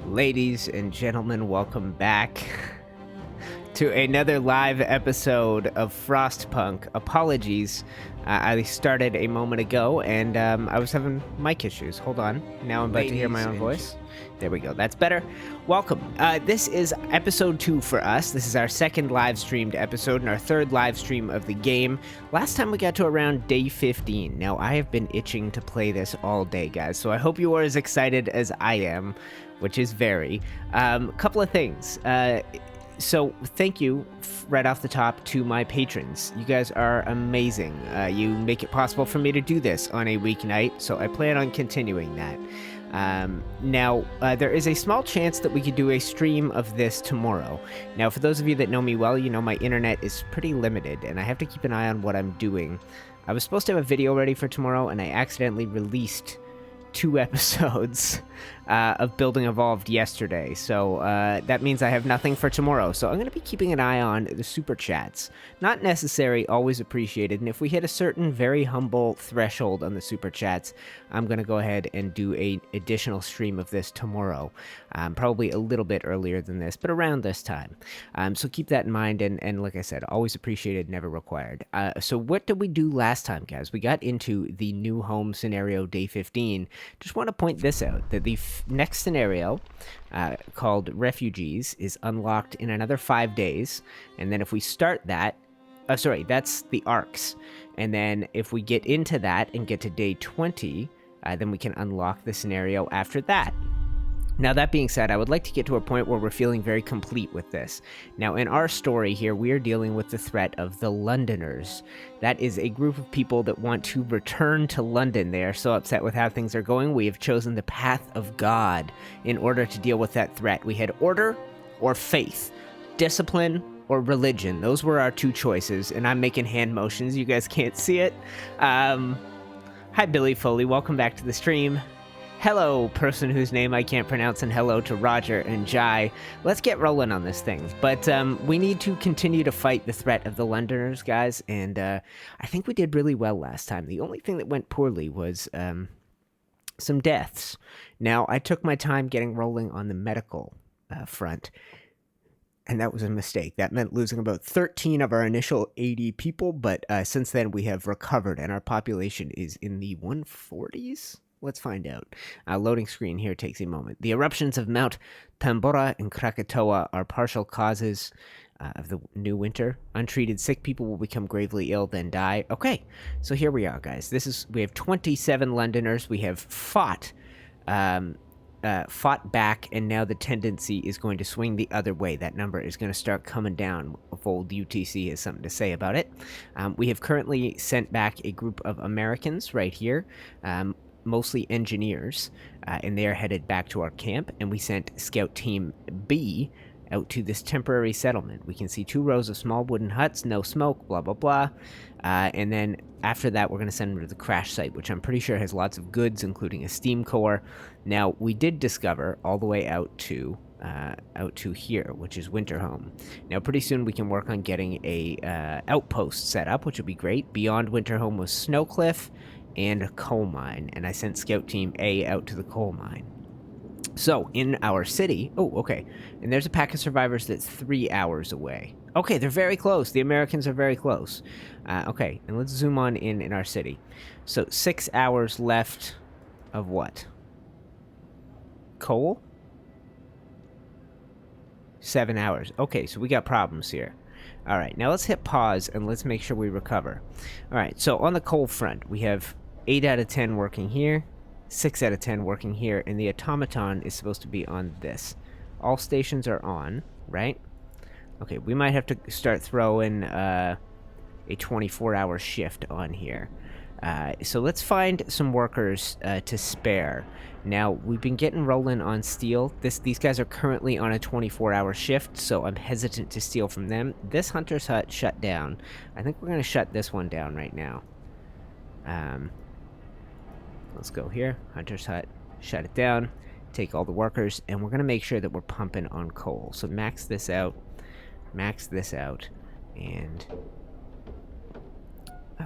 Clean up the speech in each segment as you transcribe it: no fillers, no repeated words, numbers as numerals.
Ladies and gentlemen, welcome back to another live episode of Frostpunk. Apologies, I started a moment ago and I was having mic issues. Hold on, now I'm about to hear my own voice. There we go, that's better. Welcome. This is episode 2 for us. This is our second live streamed episode and our third live stream of the game. Last time we got to around day 15. Now, I have been itching to play this all day, guys, so I hope you are as excited as I am, which is very. Couple of things. So thank you right off the top to my patrons. You guys are amazing. You make it possible for me to do this on a weeknight, so I plan on continuing that. Now, there is a small chance that we could do a stream of this tomorrow. Now, for those of you that know me well, you know my internet is pretty limited, and I have to keep an eye on what I'm doing. I was supposed to have a video ready for tomorrow, and I accidentally released 2 episodes of Building Evolved yesterday, so that means I have nothing for tomorrow. So I'm going to be keeping an eye on the super chats. Not necessary, always appreciated, and if we hit a certain very humble threshold on the super chats, I'm going to go ahead and do an additional stream of this tomorrow. Probably a little bit earlier than this, but around this time. So keep that in mind, and like I said, always appreciated, never required. So what did we do last time, guys? We got into the new home scenario, day 15. Just want to point this out, that the next scenario, called Refugees, is unlocked in another 5 days, and then if we start that, sorry, that's the arcs, and then if we get into that and get to day 20, then we can unlock the scenario after that. Now, that being said, I would like to get to a point where we're feeling very complete with this. Now, in our story here, we are dealing with the threat of the Londoners. That is a group of people that want to return to London. They are so upset with how things are going. We have chosen the path of God in order to deal with that threat. We had order or faith, discipline or religion. Those were our 2 choices, and I'm making hand motions. You guys can't see it. Hi, Billy Foley. Welcome back to the stream. Hello, person whose name I can't pronounce, and hello to Roger and Jai. Let's get rolling on this thing. But we need to continue to fight the threat of the Londoners, guys, and I think we did really well last time. The only thing that went poorly was some deaths. Now, I took my time getting rolling on the medical front, and that was a mistake. That meant losing about 13 of our initial 80 people, but since then we have recovered, and our population is in the 140s? Let's find out. Loading screen here takes a moment. The eruptions of Mount Tambora and Krakatoa are partial causes of the new winter. Untreated sick people will become gravely ill, then die. Okay, so here we are, guys. We have 27 Londoners. We have fought back, and now the tendency is going to swing the other way. That number is going to start coming down if old UTC has something to say about it. We have currently sent back a group of Americans right here. Mostly engineers, and they are headed back to our camp, and we sent Scout Team B out to this temporary settlement. We can see 2 rows of small wooden huts, no smoke, blah, blah, blah, and then after that, we're going to send them to the crash site, which I'm pretty sure has lots of goods, including a steam core. Now, we did discover all the way out to here, which is Winterhome. Now, pretty soon we can work on getting a outpost set up, which would be great. Beyond Winterhome was Snowcliff and a coal mine, and I sent Scout Team A out to the coal mine. So, in our city... Oh, okay. And there's a pack of survivors that's 3 hours away. Okay, they're very close. The Americans are very close. Okay, and let's zoom on in our city. So, 6 hours left of what? Coal? 7 hours. Okay, so we got problems here. Alright, now let's hit pause and let's make sure we recover. Alright, so on the coal front, we have 8 out of 10 working here, 6 out of 10 working here, and the automaton is supposed to be on this. All stations are on, right? Okay, we might have to start throwing a 24-hour shift on here. So let's find some workers to spare. Now, we've been getting rolling on steel. These guys are currently on a 24-hour shift, so I'm hesitant to steal from them. This hunter's hut shut down. I think we're going to shut this one down right now. Let's go here. Hunter's hut. Shut it down. Take all the workers, and we're going to make sure that we're pumping on coal. So max this out. Max this out. And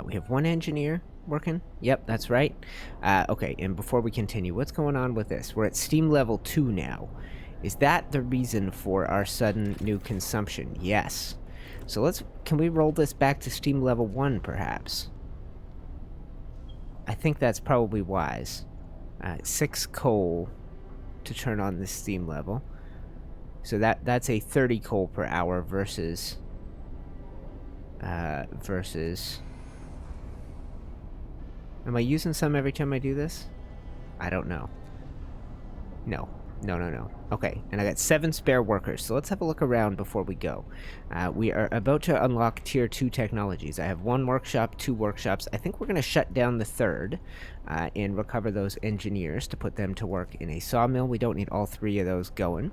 we have 1 engineer working? Yep, that's right. Okay, and before we continue, what's going on with this? We're at steam level 2 now, Is that the reason for our sudden new consumption? Yes. So can we roll this back to Steam level 1, perhaps? I think that's probably wise. 6 coal to turn on this Steam level. So that's a 30 coal per hour versus... Am I using some every time I do this? I don't know. No. Okay, and I got 7 spare workers, so let's have a look around before we go. We are about to unlock Tier 2 technologies. I have 1 workshop, 2 workshops. I think we're going to shut down the 3rd and recover those engineers to put them to work in a sawmill. We don't need all 3 of those going.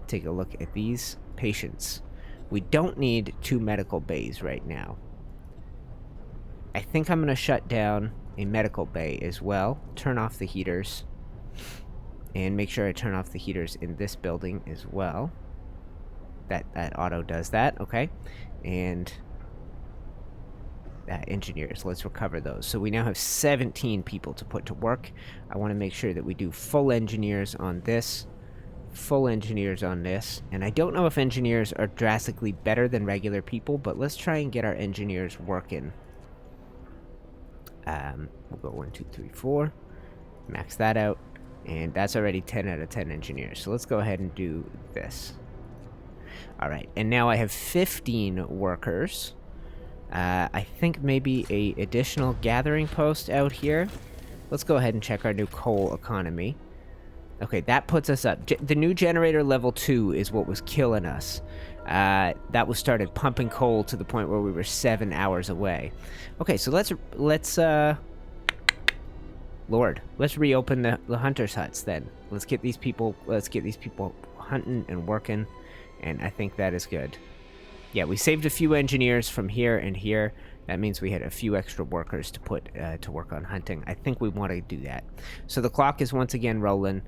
Take a look at these patients. We don't need 2 medical bays right now. I think I'm going to shut down a medical bay as well. Turn off the heaters. And make sure I turn off the heaters in this building as well. That auto does that, okay. And engineers, let's recover those. So we now have 17 people to put to work. I want to make sure that we do full engineers on this, full engineers on this. And I don't know if engineers are drastically better than regular people, but let's try and get our engineers working. We'll go 1, 2, 3, 4. Max that out. And that's already 10 out of 10 engineers. So let's go ahead and do this. Alright, and now I have 15 workers. I think maybe a additional gathering post out here. Let's go ahead and check our new coal economy. Okay, that puts us up. The new generator level 2 is what was killing us. That was started pumping coal to the point where we were 7 hours away. Okay, so let's Lord, let's reopen the hunters' huts then. Let's get these people hunting and working, and I think that is good. Yeah, we saved a few engineers from here and here. That means we had a few extra workers to put to work on hunting. I think we want to do that. So the clock is once again rolling.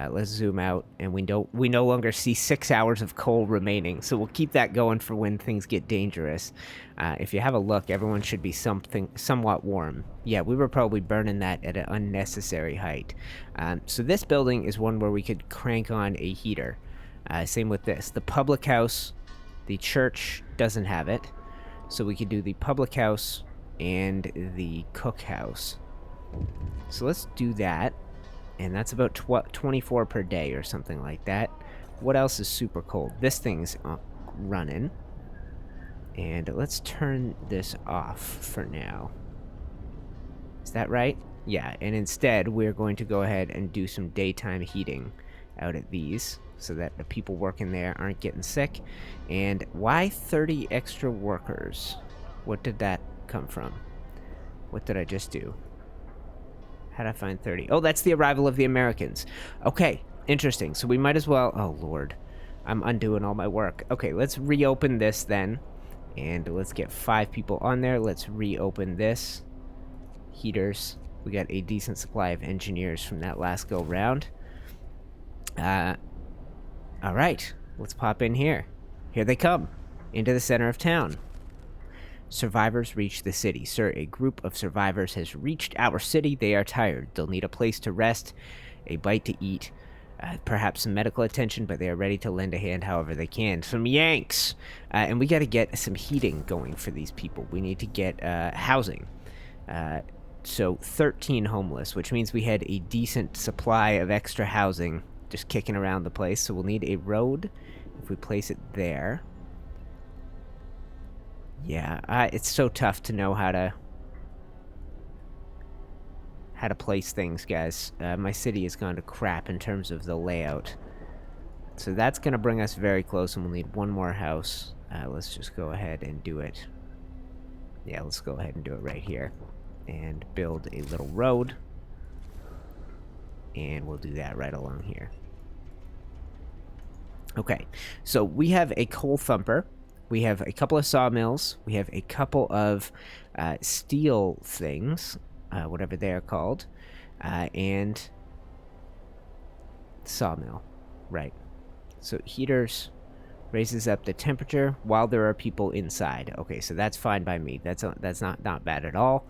Let's zoom out, and we no longer see 6 hours of coal remaining. So we'll keep that going for when things get dangerous. If you have a look, everyone should be somewhat warm. Yeah, we were probably burning that at an unnecessary height. So this building is one where we could crank on a heater. Same with this. The public house, the church doesn't have it. So we could do the public house and the cookhouse. So let's do that. And that's about 24 per day or something like that. What else is super cold? This thing's running. And let's turn this off for now. Is that right? Yeah, and instead we're going to go ahead and do some daytime heating out at these, so that the people working there aren't getting sick. And why 30 extra workers? What did that come from? What did I just do? How'd I find 30? Oh, that's the arrival of the Americans. Okay, interesting. So we might as well... Oh, Lord. I'm undoing all my work. Okay, let's reopen this then. And let's get 5 people on there. Let's reopen this. Heaters. We got a decent supply of engineers from that last go-round. Alright, let's pop in here. Here they come, into the center of town. Survivors reach the city. Sir, a group of survivors has reached our city. They are tired. They'll need a place to rest, a bite to eat, perhaps some medical attention, but they are ready to lend a hand however they can. Some Yanks! And we gotta get some heating going for these people. We need to get housing. So 13 homeless, which means we had a decent supply of extra housing just kicking around the place. So we'll need a road if we place it there. Yeah, it's so tough to know how to place things, guys. My city has gone to crap in terms of the layout. So that's going to bring us very close, and we'll need one more house. Let's just go ahead and do it. Yeah, let's go ahead and do it right here. And build a little road. And we'll do that right along here. Okay, so we have a coal thumper. We have a couple of sawmills. We have a couple of steel things, whatever they're called, and sawmill. Right. So heaters Raises up the temperature while there are people inside. Okay, so that's fine by me. That's not bad at all.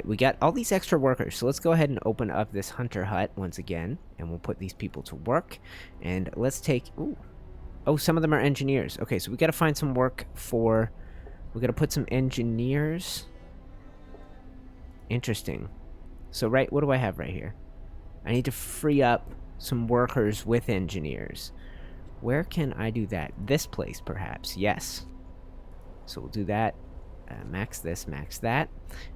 We got all these extra workers, so let's go ahead and open up this hunter hut once again, and we'll put these people to work. And let's take... Ooh. Oh, some of them are engineers. Okay, so we got to find some work for... We got to put some engineers. Interesting. So, right, what do I have right here? I need to free up some workers with engineers. Where can I do that? This place, perhaps. Yes. So we'll do that. Max this, max that.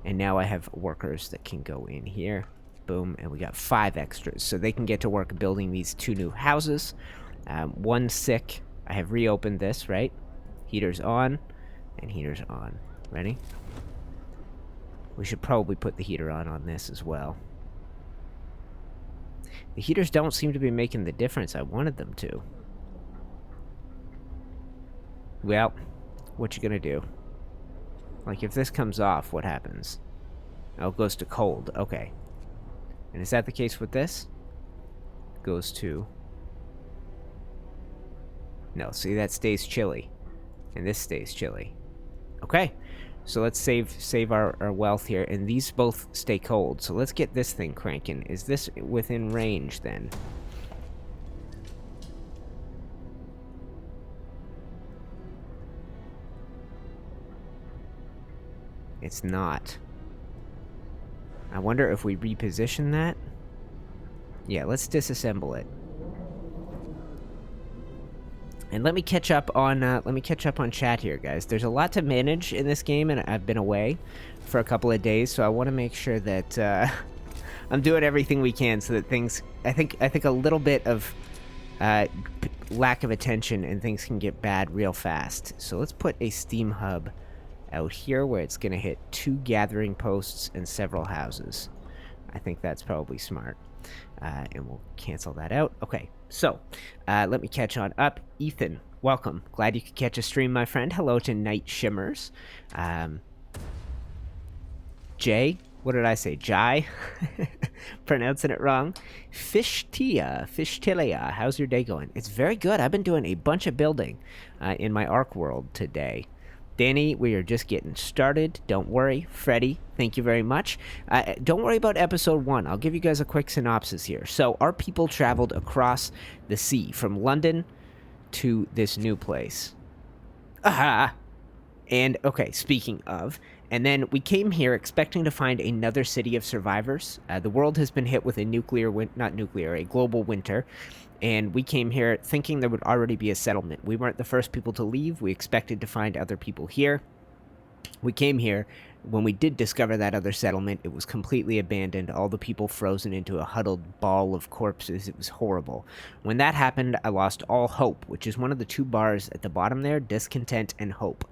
And now I have workers that can go in here. Boom. And we got 5 extras. So they can get to work building these 2 new houses. One sick. I have reopened this, right? Heaters on. And heaters on. Ready? We should probably put the heater on this as well. The heaters don't seem to be making the difference I wanted them to. Well, what you gonna do? Like, if this comes off, what happens? Oh, it goes to cold. Okay. And is that the case with this? Goes to... No, see, that stays chilly. And this stays chilly. Okay. So let's save our wealth here. And these both stay cold. So let's get this thing cranking. Is this within range, then? It's not. I wonder if we reposition that? Yeah, let's disassemble it. And let me catch up on chat here, guys. There's a lot to manage in this game, and I've been away for a couple of days, so I want to make sure that I'm doing everything we can so that things... I think a little bit of lack of attention and things can get bad real fast. So let's put a steam hub out here where it's going to hit 2 gathering posts and several houses. I think that's probably smart. And we'll cancel that out. Okay, so let me catch on up. Ethan, welcome. Glad you could catch a stream, my friend. Hello to Night Shimmers. Jay, what did I say? Jai? Pronouncing it wrong. Fishtilia, how's your day going? It's very good. I've been doing a bunch of building in my Ark world today. Danny, we are just getting started. Don't worry. Freddy, thank you very much. Don't worry about episode 1. I'll give you guys a quick synopsis here. So, our people traveled across the sea from London to this new place. Aha! And, okay, speaking of, and then we came here expecting to find another city of survivors. The world has been hit with a a global winter. And we came here thinking there would already be a settlement. We weren't the first people to leave. We expected to find other people here. We came here. When we did discover that other settlement, it was completely abandoned. All the people frozen into a huddled ball of corpses. It was horrible. When that happened, I lost all hope, which is one of the 2 bars at the bottom there, discontent and hope.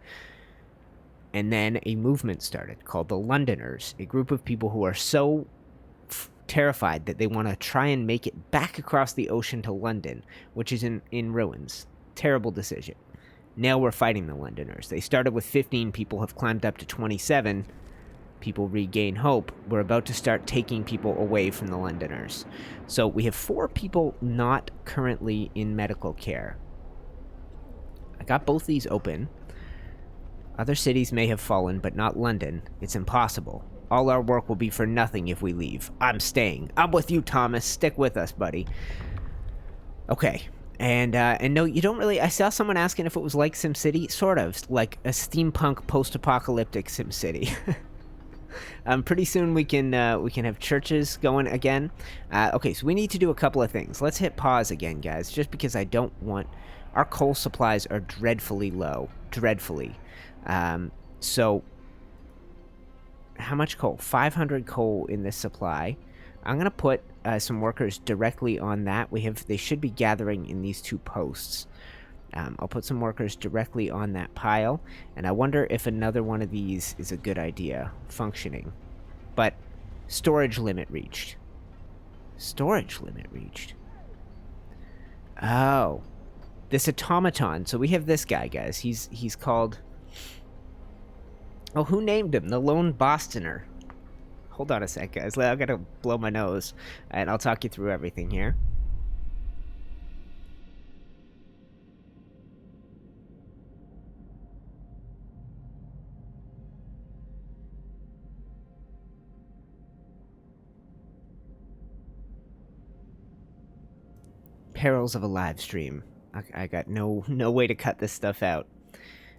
And then a movement started called the Londoners, a group of people who are so terrified that they want to try and make it back across the ocean to London, which is in ruins. Terrible decision. Now we're fighting the Londoners. They started with 15 people, have climbed up to 27. People regain hope. We're about to start taking people away from the Londoners. So we have 4 people not currently in medical care. I got both these open. Other cities may have fallen, but not London. It's impossible. All our work will be for nothing if we leave. I'm staying. I'm with you, Thomas. Stick with us, buddy. Okay. And no, you don't really... I saw someone asking if it was like SimCity. Sort of. Like a steampunk post-apocalyptic SimCity. Pretty soon we can have churches going again. Okay, so we need to do a couple of things. Let's hit pause again, guys, just because I don't want... Our coal supplies are dreadfully low. Dreadfully. So... How much coal? 500 coal in this supply. I'm going to put some workers directly on that. They should be gathering in these 2 posts. I'll put some workers directly on that pile. And I wonder if another one of these is a good idea. Functioning. But storage limit reached. Storage limit reached. Oh. This automaton. So we have this guy, guys. He's called... Oh, who named him? The Lone Bostoner. Hold on a sec, guys. I gotta blow my nose, and I'll talk you through everything here. perils of a live stream. I got no way to cut this stuff out.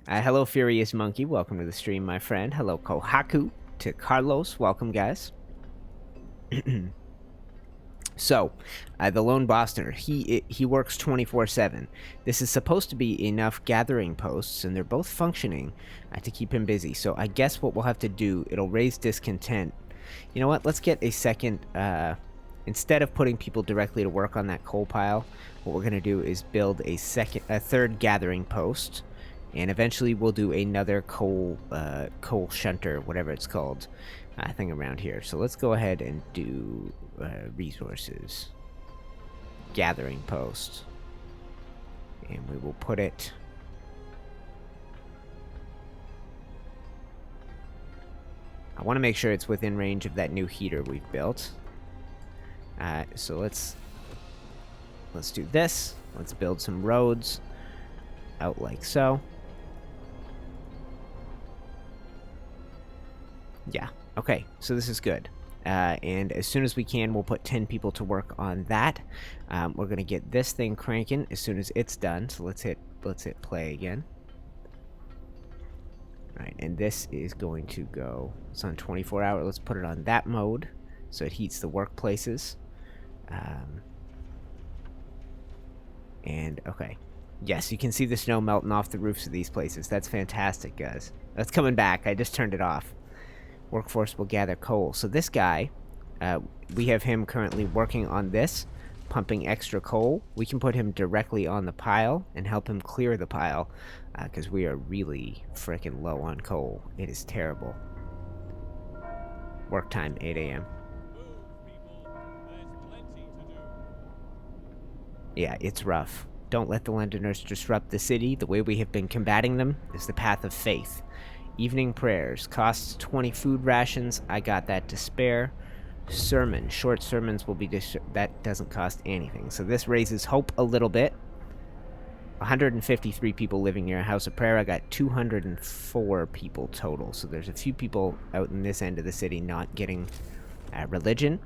Hello, Furious Monkey. Welcome to the stream, my friend. Hello, Kohaku. To Carlos. Welcome, guys. So, the Lone Bostoner, he works 24/7. This is supposed to be enough gathering posts, and they're both functioning to keep him busy. So I guess what we'll have to do, it'll raise discontent. You know what? Let's get a second, instead of putting people directly to work on that coal pile, what we're going to do is build a third gathering post, and eventually we'll do another coal shunter, whatever it's called, thing around here. So let's go ahead and do resources, gathering post, and we will put it I want to make sure it's within range of that new heater we've built. So let's do this. Let's build some roads out like so. Yeah, okay, so this is good. And as soon as we can, we'll put 10 people to work on that. We're gonna get this thing cranking as soon as it's done. So let's hit play again. All right, and this is going to go. It's on 24-hour. Let's put it on that mode so it heats the workplaces. And okay, yes, you can see the snow melting off the roofs of these places. That's fantastic, guys. That's coming back. I just turned it off. Workforce will gather coal. So this guy, we have him currently working on this, pumping extra coal. We can put him directly on the pile and help him clear the pile, because we are really freaking low on coal. It is terrible. Work time, 8 a.m. Yeah, it's rough. Don't let the Londoners disrupt the city. The way we have been combating them is the path of faith. Evening prayers. Costs 20 food rations. I got that to spare. Sermon. Short sermons will be... that doesn't cost anything. So this raises hope a little bit. 153 people living near a house of prayer. I got 204 people total. So there's a few people out in this end of the city not getting religion.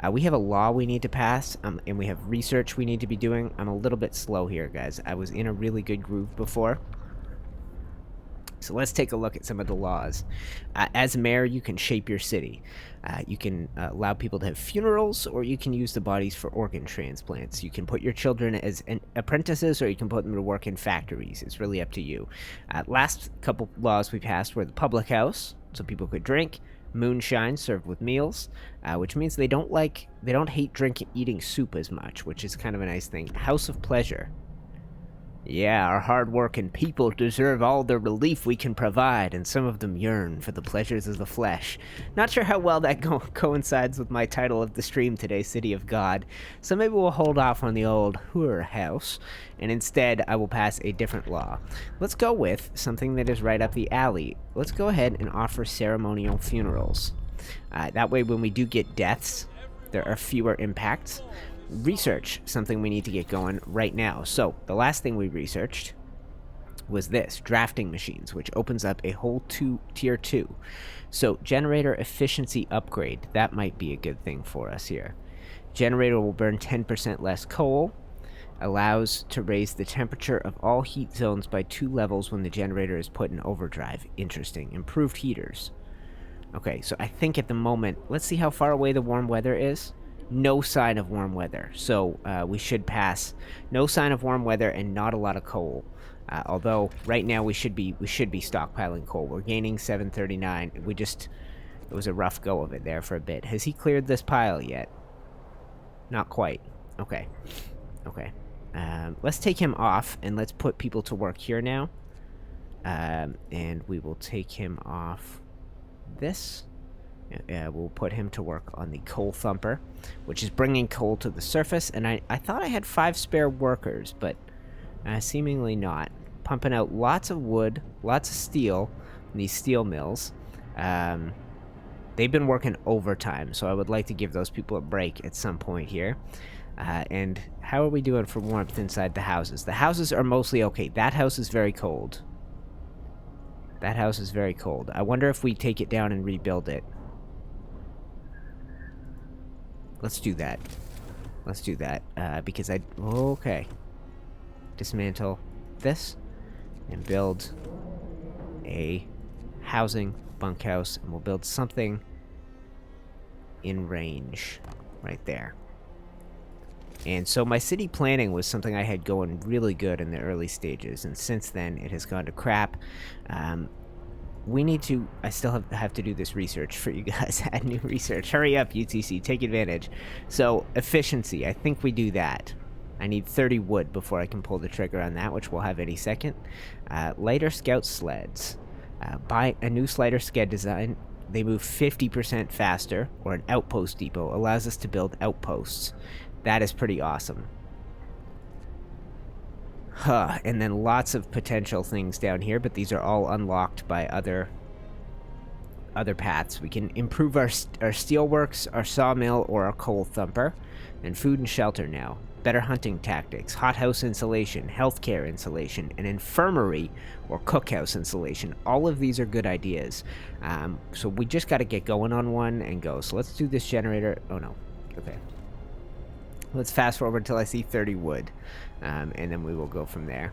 We have a law we need to pass, and we have research we need to be doing. I'm a little bit slow here, guys. I was in a really good groove before. So let's take a look at some of the laws. As mayor, you can shape your city. You can allow people to have funerals, or you can use the bodies for organ transplants. You can put your children as apprentices, or you can put them to work in factories. It's really up to you. Last couple laws we passed were the public house, so people could drink. Moonshine served with meals, which means they don't hate eating soup as much, which is kind of a nice thing. House of pleasure. Yeah, our hard-working people deserve all the relief we can provide, and some of them yearn for the pleasures of the flesh. Not sure how well that coincides with my title of the stream today, City of God, so maybe we'll hold off on the old Hoor House, and instead I will pass a different law. Let's go with something that is right up the alley. Let's go ahead and offer ceremonial funerals. That way when we do get deaths, there are fewer impacts. Research, something we need to get going right now. So the last thing we researched was this, drafting machines, which opens up a whole tier 2. So generator efficiency upgrade, that might be a good thing for us here. Generator will burn 10% less coal, allows to raise the temperature of all heat zones by 2 levels when the generator is put in overdrive. Interesting. Improved heaters. Okay, so I think at the moment, let's see how far away the warm weather is. No sign of warm weather, so we should pass. No sign of warm weather and not a lot of coal. Although right now we should be stockpiling coal. We're gaining 739. It was a rough go of it there for a bit. Has he cleared this pile yet? Not quite. Okay. Okay. Let's take him off and let's put people to work here now. And we will take him off this. We'll put him to work on the coal thumper, which is bringing coal to the surface. And I thought I had 5 spare workers, but seemingly not. Pumping out lots of wood, lots of steel in these steel mills. They've been working overtime, so I would like to give those people a break at some point here. And how are we doing for warmth inside the houses? The houses are mostly okay. That house is very cold. That house is very cold. I wonder if we take it down and rebuild it. Let's do that. Let's do that, because okay. Dismantle this and build a housing bunkhouse, and we'll build something in range right there. And so my city planning was something I had going really good in the early stages, and since then it has gone to crap. We need to... I still have to do this research for you guys. Add new research. Hurry up, UTC. Take advantage. So, efficiency. I think we do that. I need 30 wood before I can pull the trigger on that, which we'll have any second. Lighter scout sleds. Buy a new lighter sched design. They move 50% faster, or an outpost depot. Allows us to build outposts. That is pretty awesome. And then lots of potential things down here, but these are all unlocked by other paths. We can improve our steelworks, our sawmill, or our coal thumper, and food and shelter now. Better hunting tactics, hothouse insulation, healthcare insulation, and infirmary or cookhouse insulation. All of these are good ideas. So we just got to get going on one and go. So let's do this generator. Oh no. Okay. Let's fast forward until I see 30 wood, and then we will go from there.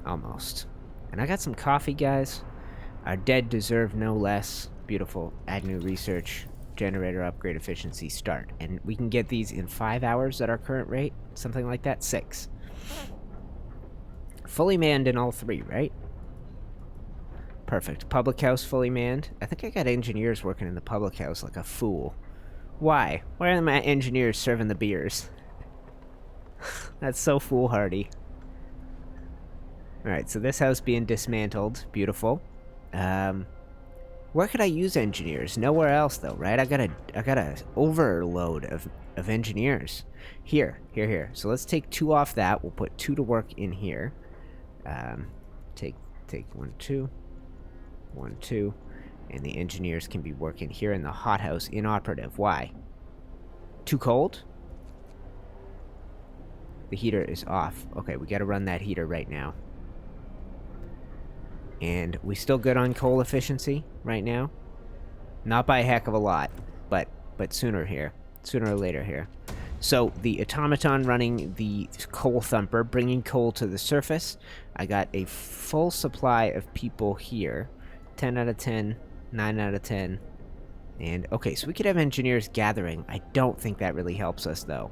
Almost. And I got some coffee, guys. Our dead deserve no less. Beautiful. Add new research. Generator upgrade efficiency. Start. And we can get these in 5 hours at our current rate. Something like that. 6. Fully manned in all 3, right? Perfect. Public house fully manned. I think I got engineers working in the public house like a fool. Why? Why are my engineers serving the beers? That's so foolhardy. Alright, so this house being dismantled. Beautiful. Where could I use engineers? Nowhere else, though, right? I got a overload of engineers. Here. So let's take 2 off that. We'll put 2 to work in here. Take 1, 2. 1, 2, and the engineers can be working here in the hothouse inoperative. Why? Too cold? The heater is off. Okay, we gotta run that heater right now. And we still good on coal efficiency right now? Not by a heck of a lot, but sooner or later here. So the automaton running the coal thumper, bringing coal to the surface. I got a full supply of people here. 10 out of 10, 9 out of 10. And, okay, so we could have engineers gathering. I don't think that really helps us, though.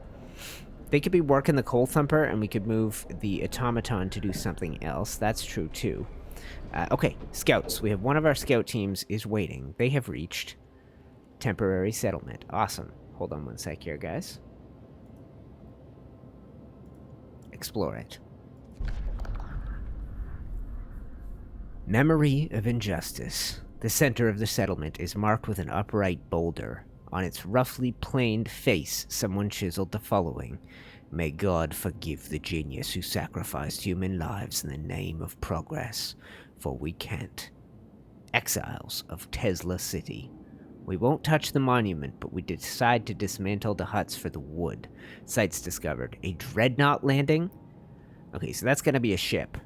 They could be working the coal thumper, and we could move the automaton to do something else. That's true, too. Okay, scouts. We have one of our scout teams is waiting. They have reached temporary settlement. Awesome. Hold on one sec here, guys. Explore it. Memory of injustice. The center of the settlement is marked with an upright boulder. On its roughly planed face, someone chiseled the following. May God forgive the genius who sacrificed human lives in the name of progress, for we can't. Exiles of Tesla City. We won't touch the monument, but we decide to dismantle the huts for the wood. Sites discovered. A dreadnought landing? Okay, so that's gonna be a ship,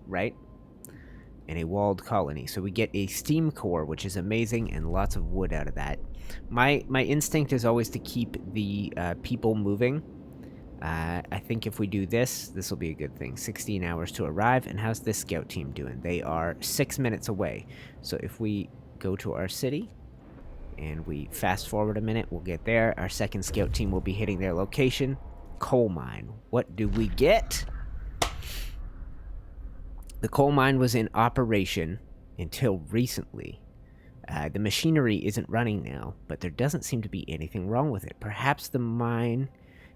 right? And a walled colony. So we get a steam core, which is amazing, and lots of wood out of that. My instinct is always to keep the people moving. I think if we do this will be a good thing. 16 hours to arrive, and how's this scout team doing? They are 6 minutes away. So if we go to our city, and we fast forward a minute, we'll get there. Our second scout team will be hitting their location. Coal mine. What do we get? The coal mine was in operation until recently. The machinery isn't running now, but there doesn't seem to be anything wrong with it. Perhaps the mine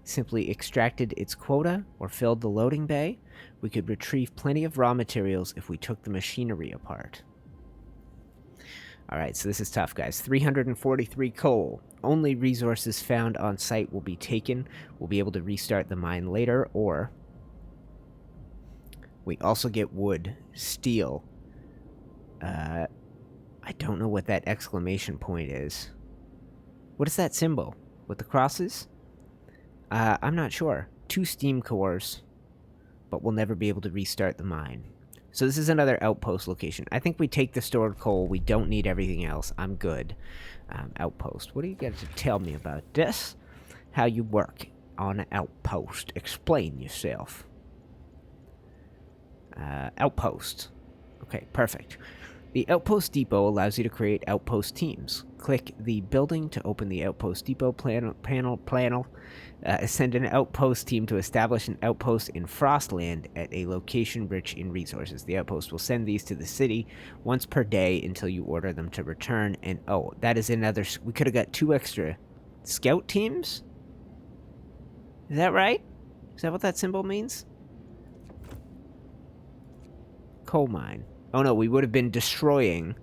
simply extracted its quota or filled the loading bay. We could retrieve plenty of raw materials if we took the machinery apart. Alright, so this is tough, guys. 343 coal. Only resources found on site will be taken. We'll be able to restart the mine later, or we also get wood, steel. I don't know what that exclamation point is. What is that symbol? With the crosses? I'm not sure. 2 steam cores, but we'll never be able to restart the mine. So this is another outpost location. I think we take the stored coal. We don't need everything else. I'm good. Outpost. What do you got to tell me about this? How you work on an outpost. Explain yourself. Outpost. Okay, perfect. The Outpost Depot allows you to create outpost teams. Click the building to open the Outpost Depot panel. Send an outpost team to establish an outpost in Frostland at a location rich in resources. The outpost will send these to the city once per day until you order them to return. And oh, that is another... We could have got 2 extra scout teams? Is that right? Is that what that symbol means? Coal mine. Oh no, we would have been destroying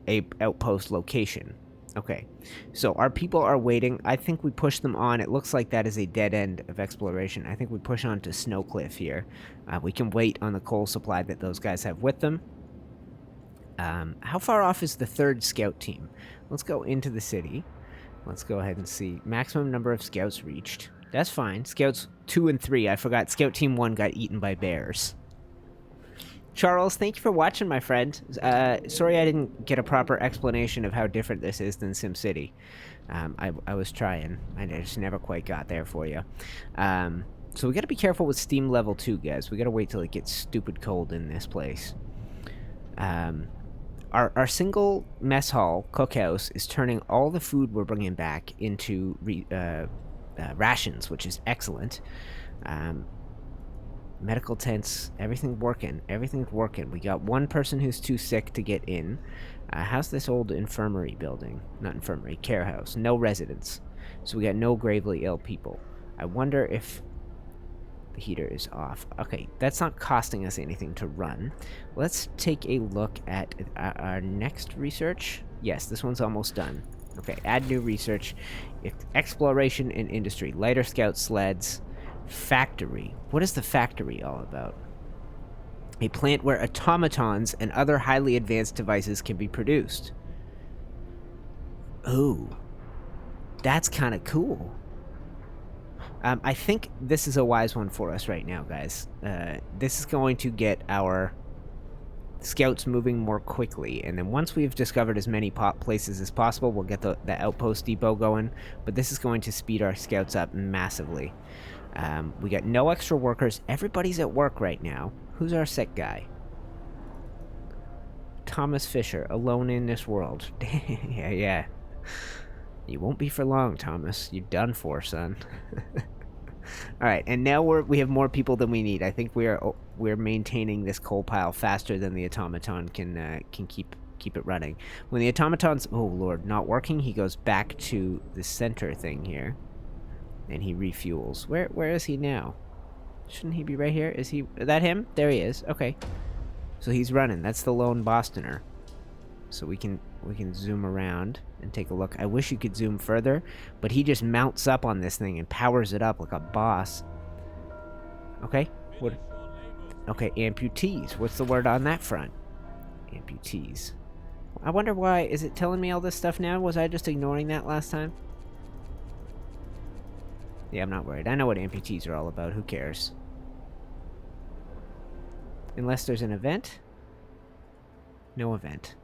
a outpost location. Okay, so our people are waiting. I think we push them on. It looks like that is a dead end of exploration. I think we push on to Snowcliff here. We can wait on the coal supply that those guys have with them. How far off is the 3rd scout team? Let's go into the city. Let's go ahead and see. Maximum number of scouts reached. That's fine. Scouts 2 and 3. I forgot. Scout team 1 got eaten by bears. Charles, thank you for watching, my friend. Sorry I didn't get a proper explanation of how different this is than SimCity. I was trying. I just never quite got there for you. So we gotta be careful with Steam level 2, guys. We gotta wait till it gets stupid cold in this place. Our single mess hall, cookhouse, is turning all the food we're bringing back into rations, which is excellent. Medical tents, everything's working. Everything's working. We got one person who's too sick to get in. How's this old infirmary building? Not infirmary, care house. No residents. So we got no gravely ill people. I wonder if the heater is off. Okay, that's not costing us anything to run. Let's take a look at our next research. Yes, this one's almost done. Okay, add new research. Exploration and industry. Lighter scout sleds. Factory. What is the factory all about? A plant where automatons and other highly advanced devices can be produced. Ooh. That's kind of cool. I think this is a wise one for us right now, guys. This is going to get our scouts moving more quickly, and then once we've discovered as many places as possible, we'll get the outpost depot going, but this is going to speed our scouts up massively. We got no extra workers. Everybody's at work right now. Who's our sick guy? Thomas Fisher, alone in this world. Yeah. You won't be for long, Thomas. You're done for, son. Alright, and now we have more people than we need. I think we're maintaining this coal pile faster than the automaton can keep it running. When the automaton's, oh lord, not working, he goes back to the center thing here. And he refuels. Where is he now? Shouldn't he be right here? Is that him? There he is. Okay. So he's running. That's the lone Bostoner. So we can zoom around and take a look. I wish you could zoom further, but he just mounts up on this thing and powers it up like a boss. Okay. What? Okay, amputees. What's the word on that front? Amputees. I wonder why. Is it telling me all this stuff now? Was I just ignoring that last time? Yeah, I'm not worried. I know what amputees are all about. Who cares? Unless there's an event? No event.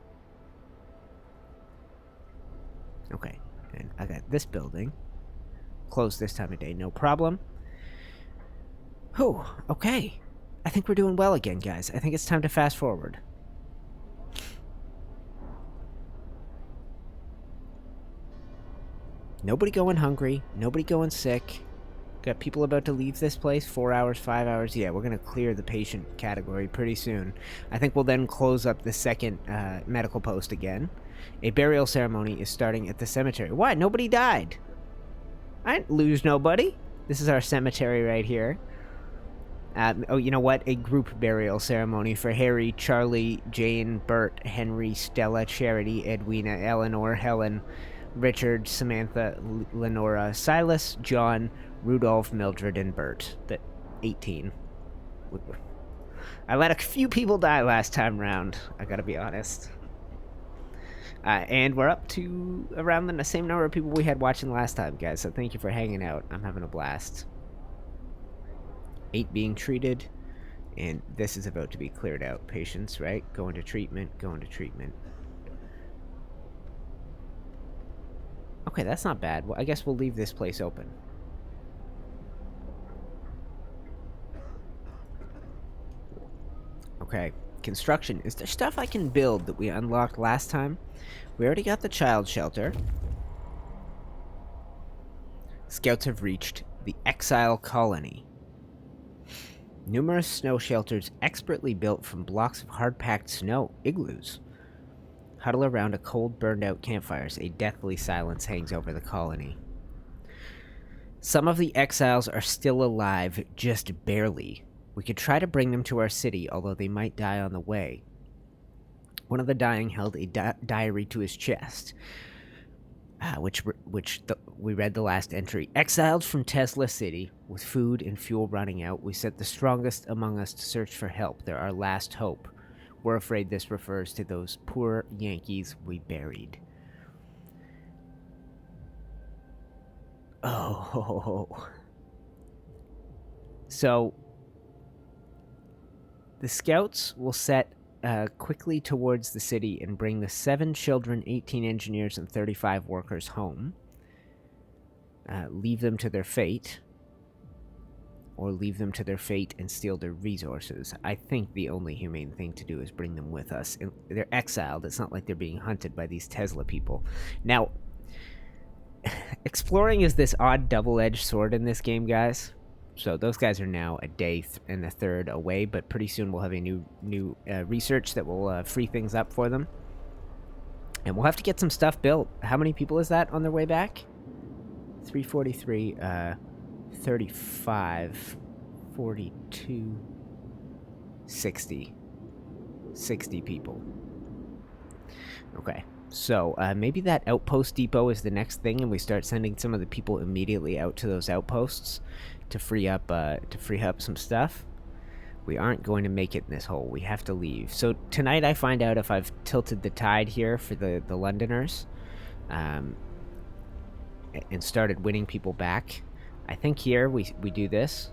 Okay. And I got this building. Closed this time of day. No problem. Whew. Okay. I think we're doing well again, guys. I think it's time to fast forward. Nobody going hungry. Nobody going sick. Got people about to leave this place. 4 hours, 5 hours. Yeah, we're going to clear the patient category pretty soon. I think we'll then close up the second medical post again. A burial ceremony is starting at the cemetery. What? Nobody died. I didn't lose nobody. This is our cemetery right here. Oh, you know what? A group burial ceremony for Harry, Charlie, Jane, Bert, Henry, Stella, Charity, Edwina, Eleanor, Helen, Richard, Samantha, Lenora, Silas, John, Rudolph, Mildred, and Bert. 18. I let a few people die last time round, I gotta be honest. And we're up to around the same number of people we had watching last time, guys, so thank you for hanging out. I'm having a blast. 8 being treated. And this is about to be cleared out. Patients, right? Go into treatment, go into treatment. Okay, that's not bad. Well, I guess we'll leave this place open. Okay, construction. Is there stuff I can build that we unlocked last time? We already got the child shelter. Scouts have reached the Exile Colony. Numerous snow shelters expertly built from blocks of hard-packed snow, igloos. Huddle around a cold, burned-out campfires. A deathly silence hangs over the colony. Some of the exiles are still alive, just barely. We could try to bring them to our city, although they might die on the way. One of the dying held a diary to his chest, we read the last entry. Exiled from Tesla City, with food and fuel running out, we sent the strongest among us to search for help. They're our last hope. We're afraid this refers to those poor Yankees we buried. Oh. So, the scouts will set quickly towards the city and bring the 7 children, 18 engineers, and 35 workers home. Leave them to their fate. Or leave them to their fate and steal their resources. I think the only humane thing to do is bring them with us. And they're exiled. It's not like they're being hunted by these Tesla people. Now, exploring is this odd double-edged sword in this game, guys. So those guys are now a day and a third away, but pretty soon we'll have a new research that will free things up for them. And we'll have to get some stuff built. How many people is that on their way back? 343, 35, 42, 60. 60 people. Okay. So, maybe that outpost depot is the next thing, and we start sending some of the people immediately out to those outposts to free up some stuff. We aren't going to make it in this hole. We have to leave. So tonight I find out if I've tilted the tide here for the Londoners, and started winning people back. I think here we do this.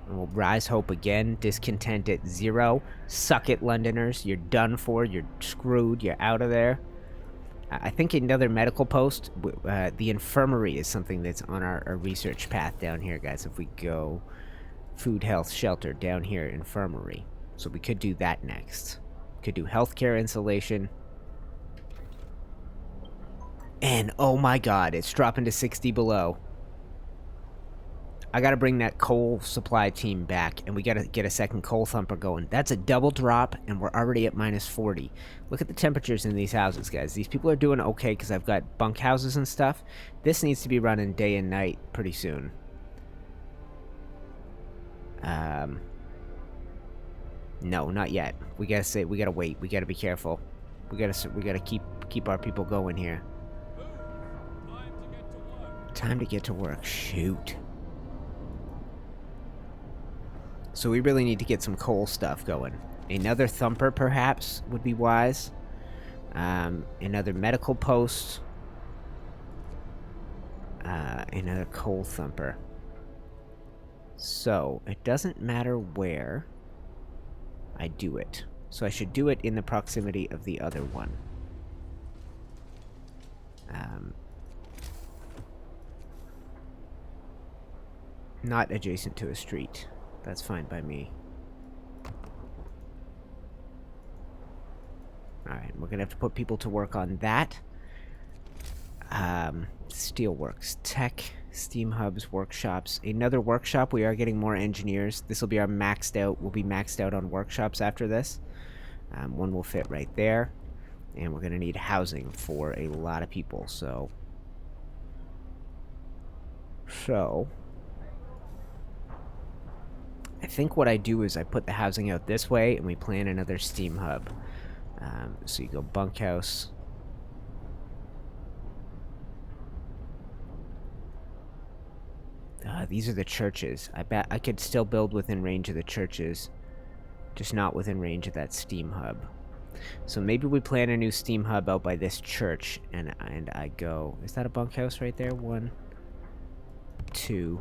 And we'll rise hope again. Discontent at 0. Suck it, Londoners. You're done for. You're screwed. You're out of there. I think another medical post. The infirmary is something that's on our research path down here, guys. If we go food, health, shelter, down here, infirmary. So we could do that next. Could do healthcare installation. And, oh my god, it's dropping to 60 below. I gotta bring that coal supply team back, and we gotta get a second coal thumper going. That's a double drop, and we're already at minus 40. Look at the temperatures in these houses, guys. These people are doing okay because I've got bunk houses and stuff. This needs to be running day and night pretty soon. No, not yet. We gotta wait. We gotta be careful. We gotta keep our people going here. Time to get to work. Shoot. So we really need to get some coal stuff going. Another thumper, perhaps, would be wise. Another medical post. Another coal thumper. So, it doesn't matter where I do it. So I should do it in the proximity of the other one. Not adjacent to a street. That's fine by me. Alright, we're gonna have to put people to work on that. Steelworks, tech, steam hubs, workshops. Another workshop. We are getting more engineers. This will be our maxed out. We'll be maxed out on workshops after this. One will fit right there. And we're gonna need housing for a lot of people, so... I think what I do is I put the housing out this way, and we plan another steam hub. So you go bunkhouse. These are the churches. I bet I could still build within range of the churches, just not within range of that steam hub. So maybe we plan a new steam hub out by this church, and I go... Is that a bunkhouse right there? 1, 2,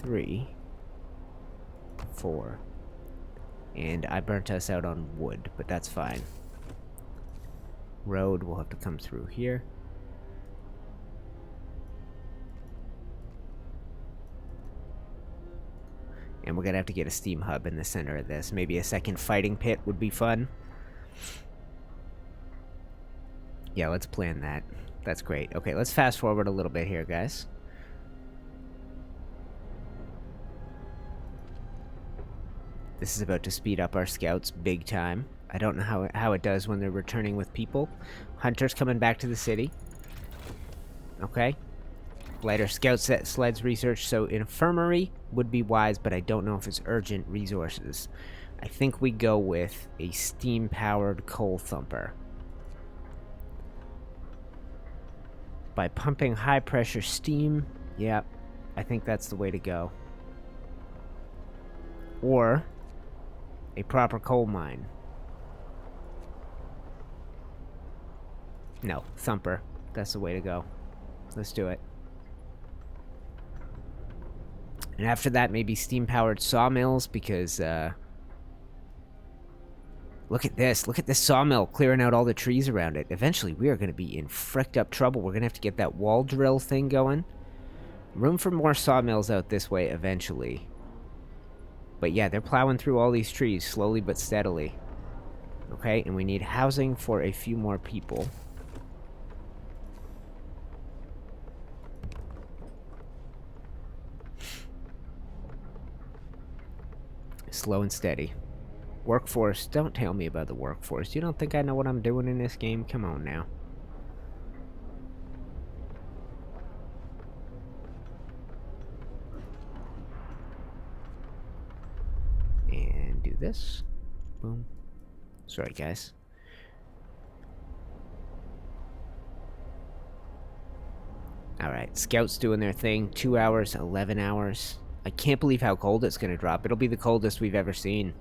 3... 4. And I burnt us out on wood, but that's fine. Road will have to come through here. And we're gonna have to get a steam hub in the center of this. Maybe a second fighting pit would be fun. Yeah, let's plan that. That's great. Okay, let's fast forward a little bit here, guys. This is about to speed up our scouts big time. I don't know how it does when they're returning with people. Hunters coming back to the city. Okay. Lighter scout set sleds research, so infirmary would be wise, but I don't know if it's urgent resources. I think we go with a steam-powered coal thumper. By pumping high-pressure steam, yeah, I think that's the way to go. Or a proper coal mine. No, thumper. That's the way to go. Let's do it. And after that, maybe steam-powered sawmills, because, look at this. Look at this sawmill clearing out all the trees around it. Eventually, we are going to be in fricked up trouble. We're going to have to get that wall drill thing going. Room for more sawmills out this way eventually. But yeah, they're plowing through all these trees slowly but steadily. Okay, and we need housing for a few more people. Slow and steady. Workforce, don't tell me about the workforce. You don't think I know what I'm doing in this game? Come on now. And do this. Boom. Sorry, guys. Alright, scouts doing their thing. 2 hours, 11 hours. I can't believe how cold it's going to drop. It'll be the coldest we've ever seen.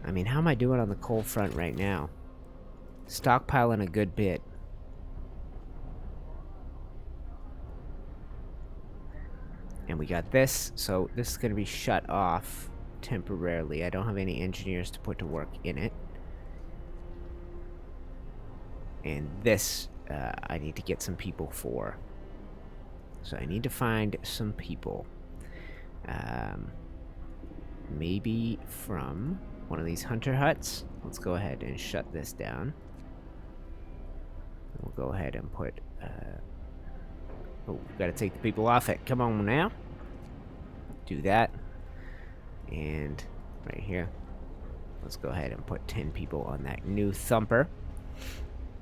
I mean, how am I doing on the coal front right now? Stockpiling a good bit. And we got this, so this is going to be shut off temporarily. I don't have any engineers to put to work in it. And this, I need to get some people for. So I need to find some people. Maybe from one of these hunter huts. Let's go ahead and shut this down. We'll go ahead and put... oh, gotta take the people off it. Come on now. Do that. And right here. Let's go ahead and put 10 people on that new thumper.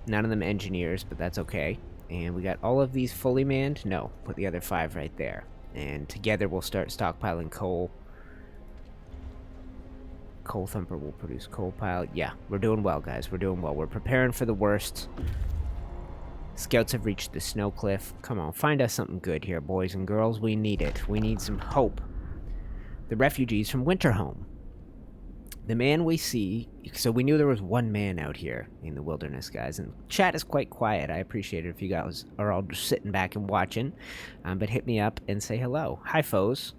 None of them engineers, but that's okay. And we got all of these fully manned? No, put the other 5 right there. And together we'll start stockpiling coal. Coal thumper will produce coal pile. Yeah, we're doing well, guys. We're doing well. We're preparing for the worst. Scouts have reached the snow cliff. Come on, find us something good here, boys and girls. We need it. We need some hope. The refugees from Winterhome. The man we see... So we knew there was one man out here in the wilderness, guys. And chat is quite quiet. I appreciate it if you guys are all just sitting back and watching. But hit me up and say hello. Hi, foes.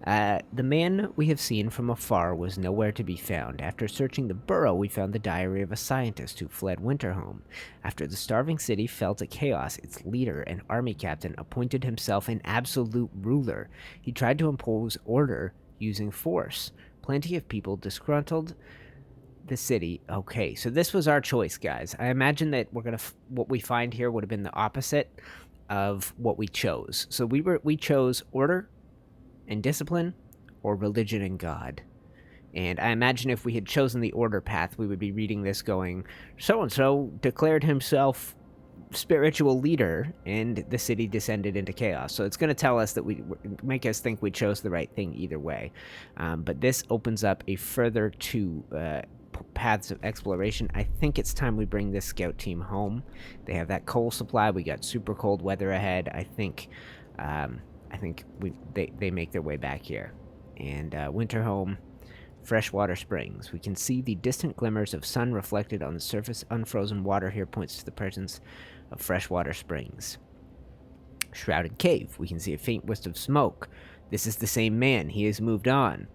The man we have seen from afar was nowhere to be found. After searching the burrow, we found the diary of a scientist who fled Winterhome. After the starving city fell to chaos, its leader, an army captain, appointed himself an absolute ruler. He tried to impose order using force. Plenty of people disgruntled the city. Okay, so this was our choice, guys. I imagine that we're gonna what we find here would have been the opposite of what we chose. So we chose order and discipline, or religion and God. And I imagine if we had chosen the order path, we would be reading this going, so-and-so declared himself spiritual leader, and the city descended into chaos. So it's going to tell us that make us think we chose the right thing either way. But this opens up a further 2 paths of exploration. I think it's time we bring this scout team home. They have that coal supply. We got super cold weather ahead. I think they make their way back here. And Winterhome, freshwater springs. We can see the distant glimmers of sun reflected on the surface. Unfrozen water here points to the presence of freshwater springs. Shrouded cave. We can see a faint wisp of smoke. This is the same man. He has moved on.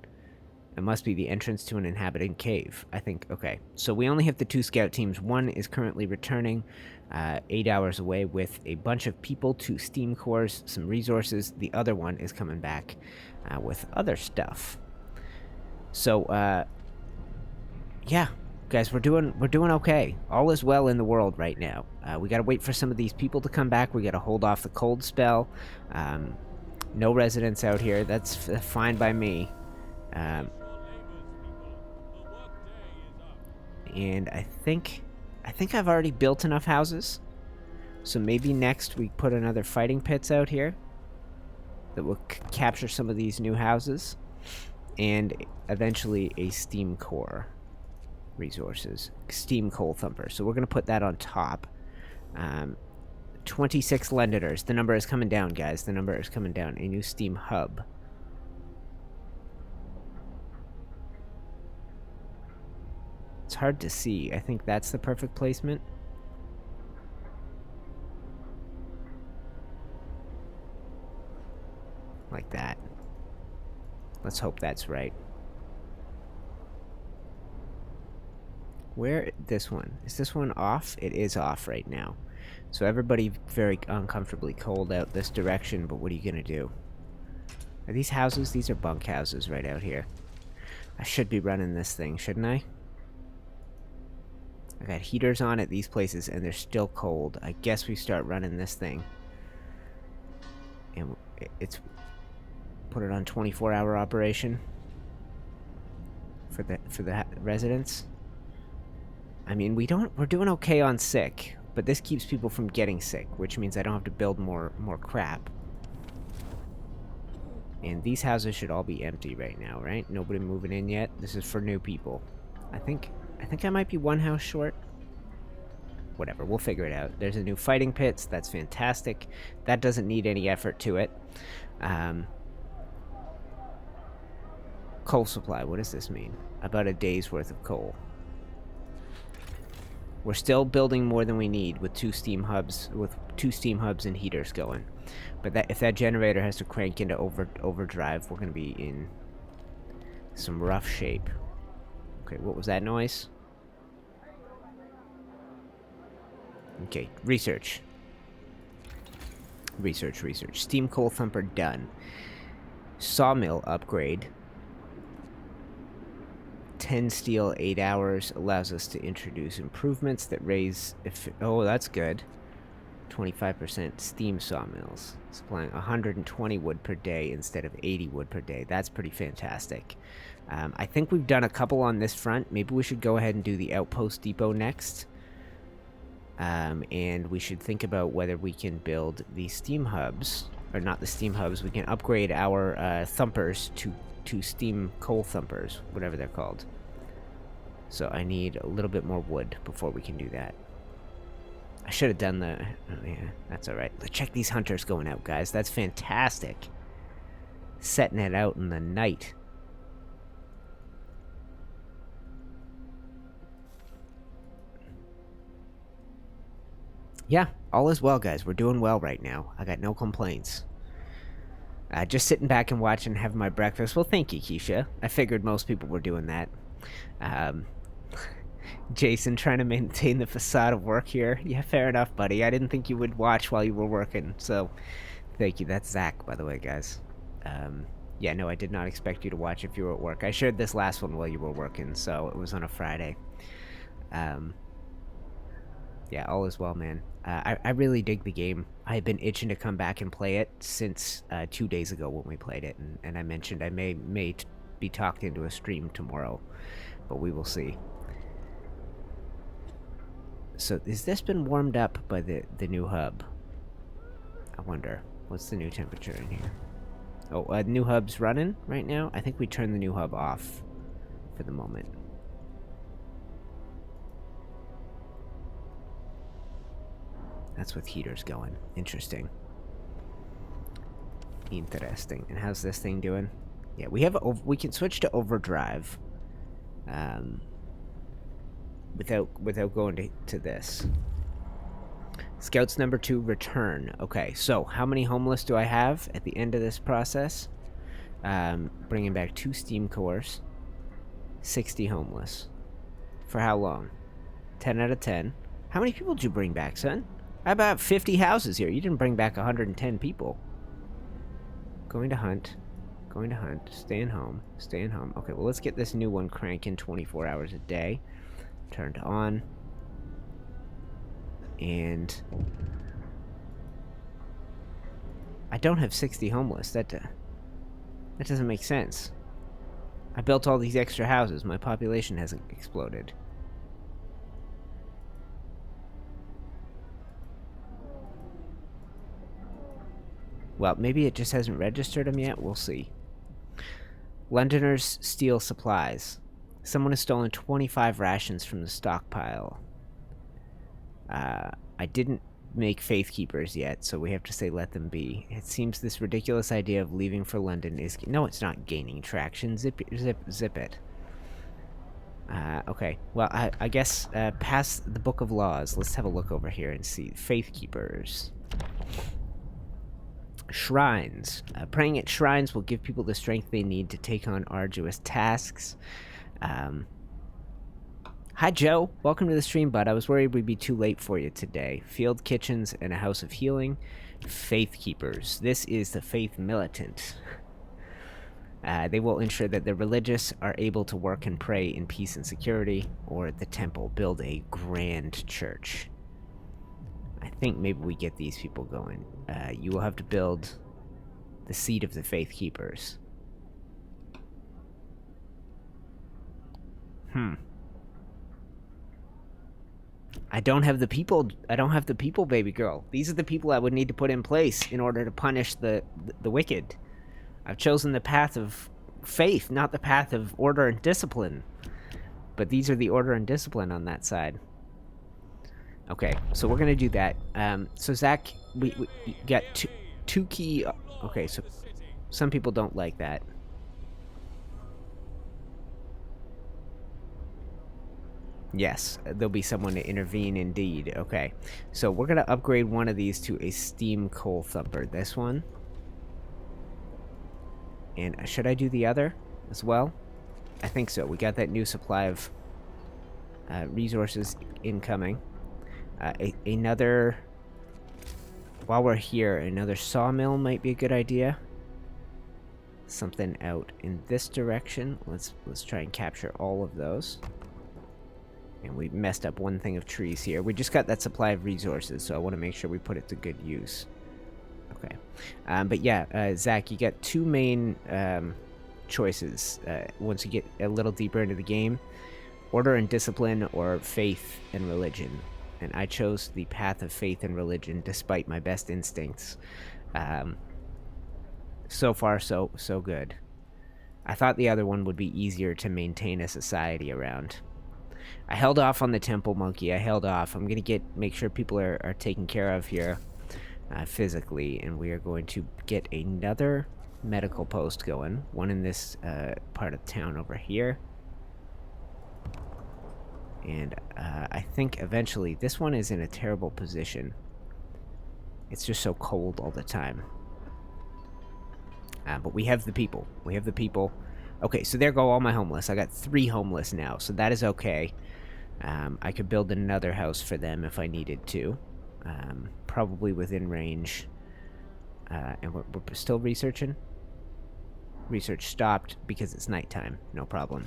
It must be the entrance to an inhabited cave. I think, okay. So we only have the 2 scout teams. One is currently returning 8 hours away with a bunch of people, 2 steam cores, some resources. The other one is coming back with other stuff. So, yeah, guys, we're doing okay. All is well in the world right now. We gotta wait for some of these people to come back. We gotta hold off the cold spell. No residents out here. That's fine by me. And I think I've already built enough houses. So maybe next we put another fighting pits out here that will capture some of these new houses, and eventually a steam core resources, steam coal thumper. So we're gonna put that on top. 26 Londoners. The number is coming down, guys. The number is coming down. A new steam hub. It's hard to see. I think that's the perfect placement. Like that. Let's hope that's right. Where, this one? Is this one off? It is off right now. So everybody very uncomfortably cold out this direction, but what are you gonna do? Are these houses? These are bunk houses right out here. I should be running this thing, shouldn't I? I got heaters on at these places and they're still cold. I guess we start running this thing. And it's... Put it on 24-hour operation. For the residents. I mean, we're doing okay on sick. But this keeps people from getting sick, which means I don't have to build more crap. And these houses should all be empty right now, right? Nobody moving in yet. This is for new people. I think I might be 1 house short. Whatever, we'll figure it out. There's a new fighting pits. That's fantastic. That doesn't need any effort to it. Coal supply. What does this mean? About a day's worth of coal. We're still building more than we need with 2 steam hubs, and heaters going. But if that generator has to crank into overdrive, we're going to be in some rough shape. Okay, what was that noise? Okay, research. Research. Steam coal thumper done. Sawmill upgrade. 10 steel, 8 hours, allows us to introduce improvements that raise... oh, that's good. 25% steam sawmills, supplying 120 wood per day instead of 80 wood per day. That's pretty fantastic. I think we've done a couple on this front. Maybe we should go ahead and do the outpost depot next. And we should think about whether we can build the steam hubs, or not the steam hubs. We can upgrade our thumpers to steam coal thumpers, whatever they're called. So I need a little bit more wood before we can do that. I should have done the... oh, yeah, that's alright. Let's check these hunters going out, guys. That's fantastic. Setting it out in the night. Yeah, all is well, guys. We're doing well right now. I got no complaints. Just sitting back and watching, having my breakfast. Well, thank you, Keisha. I figured most people were doing that. Jason, trying to maintain the facade of work here. Yeah, fair enough, buddy. I didn't think you would watch while you were working, so thank you. That's Zach, by the way, guys. Yeah, no, I did not expect you to watch if you were at work. I shared this last one while you were working, so it was on a Friday. Yeah, all is well, man. I really dig the game. I had been itching to come back and play it since 2 days ago when we played it, and I mentioned I may be talked into a stream tomorrow, but we will see. So, has this been warmed up by the new hub? I wonder. What's the new temperature in here? Oh, new hub's running right now? I think we turned the new hub off for the moment. That's with heaters going. Interesting. Interesting. And how's this thing doing? Yeah, we can switch to overdrive. Without going to this. Scouts number 2 return. Okay, so how many homeless do I have at the end of this process? Bringing back 2 steam cores. 60 homeless. For how long? 10 out of 10. How many people did you bring back, son? I have about 50 houses here. You didn't bring back 110 people. Going to hunt. Going to hunt. Staying home. Staying home. Okay, well, let's get this new one cranking 24 hours a day. Turned on. And I don't have 60 homeless. That doesn't make sense. I built all these extra houses. My population hasn't exploded. Well, maybe it just hasn't registered them yet. We'll see. Londoners steal supplies. Someone has stolen 25 rations from the stockpile. I didn't make faith keepers yet, so we have to say let them be. It seems this ridiculous idea of leaving for London is... No, it's not gaining traction. Zip it. Okay. Well, I guess past the Book of Laws. Let's have a look over here and see. Faith keepers. Shrines. Praying at shrines will give people the strength they need to take on arduous tasks. Hi, Joe. Welcome to the stream, bud. I was worried we'd be too late for you today. Field kitchens and a house of healing. Faith keepers. This is the faith militant. They will ensure that the religious are able to work and pray in peace and security, or at the temple, build a grand church. I think maybe we get these people going. You will have to build the seat of the faith keepers. I don't have the people. I don't have the people, baby girl. These are the people I would need to put in place in order to punish the wicked. I've chosen the path of faith, not the path of order and discipline. But these are the order and discipline on that side. Okay, so we're gonna do that. So Zach, we got two key. Okay, so some people don't like that. Yes, there'll be someone to intervene indeed. Okay, so we're gonna upgrade one of these to a steam coal thumper. This one. And should I do the other as well? I think so. We got that new supply of resources incoming. Another... While we're here, another sawmill might be a good idea. Something out in this direction. Let's try and capture all of those. And we messed up one thing of trees here. We just got that supply of resources, so I want to make sure we put it to good use. Okay. But yeah, Zach, you got two main choices once you get a little deeper into the game. Order and discipline, or faith and religion. And I chose the path of faith and religion despite my best instincts. So far, so good. I thought the other one would be easier to maintain a society around. I held off on the temple monkey. I held off. I'm going to make sure people are taken care of here physically. And we are going to get another medical post going. One in this part of town over here. And I think eventually this one is in a terrible position. It's just so cold all the time. But we have the people. We have the people. Okay, so there go all my homeless. I got 3 homeless now, so that is okay. I could build another house for them if I needed to. Probably within range. And we're still researching. Research stopped because it's nighttime. No problem.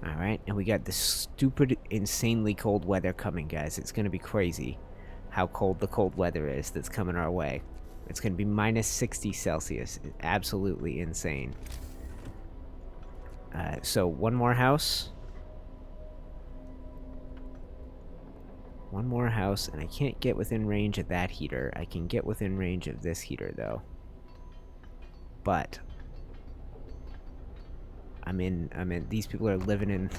Alright, and we got this stupid, insanely cold weather coming, guys. It's going to be crazy how cold the cold weather is that's coming our way. It's going to be minus 60 Celsius. It's absolutely insane. So, one more house. One more house, and I can't get within range of that heater. I can get within range of this heater, though. But these people are living in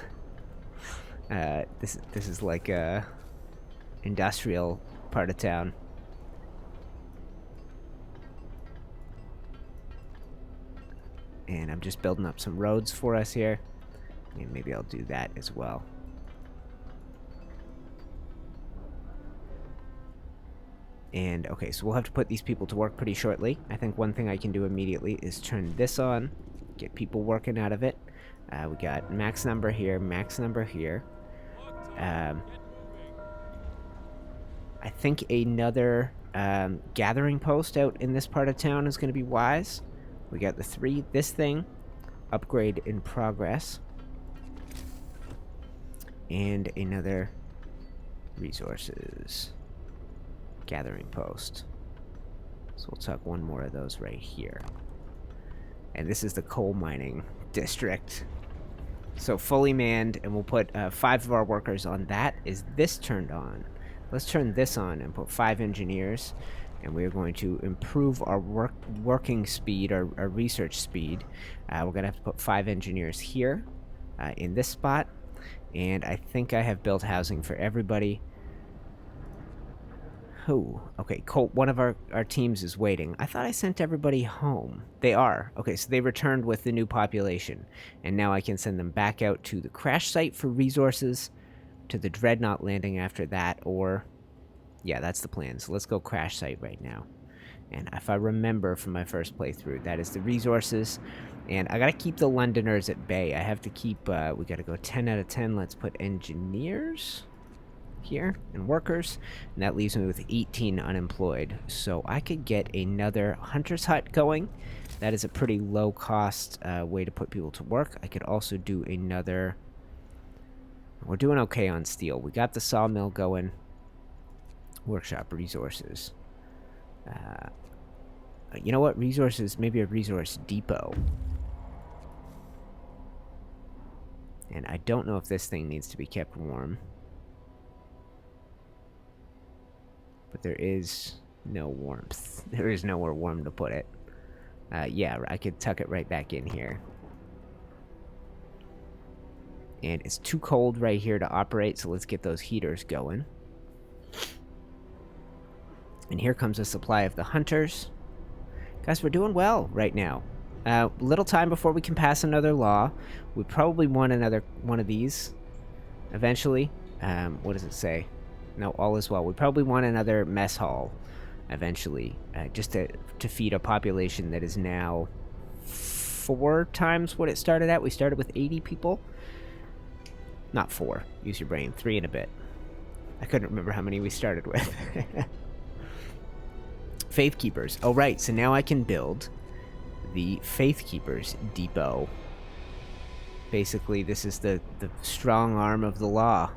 this is like a industrial part of town. And I'm just building up some roads for us here. And maybe I'll do that as well. And, okay, so we'll have to put these people to work pretty shortly. I think one thing I can do immediately is turn this on, get people working out of it. We got max number here, max number here. I think another gathering post out in this part of town is going to be wise. We got the 3, this thing, upgrade in progress. And another resources gathering post. So we'll tuck one more of those right here. And this is the coal mining district. So fully manned, and we'll put 5 of our workers on that. Is this turned on? Let's turn this on and put 5 engineers. And we're going to improve our working speed, our research speed. We're going to have to put 5 engineers here in this spot. And I think I have built housing for everybody. Oh, okay, Colt, one of our teams is waiting. I thought I sent everybody home. They are. Okay, so they returned with the new population. And now I can send them back out to the crash site for resources, to the Dreadnought landing after that, or... yeah, that's the plan. So let's go crash site right now. And if I remember from my first playthrough, that is the resources. And I gotta keep the Londoners at bay. I have to keep, we gotta go 10 out of 10. Let's put engineers here and workers. And that leaves me with 18 unemployed. So I could get another hunter's hut going. That is a pretty low cost way to put people to work. I could also do another... we're doing okay on steel. We got the sawmill going. Workshop resources. You know what? Resources, maybe a resource depot. And I don't know if this thing needs to be kept warm. But there is no warmth. There is nowhere warm to put it. Yeah, I could tuck it right back in here. And it's too cold right here to operate, so let's get those heaters going. And here comes a supply of the hunters. Guys, we're doing well right now. Little time before we can pass another law. We probably want another one of these eventually. What does it say? No, all is well. We probably want another mess hall eventually, just to feed a population that is now 4 times what it started at. We started with 80 people. Not 4. Use your brain. 3 and a bit. I couldn't remember how many we started with. Faith Keepers. Oh, right. So now I can build the Faith Keepers depot. Basically, this is the strong arm of the law.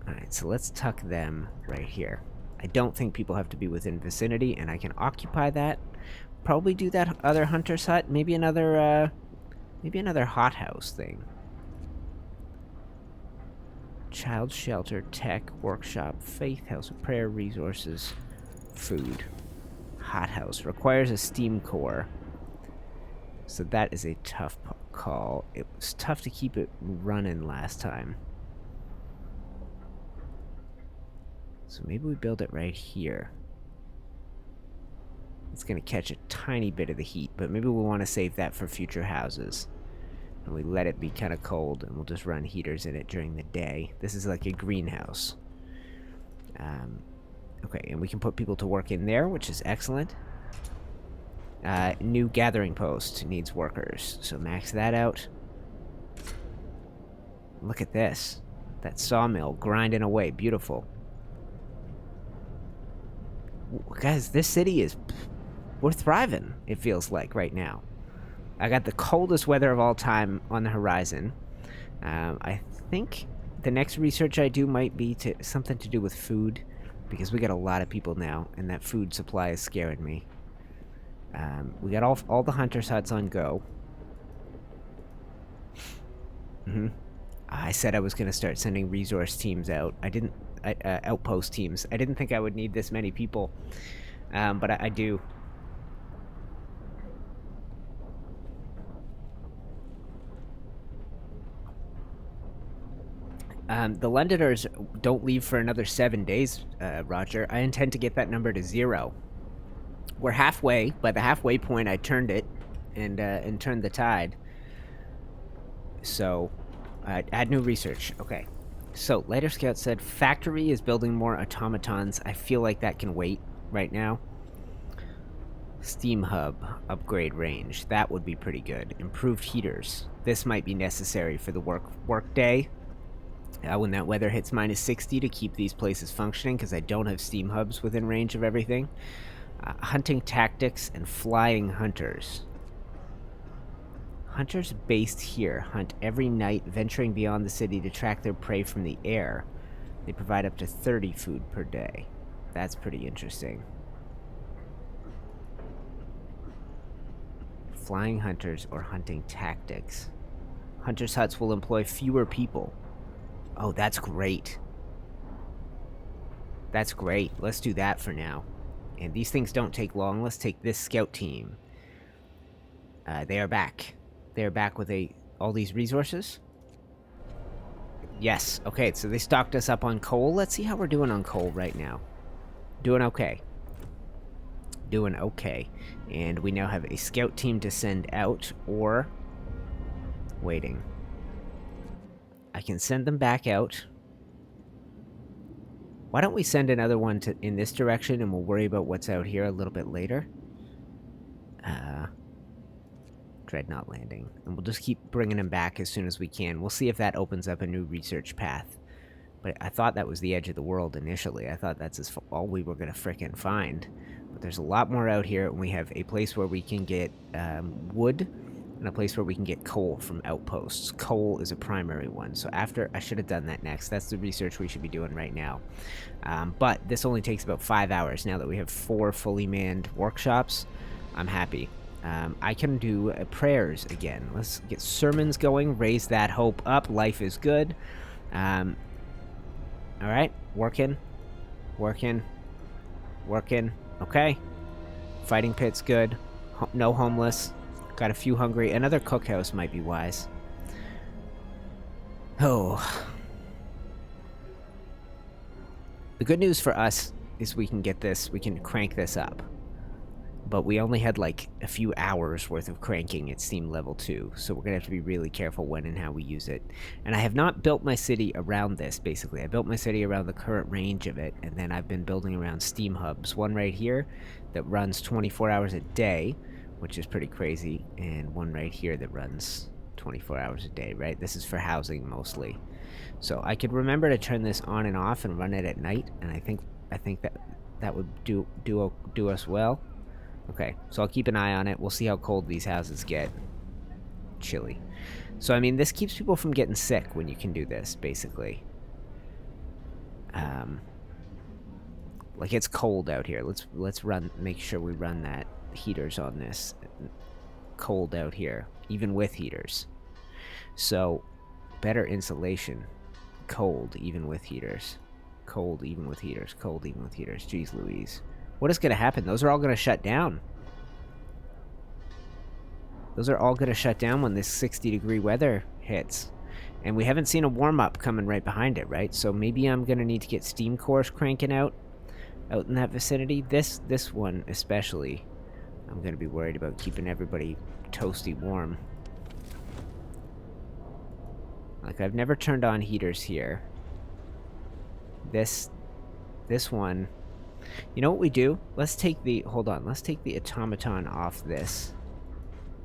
Alright, so let's tuck them right here. I don't think people have to be within vicinity, and I can occupy that. Probably do that other hunter's hut. Maybe another hothouse thing. Child shelter, tech, workshop, faith house, prayer, resources, food. Hothouse. Requires a steam core. So that is a tough call. It was tough to keep it running last time. So maybe we build it right here. It's going to catch a tiny bit of the heat, but maybe we want to save that for future houses. And we let it be kind of cold, and we'll just run heaters in it during the day. This is like a greenhouse. Okay, and we can put people to work in there, which is excellent. New gathering post needs workers, so max that out. Look at this. That sawmill grinding away. Beautiful. Guys, this city is... we're thriving, it feels like, right now. I got the coldest weather of all time on the horizon. I think the next research I do might be something to do with food, because we got a lot of people now, and that food supply is scaring me. We got all the hunter's huts on go. I said I was going to start sending resource teams out. I didn't... outpost teams. I didn't think I would need this many people, but I do. The Londoners don't leave for another 7 days, Roger. I intend to get that number to 0. We're halfway. By the halfway point, I turned it and turned the tide. So, add new research. Okay. So, Lighter Scout said, factory is building more automatons. I feel like that can wait right now. Steam hub, upgrade range. That would be pretty good. Improved heaters. This might be necessary for the work day. When that weather hits -60 to keep these places functioning, because I don't have steam hubs within range of everything. Hunting tactics and flying hunters. Hunters based here hunt every night, venturing beyond the city to track their prey from the air. They provide up to 30 food per day. That's pretty interesting. Flying hunters or hunting tactics. Hunters' huts will employ fewer people. Oh, that's great. That's great. Let's do that for now. And these things don't take long. Let's take this scout team. They are back. They are back with all these resources. Yes. Okay, so they stocked us up on coal. Let's see how we're doing on coal right now. Doing okay. Doing okay. And we now have a scout team to send out, or waiting. I can send them back out. Why don't we send another one in this direction, and we'll worry about what's out here a little bit later. Dreadnought landing. And we'll just keep bringing them back as soon as we can. We'll see if that opens up a new research path. But I thought that was the edge of the world initially. I thought that's all we were going to frickin' find. But there's a lot more out here, and we have a place where we can get wood, and a place where we can get coal from outposts. Coal is a primary one. So after, I should have done that next. That's the research we should be doing right now. But this only takes about 5 hours now that we have 4 fully manned workshops. I'm happy. I can do prayers again. Let's get sermons going, raise that hope up. Life is good. Alright, working. Okay. Fighting pit's good. No homeless. Got a few hungry. Another cookhouse might be wise. Oh. The good news for us is we can crank this up. But we only had like a few hours worth of cranking at Steam level 2, so we're going to have to be really careful when and how we use it. And I have not built my city around this, basically. I built my city around the current range of it, and then I've been building around Steam hubs. One right here that runs 24 hours a day, which is pretty crazy, and one right here that runs 24 hours a day, right? This is for housing mostly. So I could remember to turn this on and off and run it at night, and I think that would do us well. Okay, so I'll keep an eye on it. We'll see how cold these houses get. Chilly. So, I mean, this keeps people from getting sick when you can do this, basically. Like, it's cold out here. Let's make sure we run that heaters on this. Cold out here, even with heaters. So, better insulation. Cold, even with heaters. Cold, even with heaters. Cold, even with heaters. Jeez Louise. What is going to happen? Those are all going to shut down. Those are all going to shut down when this 60-degree weather hits. And we haven't seen a warm-up coming right behind it, right? So maybe I'm going to need to get steam cores cranking out in that vicinity. This one especially, I'm going to be worried about keeping everybody toasty warm. Like, I've never turned on heaters here. This one... You know what we do? Let's take the automaton off this.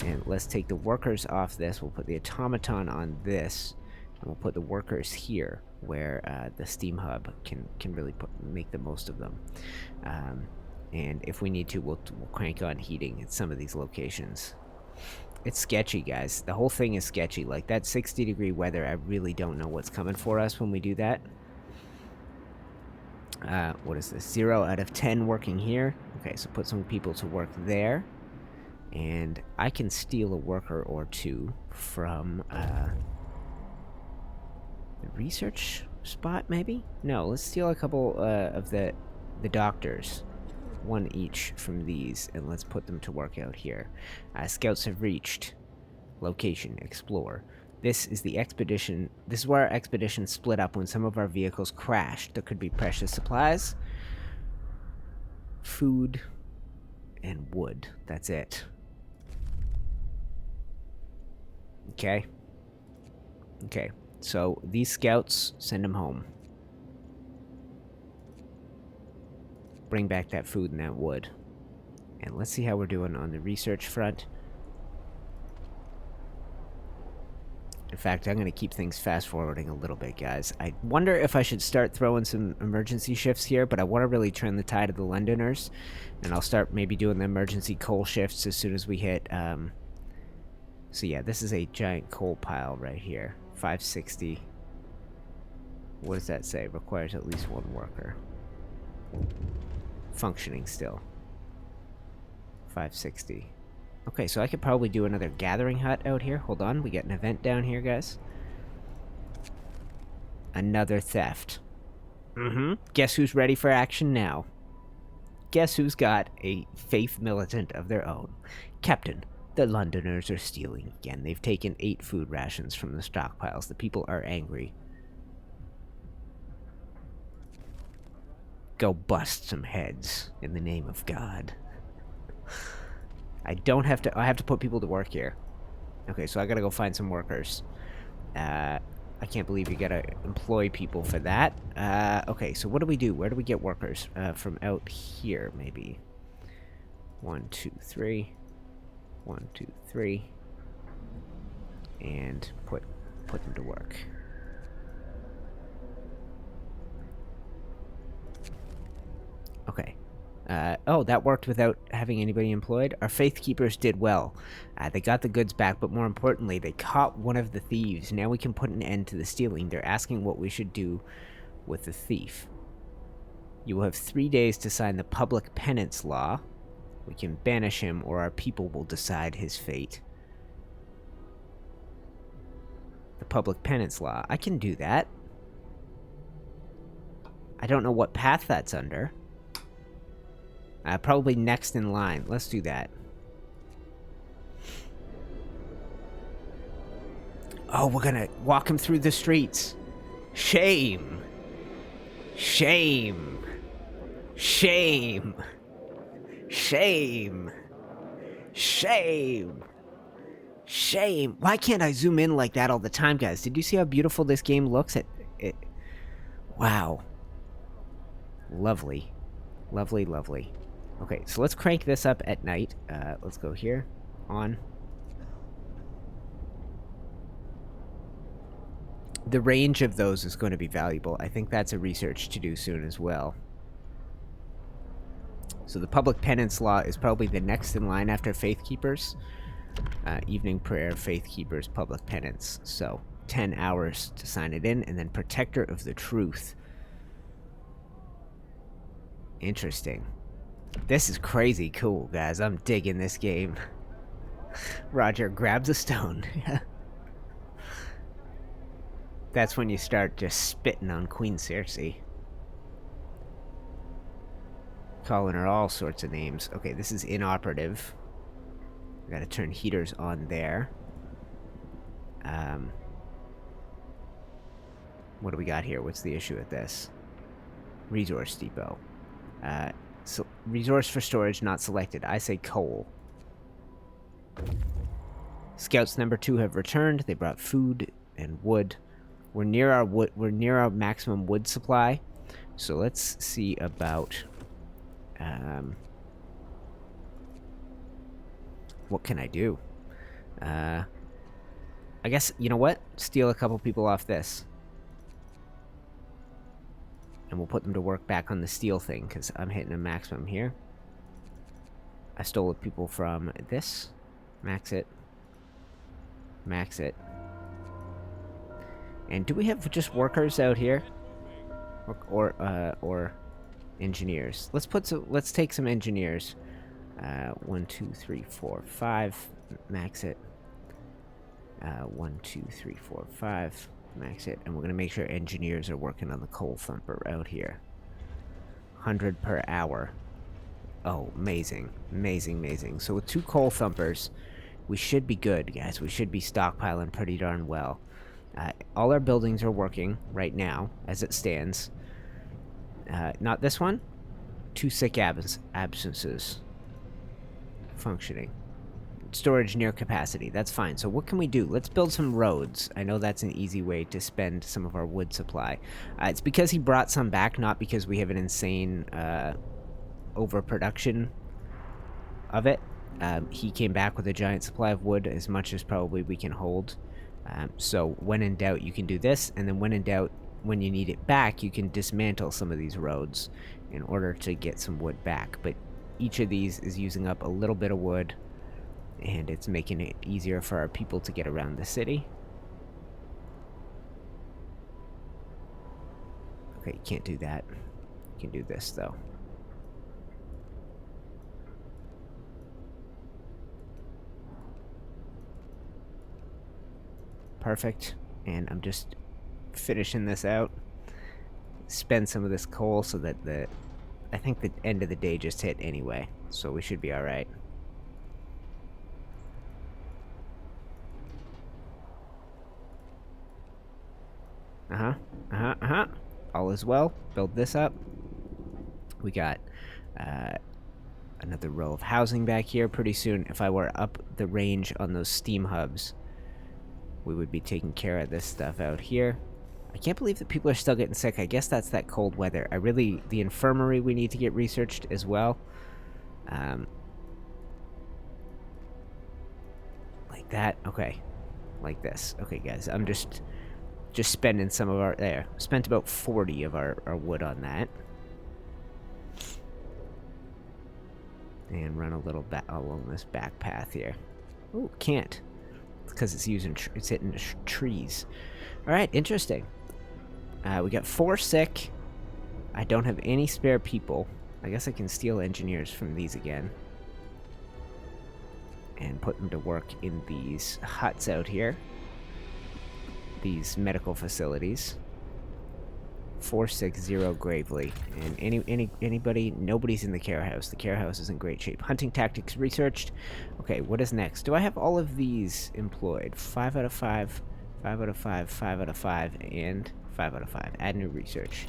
And let's take the workers off this. We'll put the automaton on this. And we'll put the workers here, where the steam hub can really make the most of them. And if we need to, we'll crank on heating at some of these locations. It's sketchy, guys. The whole thing is sketchy. Like, that 60-degree weather, I really don't know what's coming for us when we do that. What is this? 0 out of 10 working here. Okay, so put some people to work there. And I can steal a worker or two from the research spot, maybe? No, let's steal a couple of the doctors. One each from these, and let's put them to work out here. Scouts have reached. Location, explore. This is the expedition. This is where our expedition split up when some of our vehicles crashed. There could be precious supplies, food, and wood. That's it. Okay. Okay. So these scouts, send them home. Bring back that food and that wood. And let's see how we're doing on the research front. In fact, I'm going to keep things fast-forwarding a little bit, guys. I wonder if I should start throwing some emergency shifts here, but I want to really turn the tide of the Londoners. And I'll start maybe doing the emergency coal shifts as soon as we hit... So yeah, this is a giant coal pile right here. 560. What does that say? Requires at least one worker. Functioning still. 560. Okay, so I could probably do another gathering hut out here. Hold on, we got an event down here, guys. Another theft. Guess who's ready for action now? Guess who's got a faith militant of their own? Captain, the Londoners are stealing again. They've taken 8 food rations from the stockpiles. The people are angry. Go bust some heads in the name of God. I have to put people to work here. Okay, so I gotta go find some workers. I can't believe you gotta employ people for that. Okay, so what do we do? Where do we get workers? From out here, maybe. 1, 2, 3. 1, 2, 3. And put them to work. Okay. Oh, that worked without having anybody employed. Our faith keepers did well. They got the goods back, but more importantly, they caught one of the thieves. Now we can put an end to the stealing. They're asking what we should do with the thief. You will have 3 days to sign the public penance law. We can banish him, or our people will decide his fate. The public penance law. I can do that. I don't know what path that's under. Probably next in line. Let's do that. Oh, we're gonna walk him through the streets. Shame. Shame. Shame. Shame. Shame. Shame. Why can't I zoom in like that all the time, guys? Did you see how beautiful this game looks? Wow. Lovely. Lovely, lovely. Okay, so let's crank this up at night. Let's go here. On. The range of those is going to be valuable. I think that's a research to do soon as well. So the public penance law is probably the next in line after faith keepers. Evening prayer, faith keepers, public penance. So 10 hours to sign it in, and then protector of the truth. Interesting. This is crazy cool, guys. I'm digging this game. Roger grabs a stone. That's when you start just spitting on Queen Cersei. Calling her all sorts of names. Okay, this is inoperative. I gotta turn heaters on there. What do we got here? What's the issue with this? Resource depot. So resource for storage not selected. I say coal. Scouts number 2 have returned. They brought food and wood. We're near our maximum wood supply. So let's see about what can I do? I guess, you know what? Steal a couple people off this. And we'll put them to work back on the steel thing, because I'm hitting a maximum here. I stole people from this. Max it. Max it. And do we have just workers out here? Or engineers? Let's take some engineers. 1, 2, 3, 4, 5. Max it. 1, 2, 3, 4, 5. Max it. And we're gonna make sure engineers are working on the coal thumper out here. 100 per hour. Oh, amazing. Amazing, amazing. So with 2 coal thumpers, we should be good, guys. We should be stockpiling pretty darn well. All our buildings are working right now, as it stands. Not this one. 2 sick absences. Functioning. storage near capacity. That's fine. So what can we do? Let's build some roads. I know that's an easy way to spend some of our wood supply. It's because he brought some back, not because we have an insane overproduction of it. He came back with a giant supply of wood, as much as probably we can hold. So when in doubt, you can do this, and then when in doubt, when you need it back, you can dismantle some of these roads in order to get some wood back. But each of these is using up a little bit of wood, and it's making it easier for our people to get around the city. Okay, you can't do that. You can do this, though. Perfect. And I'm just finishing this out. Spend some of this coal so that I think the end of the day just hit anyway, so we should be alright. All is well. Build this up. We got another row of housing back here. Pretty soon, if I were up the range on those steam hubs, we would be taking care of this stuff out here. I can't believe that people are still getting sick. I guess that's that cold weather. The infirmary we need to get researched as well. Like that. Okay. Like this. Okay, guys. I'm just spending some of our... There. Spent about 40 of our wood on that. And run a little along this back path here. Ooh, can't. Because it's hitting the trees. Alright, interesting. We got 4 sick. I don't have any spare people. I guess I can steal engineers from these again. And put them to work in these huts out here. These medical facilities. 460 Gravely. And anybody, nobody's in the care house. The care house is in great shape. Hunting tactics researched. Okay, what is next? Do I have all of these employed? 5 out of 5, 5 out of 5, 5 out of 5, and 5 out of 5. Add new research.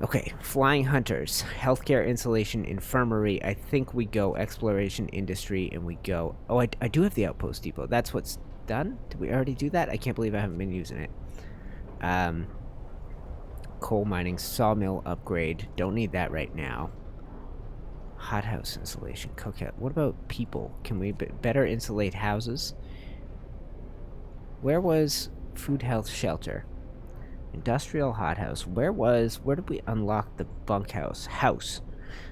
Okay, flying hunters, healthcare installation, infirmary. I think we go exploration industry, and we go... Oh, I do have the outpost depot. That's what's done? Did we already do that? I can't believe I haven't been using it. Coal mining, sawmill upgrade. Don't need that right now. Hothouse installation, cookout. What about people? Can we better insulate houses? Where was food, health, shelter? Industrial hothouse. Where did we unlock the bunkhouse? House.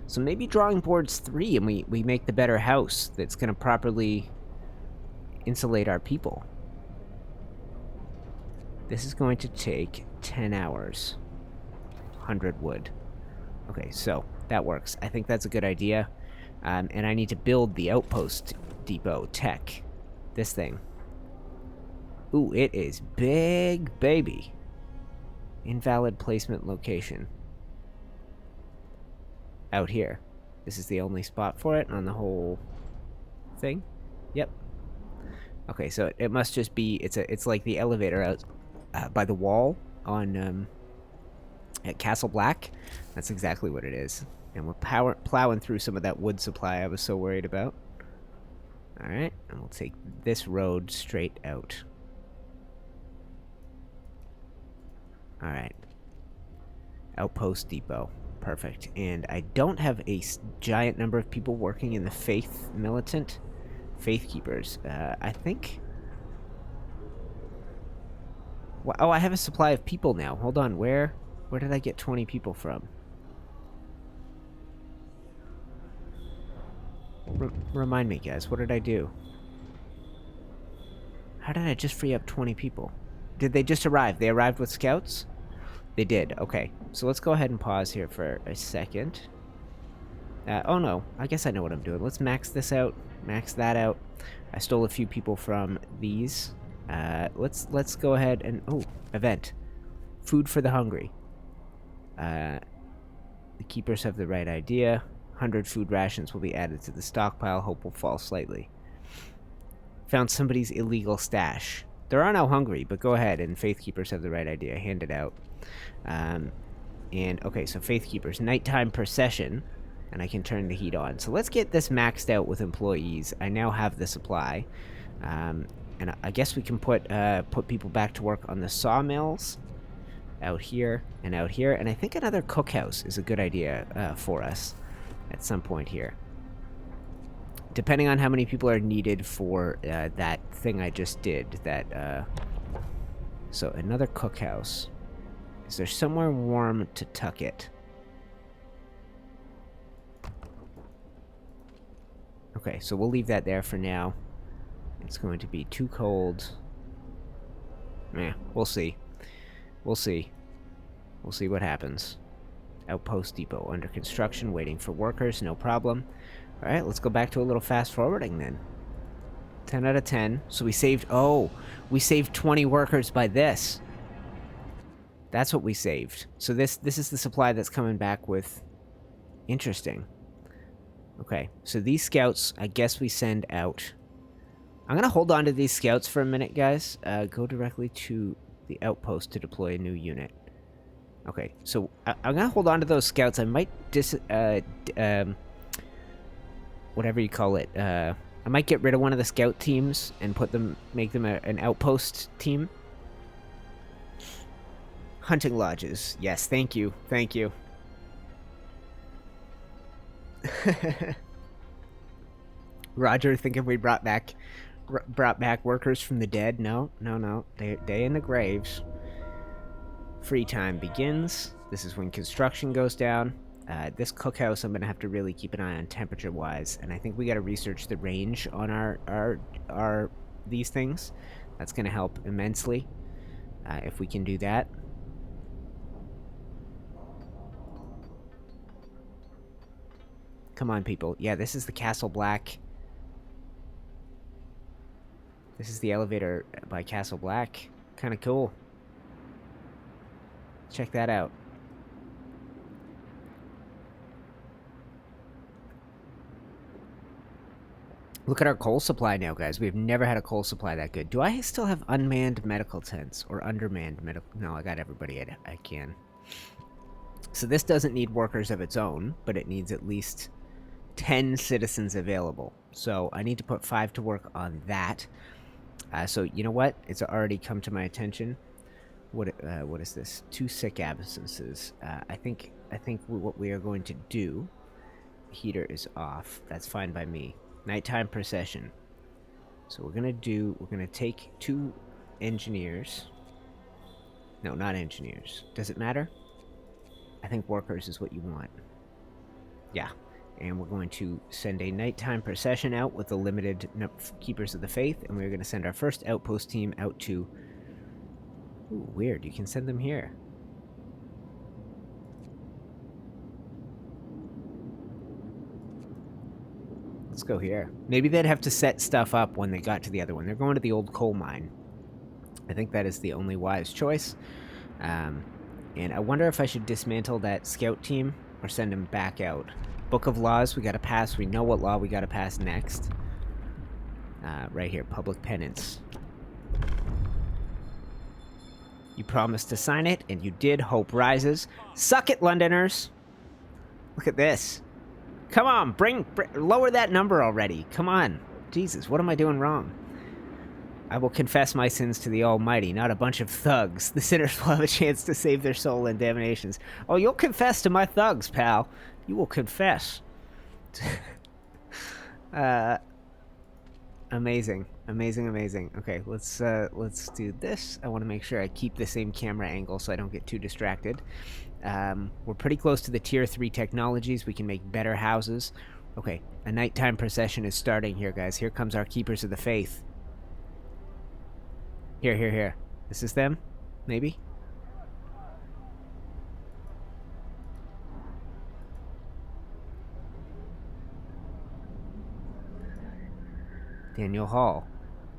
So maybe drawing boards 3 and we make the better house that's going to properly insulate our people. This is going to take 10 hours. 100 wood. Okay, so that works. I think that's a good idea. And I need to build the outpost depot tech. This thing. Ooh, it is big, baby. Invalid placement location. Out here. This is the only spot for it on the whole thing? Yep. Okay, so it must just be... It's like the elevator out by the wall on... at Castle Black. That's exactly what it is. And we're plowing through some of that wood supply I was so worried about. Alright, and we'll take this road straight out. Alright. Outpost depot. Perfect. And I don't have a giant number of people working in the Faith Militant. Faith Keepers. I think... Oh, I have a supply of people now. Hold on, where did I get 20 people from? Remind me, guys. What did I do? How did I just free up 20 people? Did they just arrive? They arrived with scouts? They did. Okay. So let's go ahead and pause here for a second. Oh no. I guess I know what I'm doing. Let's max this out. Max that out. I stole a few people from these. Let's go ahead and... Oh, event. Food for the hungry. The keepers have the right idea. 100 food rations will be added to the stockpile. Hope will fall slightly. Found somebody's illegal stash. There are no hungry, but go ahead, and Faith Keepers have the right idea. Hand it out. And, okay, so Faith Keepers. Nighttime procession. and I can turn the heat on. So let's get this maxed out with employees. I now have the supply. And I guess we can put people back to work on the sawmills out here and out here. And I think another cookhouse is a good idea for us at some point here. Depending on how many people are needed for that thing I just did. So another cookhouse. Is there somewhere warm to tuck it? Okay, so we'll leave that there for now. It's going to be too cold. Meh, we'll see. We'll see. We'll see what happens. Outpost depot under construction, waiting for workers, no problem. Alright, let's go back to a little fast forwarding then. 10 out of 10. So we saved, we saved 20 workers by this. That's what we saved. So this is the supply that's coming back with. Interesting. Okay, so these scouts, I guess we send out. I'm going to hold on to these scouts for a minute, guys. Go directly to the outpost to deploy a new unit. Okay, so I'm going to hold on to those scouts. I might whatever you call it. I might get rid of one of the scout teams and make them an outpost team. Hunting lodges. Yes, thank you. Thank you. Roger, thinking we brought back workers from the dead. No. They in the graves. Free time begins. This is when construction goes down. This cookhouse, I'm gonna have to really keep an eye on temperature-wise, and I think we gotta research the range on our these things. That's gonna help immensely if we can do that. Come on, people. Yeah, this is the Castle Black. This is the elevator by Castle Black. Kind of cool. Check that out. Look at our coal supply now, guys. We've never had a coal supply that good. Do I still have unmanned medical tents or undermanned medical? No, I got everybody I can. So this doesn't need workers of its own, but it needs at least 10 citizens available. So I need to put 5 to work on that. So you know what? It's already come to my attention. What is this? 2 sick absences. I think what we are going to do. Heater is off. That's fine by me. Nighttime procession. So we're gonna take 2 engineers. No, not engineers. Does it matter? I think workers is what you want. Yeah. And we're going to send a nighttime procession out with the limited Keepers of the Faith, and we're going to send our first outpost team out to... Ooh, weird. You can send them here. Let's go here. Maybe they'd have to set stuff up when they got to the other one. They're going to the old coal mine. I think that is the only wise choice. And I wonder if I should dismantle that scout team or send them back out. Book of Laws we gotta pass. We know what law we gotta pass next. Right here, public penance. You promised to sign it, and you did. Hope rises. Suck it, Londoners! Look at this. Come on, lower that number already. Come on. Jesus, what am I doing wrong? I will confess my sins to the Almighty, not a bunch of thugs. The sinners will have a chance to save their soul in damnations. Oh, you'll confess to my thugs, pal. You will confess. Amazing. Okay, let's do this. I want to make sure I keep the same camera angle so I don't get too distracted. We're pretty close to the tier 3 technologies. We can make better houses. Okay, a nighttime procession is starting here, guys. Here comes our Keepers of the Faith. Here. This is them? Maybe? Daniel Hall.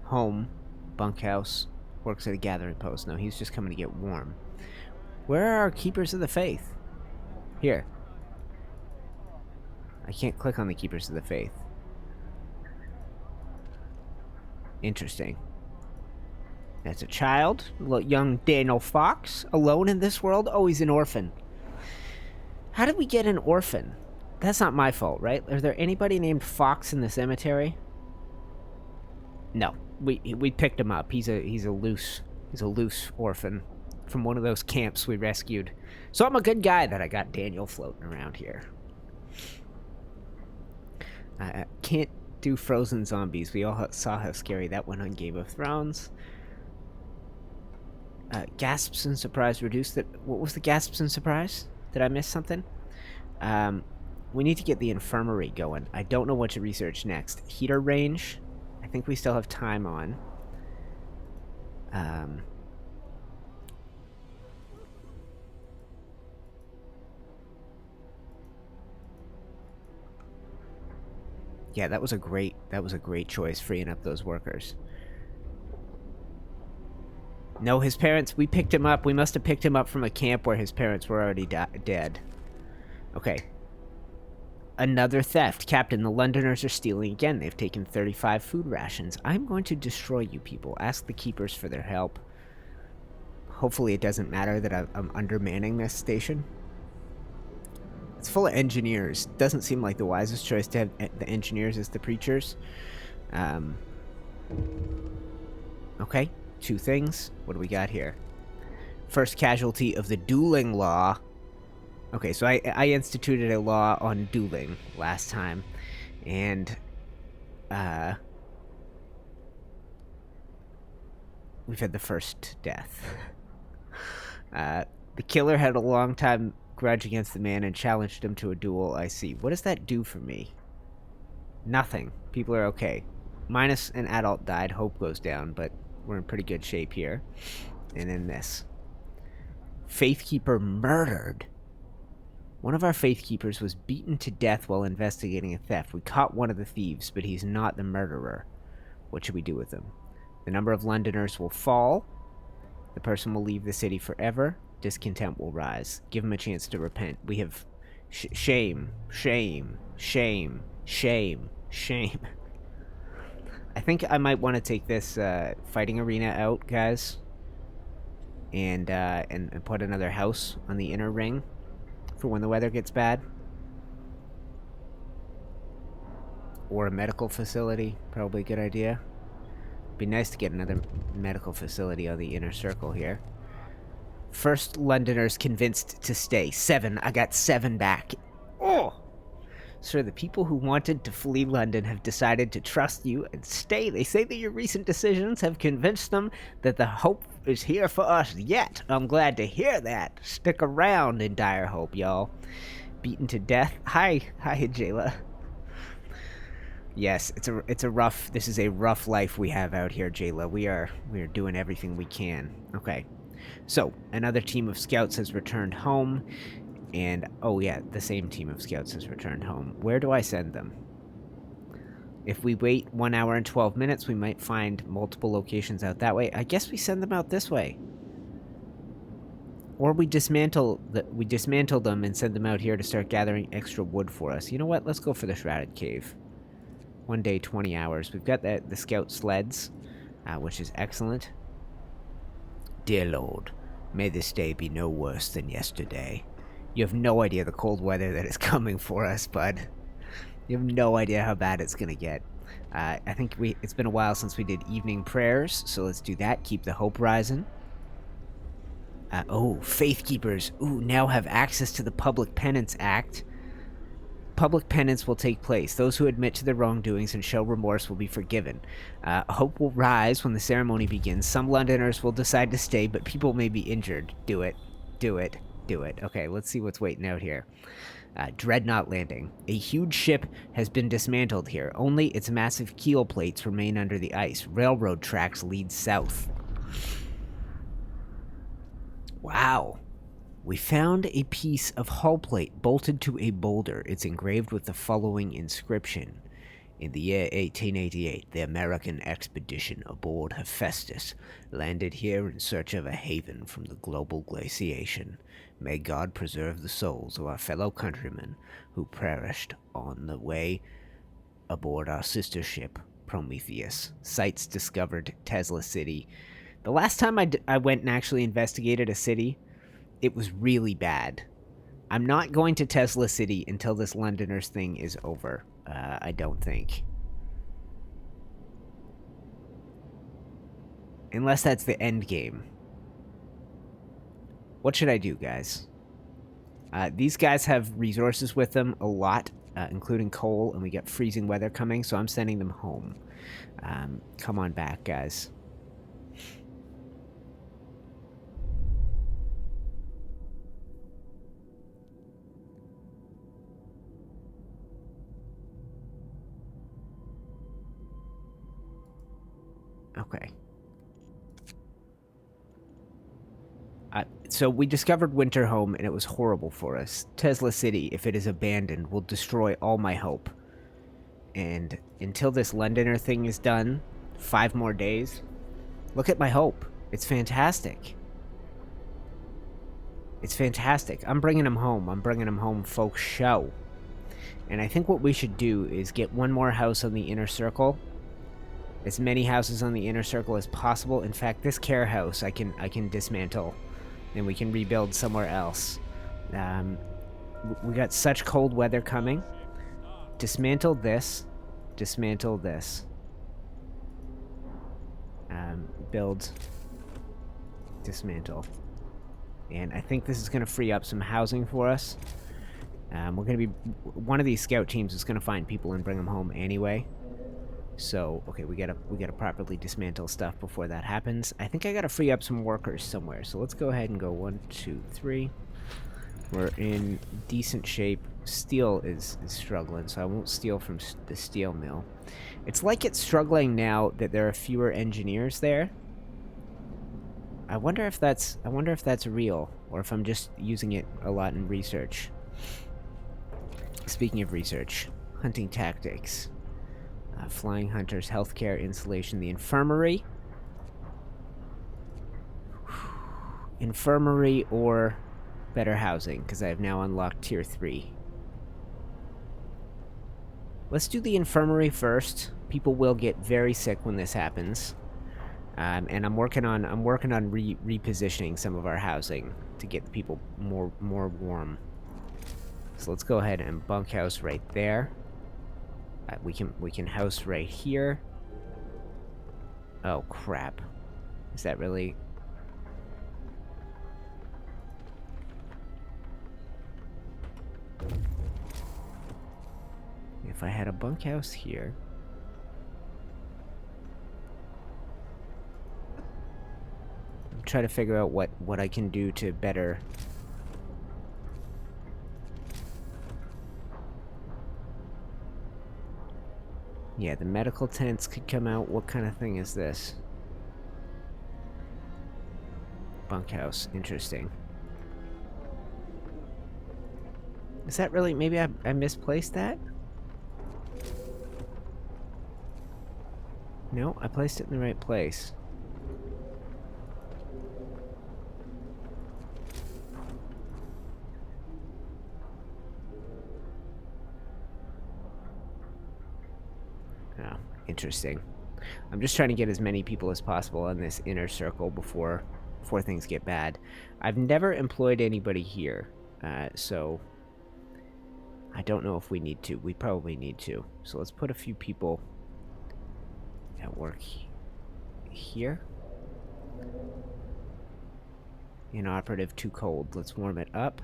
Home. Bunkhouse. Works at a gathering post. No, he's just coming to get warm. Where are our Keepers of the Faith? Here. I can't click on the Keepers of the Faith. Interesting. That's a child. Young Daniel Fox. Alone in this world? Oh, he's an orphan. How did we get an orphan? That's not my fault, right? Is there anybody named Fox in the cemetery? No. We picked him up. He's a loose orphan from one of those camps we rescued. So I'm a good guy that I got Daniel floating around here. I can't do frozen zombies. We all saw how scary that went on Game of Thrones. Gasps and surprise reduced it. What was the gasps and surprise? Did I miss something? We need to get the infirmary going. I don't know what to research next. Heater range. I think we still have time on. Yeah, that was a great choice, freeing up those workers. No, his parents, we picked him up. We must have picked him up from a camp where his parents were already dead. Okay. Another theft. Captain, the Londoners are stealing again. They've taken 35 food rations. I'm going to destroy you people. Ask the keepers for their help. Hopefully it doesn't matter that I'm undermanning this station. It's full of engineers. Doesn't seem like the wisest choice to have the engineers as the preachers. Okay, 2 things. What do we got here? First casualty of the dueling law. Okay, so I instituted a law on dueling last time, and we've had the first death. The killer had a long time grudge against the man and challenged him to a duel. I see. What does that do for me? Nothing. People are okay. Minus an adult died. Hope goes down, but we're in pretty good shape here. And then this. Faithkeeper murdered. One of our faithkeepers was beaten to death while investigating a theft. We caught one of the thieves, but he's not the murderer. What should we do with him? The number of Londoners will fall. The person will leave the city forever. Discontent will rise. Give him a chance to repent. We have shame, shame, shame, shame, shame. I think I might want to take this fighting arena out, guys, and put another house on the inner ring for when the weather gets bad. Or a medical facility. Probably a good idea. Be nice to get another medical facility on the inner circle here. First Londoners convinced to stay. 7. I got 7 back. Oh! Sir, the people who wanted to flee London have decided to trust you and stay. They say that your recent decisions have convinced them that the hope is here for us yet. I'm glad to hear that. Stick around in dire hope, y'all. Beaten to death. Hi, Jayla. Yes, it's a rough. This is a rough life we have out here, Jayla. We are doing everything we can. Okay, so another team of scouts has returned home. And, oh yeah, the same team of scouts has returned home. Where do I send them? If we wait 1 hour and 12 minutes, we might find multiple locations out that way. I guess we send them out this way. Or we dismantle them and send them out here to start gathering extra wood for us. You know what? Let's go for the Shrouded Cave. 1 day, 20 hours. We've got the scout sleds, which is excellent. Dear Lord, may this day be no worse than yesterday. You have no idea the cold weather that is coming for us, bud. You have no idea how bad it's gonna get. I think it's been a while since we did evening prayers, so let's do that. Keep the hope rising. Oh, Faith Keepers. Ooh, now have access to the Public Penance Act. Public penance will take place. Those who admit to their wrongdoings and show remorse will be forgiven. Hope will rise when the ceremony begins. Some Londoners will decide to stay, but people may be injured. Do it. Do it. Do it. Okay, let's see what's waiting out here. Dreadnought landing. A huge ship has been dismantled here. Only its massive keel plates remain under the ice. Railroad tracks lead south. Wow. We found a piece of hull plate bolted to a boulder. It's engraved with the following inscription. In the year 1888, the American expedition aboard Hephaestus landed here in search of a haven from the global glaciation. May God preserve the souls of our fellow countrymen who perished on the way aboard our sister ship, Prometheus. Sites discovered Tesla City. The last time I went and actually investigated a city, it was really bad. I'm not going to Tesla City until this Londoners thing is over. I don't think. Unless that's the end game. What should I do, guys? These guys have resources with them, a lot, including coal, and we get freezing weather coming, so I'm sending them home. Come on back, guys. Okay. So we discovered Winterhome, and it was horrible for us. Tesla City, if it is abandoned, will destroy all my hope. And until this Londoner thing is done, 5 more days, look at my hope. It's fantastic. It's fantastic. I'm bringing him home. I'm bringing him home, folks, show. And I think what we should do is get one more house on the inner circle. As many houses on the inner circle as possible. In fact, this care house I can dismantle. And we can rebuild somewhere else. We got such cold weather coming. Dismantle this. Dismantle this. Build. Dismantle. And I think this is going to free up some housing for us. We're going to be... One of these scout teams is going to find people and bring them home anyway. So, okay, we gotta properly dismantle stuff before that happens. I think I gotta free up some workers somewhere. So let's go ahead and go 1, 2, 3. We're in decent shape. Steel is struggling, so I won't steal from the steel mill. It's like it's struggling now that there are fewer engineers there. I wonder if that's real, or if I'm just using it a lot in research. Speaking of research, hunting tactics. Flying hunters, healthcare, insulation, the infirmary. Infirmary or better housing, because I have now unlocked tier 3. Let's do the infirmary first. People will get very sick when this happens. And I'm working on repositioning some of our housing to get the people more warm. So let's go ahead and bunkhouse right there. We can house right here. Oh crap! Is that really? If I had a bunkhouse here. I'm trying to figure out what I can do to better. Yeah, the medical tents could come out. What kind of thing is this? Bunkhouse. Interesting. Is that really... Maybe I misplaced that? No, I placed it in the right place. Interesting. I'm just trying to get as many people as possible on this inner circle before things get bad. I've never employed anybody here, so I don't know if we need to. We probably need to. So let's put a few people at work here. Inoperative, too cold. Let's warm it up.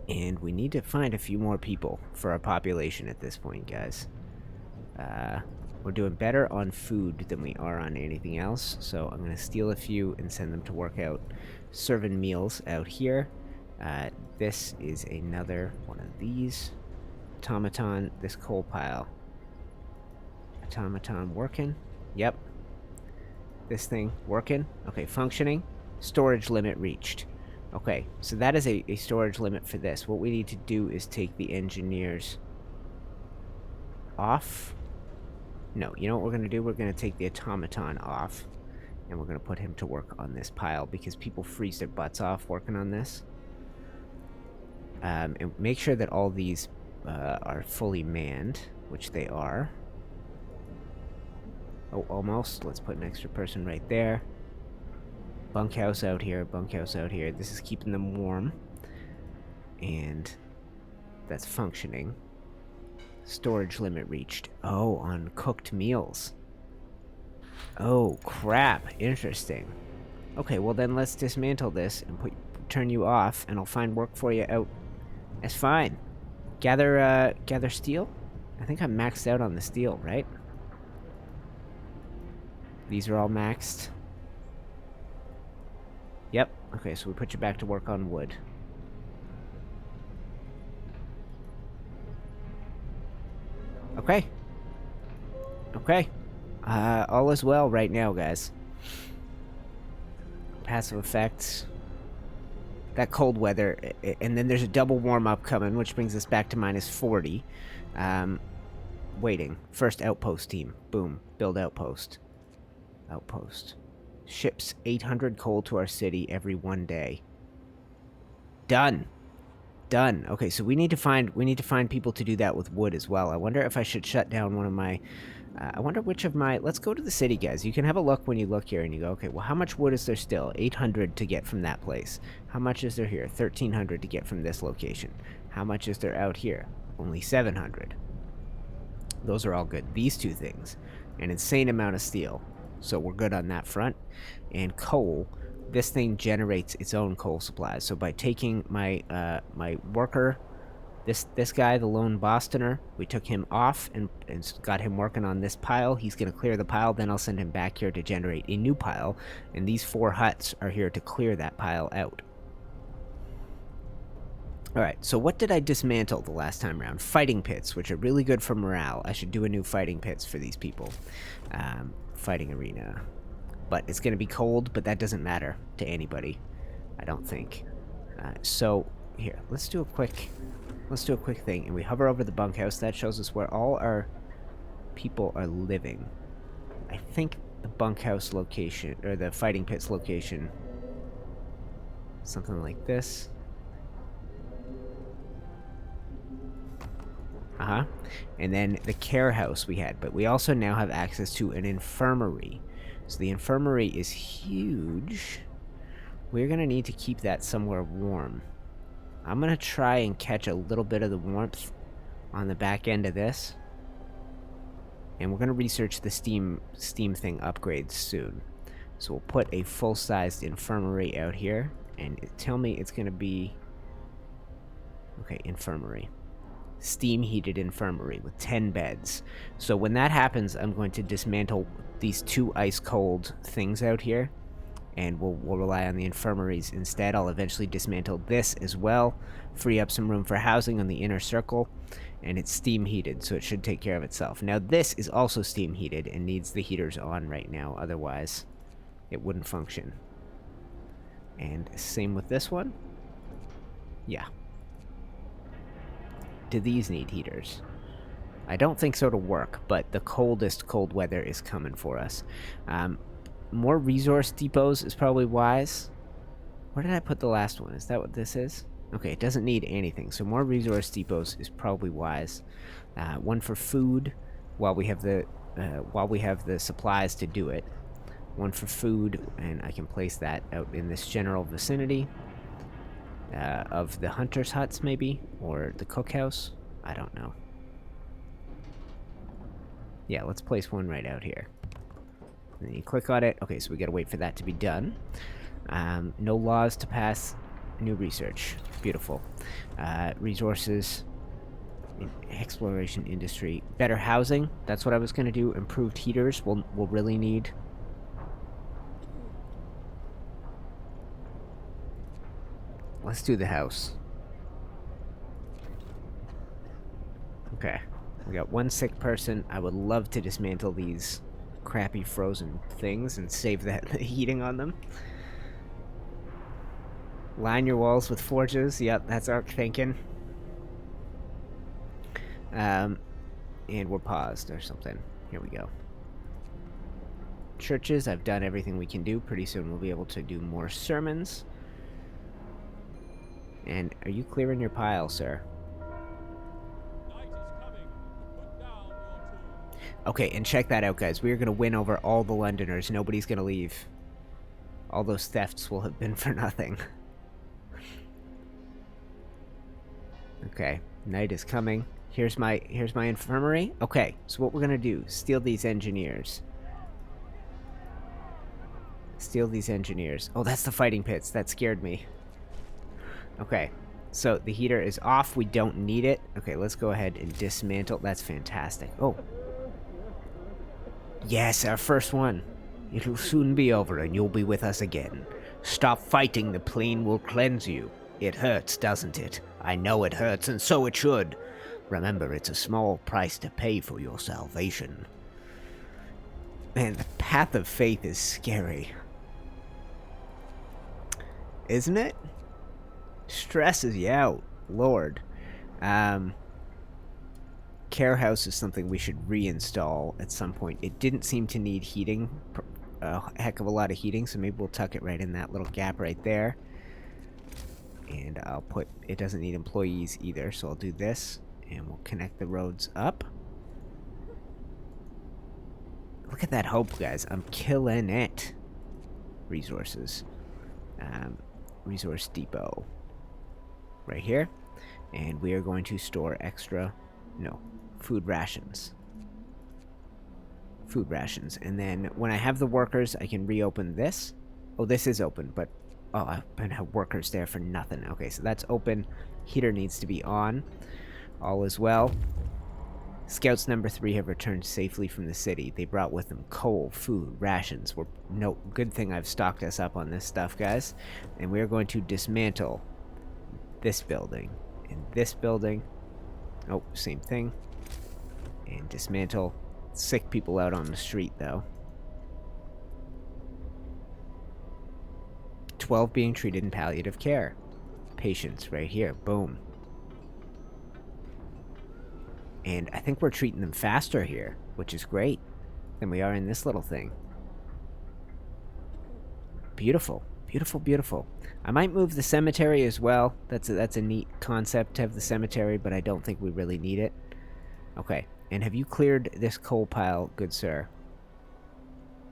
And we need to find a few more people for our population at this point, guys. We're doing better on food than we are on anything else, so I'm going to steal a few and send them to work out serving meals out here. This is another one of these. Automaton, this coal pile. Automaton working. Yep. This thing working. Okay, functioning. Storage limit reached. Okay, so that is a storage limit for this. What we need to do is take the engineers off. No, you know what we're going to do? We're going to take the automaton off, and we're going to put him to work on this pile, because people freeze their butts off working on this. And make sure that all these are fully manned, which they are. Oh, almost. Let's put an extra person right there. bunkhouse out here, bunkhouse out here. This is keeping them warm. And that's functioning. Storage limit reached. Oh, on cooked meals. Oh, crap. Interesting. Okay, well then let's dismantle this and turn you off, and I'll find work for you out. That's fine. Gather steel? I think I'm maxed out on the steel, right? These are all maxed. Yep. Okay, so we put you back to work on wood. Okay. Okay. All is well right now, guys. Passive effects. That cold weather, and then there's a double warm-up coming, which brings us back to -40. Waiting. First outpost team. Boom. Build outpost. Outpost. Ships 800 coal to our city every 1 day. Done. Done. Okay, so we need to find people to do that with wood as well. I wonder if I should shut down one of my I wonder which of my... Let's go to the city, guys. You can have a look when you look here and you go, okay, well, how much wood is there still? 800 to get from that place. How much is there here? 1,300 to get from this location. How much is there out here? Only 700. Those are all good. These two things. An insane amount of steel. So we're good on that front. And coal, this thing generates its own coal supplies. So by taking my my worker... This guy, the lone Bostoner, we took him off and got him working on this pile. He's going to clear the pile, then I'll send him back here to generate a new pile. And these 4 huts are here to clear that pile out. Alright, so what did I dismantle the last time around? Fighting pits, which are really good for morale. I should do a new fighting pits for these people. Fighting arena. But it's going to be cold, but that doesn't matter to anybody, I don't think. So, here, let's do a quick thing, and we hover over the bunkhouse. That shows us where all our people are living. I think the bunkhouse location, or the fighting pits location, something like this. And then the care house we had, but we also now have access to an infirmary. So the infirmary is huge. We're gonna need to keep that somewhere warm. I'm going to try and catch a little bit of the warmth on the back end of this. And we're going to research the steam thing upgrades soon. So we'll put a full-sized infirmary out here. And tell me it's going to be... Okay, infirmary. Steam-heated infirmary with 10 beds. So when that happens, I'm going to dismantle these 2 ice-cold things out here. And we'll rely on the infirmaries instead. I'll eventually dismantle this as well, free up some room for housing on the inner circle, and it's steam heated, so it should take care of itself. Now this is also steam heated and needs the heaters on right now, otherwise it wouldn't function. And same with this one. Yeah. Do these need heaters? I don't think so to work, but the coldest cold weather is coming for us. More resource depots is probably wise. Where did I put the last one? Is that what this is? Okay, it doesn't need anything, so more resource depots is probably wise. One for food, while we have the supplies to do it. One for food, and I can place that out in this general vicinity of the hunters' huts, maybe, or the cookhouse. I don't know. Yeah, let's place one right out here. And then you click on it. Okay, so we gotta wait for that to be done. No laws to pass. New research. Beautiful. Resources. Exploration industry. Better housing. That's what I was gonna do. Improved heaters. We'll really need. Let's do the house. Okay. We got 1 sick person. I would love to dismantle these crappy frozen things and save the heating on them. Line your walls with forges. Yep, that's our thinking. And we're paused or something. Here we go. Churches, I've done everything we can do. Pretty soon we'll be able to do more sermons. And are you clearing your pile, sir? Okay, and check that out, guys. We're going to win over all the Londoners. Nobody's going to leave. All those thefts will have been for nothing. Okay, night is coming. Here's my infirmary. Okay, so what we're gonna do, steal these engineers. Steal these engineers. Oh, that's the fighting pits. That scared me. Okay, so the heater is off. We don't need it. Okay, let's go ahead and dismantle. That's fantastic. Oh. Yes, our first one. It'll soon be over and you'll be with us again. Stop fighting, the plane will cleanse you. It hurts, doesn't it? I know it hurts, and so it should. Remember, it's a small price to pay for your salvation. Man, the path of faith is scary. Isn't it? Stresses you out, Lord. Care house is something we should reinstall at some point. It didn't seem to need heating, a heck of a lot of heating, so maybe we'll tuck it right in that little gap right there. And I'll put, it doesn't need employees either, so I'll do this, and we'll connect the roads up. Look at that hope, guys. I'm killing it. Resources. Resource depot. Right here. And we are going to store extra, food rations. Food rations. And then when I have the workers, I can reopen this. Oh, this is open, but oh, I've been have workers there for nothing. Okay, so that's open. Heater needs to be on. All is well. Scouts number 3 have returned safely from the city. They brought with them coal, food, rations. Good thing I've stocked us up on this stuff, guys. And we're going to dismantle this building and this building. Oh, same thing. And dismantle. Sick people out on the street, though. 12 being treated in palliative care. Patients right here. Boom. And I think we're treating them faster here, which is great, than we are in this little thing. Beautiful. Beautiful, beautiful. I might move the cemetery as well. That's a neat concept to have the cemetery, but I don't think we really need it. Okay. And have you cleared this coal pile, good sir?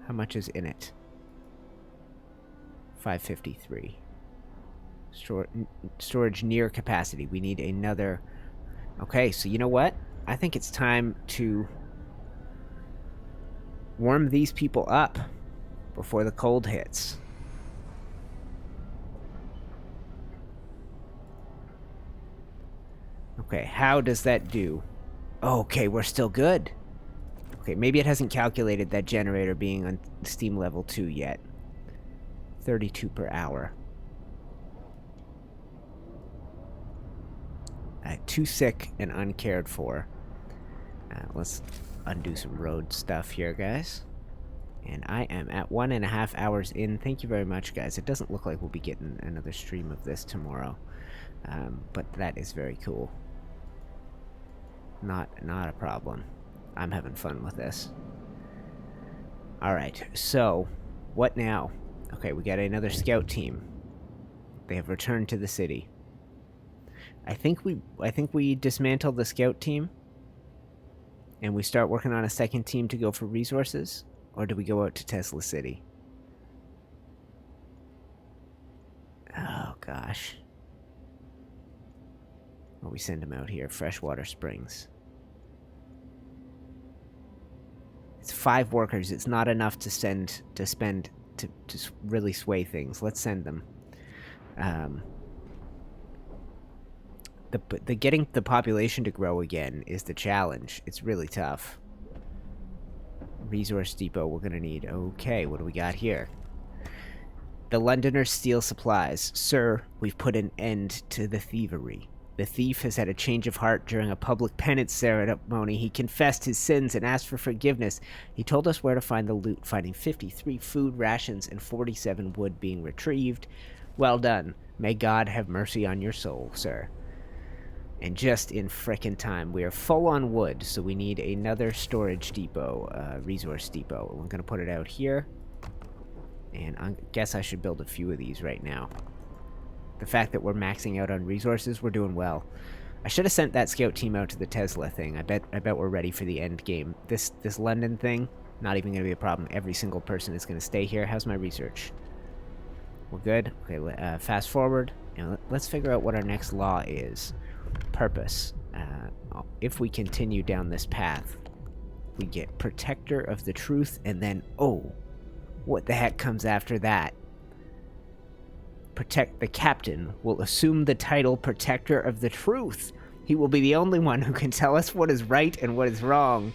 How much is in it? 553. Storage near capacity. We need another... Okay, so you know what? I think it's time to warm these people up before the cold hits. Okay, how does that do? Okay, we're still good. Okay, maybe it hasn't calculated that generator being on steam level 2 yet. 32 per hour. Too sick and uncared for. Let's undo some road stuff here, guys. And I am at 1.5 hours in. Thank you very much, guys. It doesn't look like we'll be getting another stream of this tomorrow. But that is very cool. Not a problem. I'm having fun with this. Alright, so what now? Okay, we got another scout team. They have returned to the city. I think we dismantle the scout team and we start working on a second team to go for resources, or do we go out to Tesla City? Oh gosh. Or we send them out here, Freshwater Springs. It's 5 workers. It's not enough to spend to really sway things. Let's send them. The getting the population to grow again is the challenge. It's really tough. Resource depot we're gonna need. Okay, what do we got here? The Londoners steal supplies. Sir, we've put an end to the thievery. The thief has had a change of heart during a public penance ceremony. He confessed his sins and asked for forgiveness. He told us where to find the loot, finding 53 food rations and 47 wood being retrieved. Well done. May God have mercy on your soul, sir. And just in frickin' time. We are full on wood, so we need another storage depot, resource depot. We're gonna put it out here. And I guess I should build a few of these right now. The fact that we're maxing out on resources, we're doing well. I should have sent that scout team out to the Tesla thing. I bet we're ready for the end game. This London thing, not even gonna be a problem. Every single person is gonna stay here. How's my research? We're good. Okay, fast forward. And let's figure out what our next law is. Purpose. If we continue down this path, we get protector of the truth, and then, oh, what the heck comes after that? Protect the captain will assume the title protector of the truth. He will be the only one who can tell us what is right and what is wrong,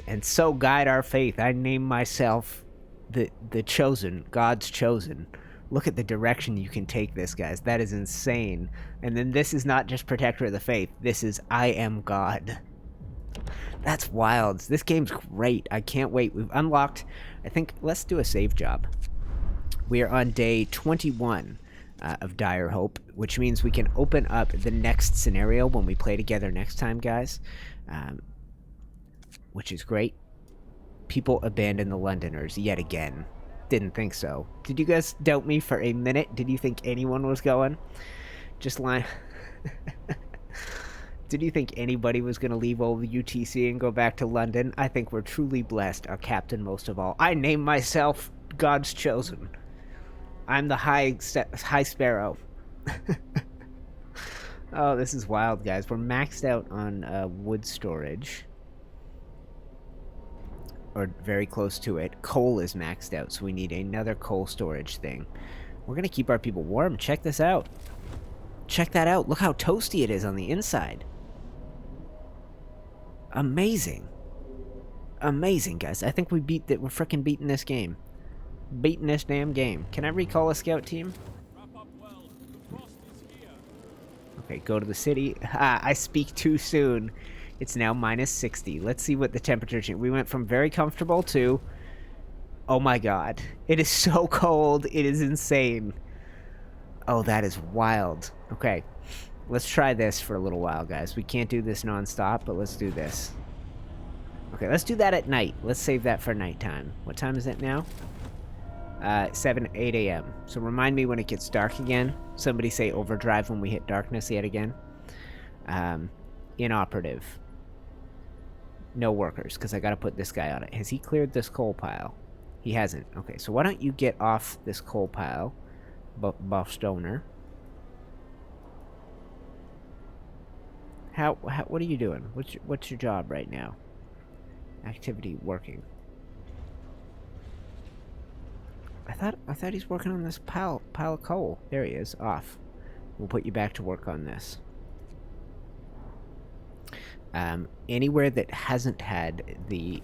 and so guide our faith. I name myself the chosen, God's chosen. Look at the direction you can take this, guys. That is insane. And then this is not just protector of the faith. This is I am God. That's wild. This game's great. I can't wait. We've unlocked, I think, let's do a save job. We are on day 21 of Dire Hope, which means we can open up the next scenario when we play together next time, guys. Which is great. People abandon the Londoners yet again. Didn't think so. Did you guys doubt me for a minute? Did you think anyone was going? Just line. Did you think anybody was going to leave old UTC and go back to London? I think we're truly blessed, our captain most of all. I name myself God's chosen. I'm the high sparrow. Oh, this is wild, guys. We're maxed out on wood storage. Or very close to it. Coal is maxed out, so we need another coal storage thing. We're going to keep our people warm. Check this out. Check that out. Look how toasty it is on the inside. Amazing. Amazing, guys. I think we beat that. We're freaking beating this game. Beating this damn game. Can I recall a scout team? Okay, go to the city. I speak too soon. It's now minus 60. Let's see what the temperature change. We went from very comfortable to, oh my god, it is so cold. It is insane. Oh, that is wild. Okay, let's try this for a little while, guys. We can't do this non-stop, but let's do this. Okay, let's do that at night. Let's save that for nighttime. What time is it now? 8 a.m. So remind me when it gets dark again. Somebody say overdrive when we hit darkness yet again. Inoperative. No workers, because I gotta put this guy on it. Has he cleared this coal pile? He hasn't. Okay, so why don't you get off this coal pile, Buff Stoner? What are you doing? What's your job right now? Activity working. I thought he's working on this pile of coal. There he is, off. We'll put you back to work on this. Anywhere that hasn't had the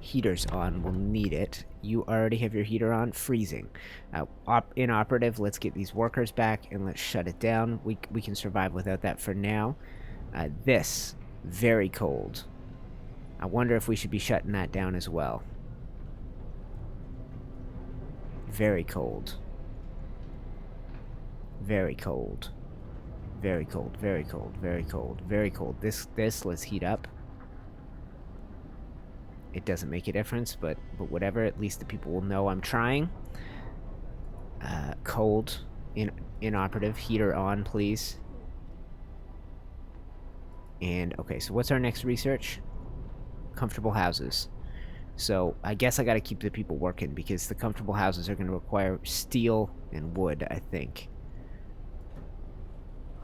heaters on will need it. You already have your heater on. Freezing. Inoperative. Let's get these workers back and let's shut it down. We can survive without that for now. This, very cold. I wonder if we should be shutting that down as well. Very cold. Very cold. Very cold, very cold, very cold, very cold. This, let's heat up. It doesn't make a difference, but whatever. At least the people will know I'm trying. Cold, inoperative. Heater on, please. And, okay, so what's our next research? Comfortable houses. So, I guess I gotta keep the people working, because the comfortable houses are gonna require steel and wood, I think.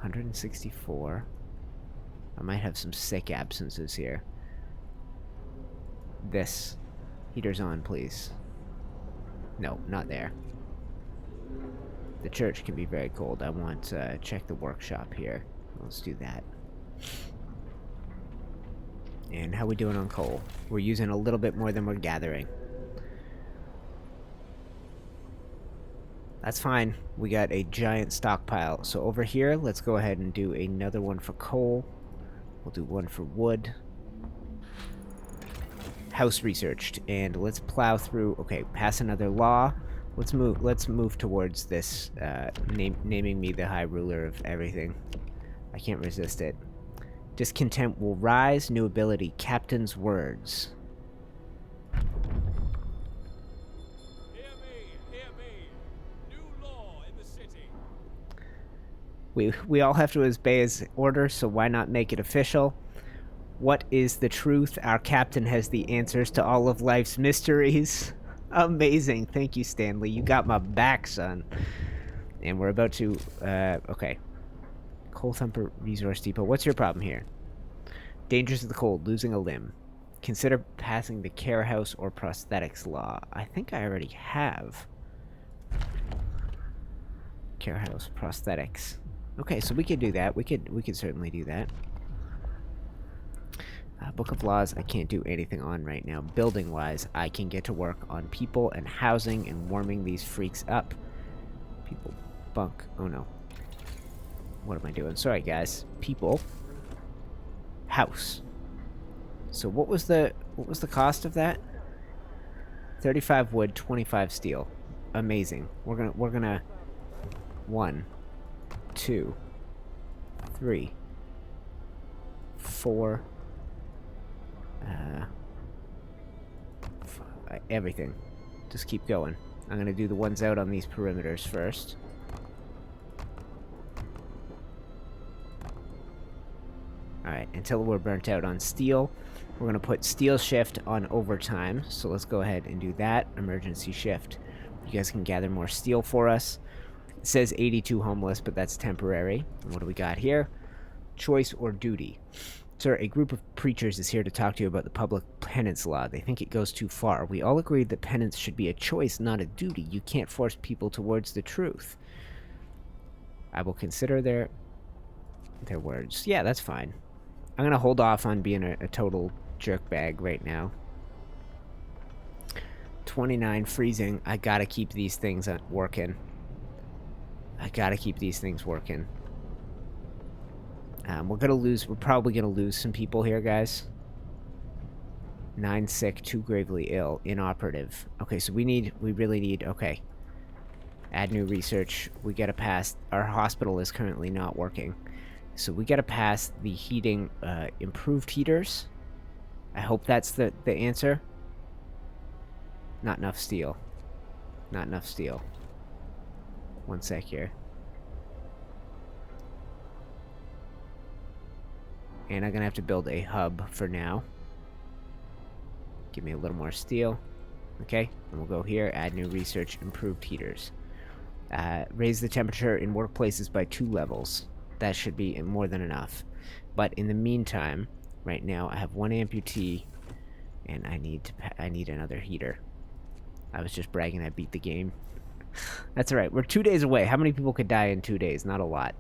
164. I might have some sick absences here. This. Heater's on, please. No, not there. The church can be very cold. I want to check the workshop here. Let's do that. And how we doing on coal? We're using a little bit more than we're gathering. That's fine. We got a giant stockpile. So over here, let's go ahead and do another one for coal. We'll do one for wood. House researched. And let's plow through. Okay, pass another law. Let's move towards this, naming me the high ruler of everything. I can't resist it. Discontent will rise. New ability. Captain's words. We all have to obey his order, so why not make it official? What is the truth? Our captain has the answers to all of life's mysteries. Amazing. Thank you, Stanley. You got my back, son. And we're about to, okay. Coal Thumper Resource Depot. What's your problem here? Dangers of the cold. Losing a limb. Consider passing the care house or prosthetics law. I think I already have. Care house, prosthetics. Okay, so we could do that. We could certainly do that. Book of Laws, I can't do anything on right now. Building-wise, I can get to work on people and housing and warming these freaks up. People, bunk. Oh no. What am I doing? Sorry, guys. People. House. So what was the cost of that? 35 wood, 25 steel. Amazing. We're gonna 1, 2, 3, 4. Everything. Just keep going. I'm gonna do the ones out on these perimeters first. Alright, until we're burnt out on steel. We're gonna put steel shift on overtime. So let's go ahead and do that. Emergency shift. You guys can gather more steel for us. It says 82 homeless, but that's temporary. And what do we got here? Choice or duty. Sir, a group of preachers is here to talk to you about the public penance law. They think it goes too far. We all agreed that penance should be a choice, not a duty. You can't force people towards the truth. I will consider their words. Yeah, that's fine. I'm going to hold off on being a total jerkbag right now. 29 freezing. I got to keep these things working. I got to keep these things working. We're probably gonna lose some people here, guys. 9 sick, 2 gravely ill, inoperative. Okay, so we really need, okay. Add new research. We gotta pass, our hospital is currently not working. So we gotta pass the heating, improved heaters. I hope that's the answer. Not enough steel. Not enough steel. 1 sec here. And I'm gonna have to build a hub for now. Give me a little more steel. Okay, and we'll go here, add new research, improved heaters. Raise the temperature in workplaces by 2 levels. That should be more than enough. But in the meantime, right now I have 1 amputee, and I need another heater. I was just bragging I beat the game. That's alright, we're 2 days away. How many people could die in 2 days? Not a lot.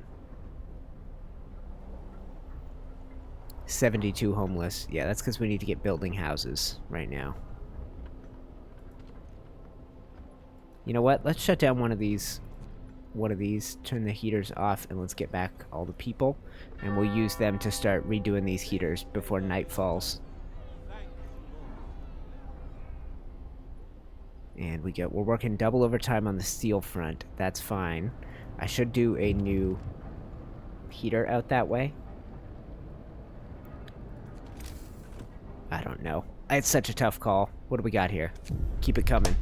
72 homeless. Yeah, that's because we need to get building houses right now. You know what? Let's shut down one of these. Turn the heaters off, and let's get back all the people. And we'll use them to start redoing these heaters before night falls. And we're working double overtime on the steel front. That's fine. I should do a new heater out that way. I don't know. It's such a tough call. What do we got here? Keep it coming.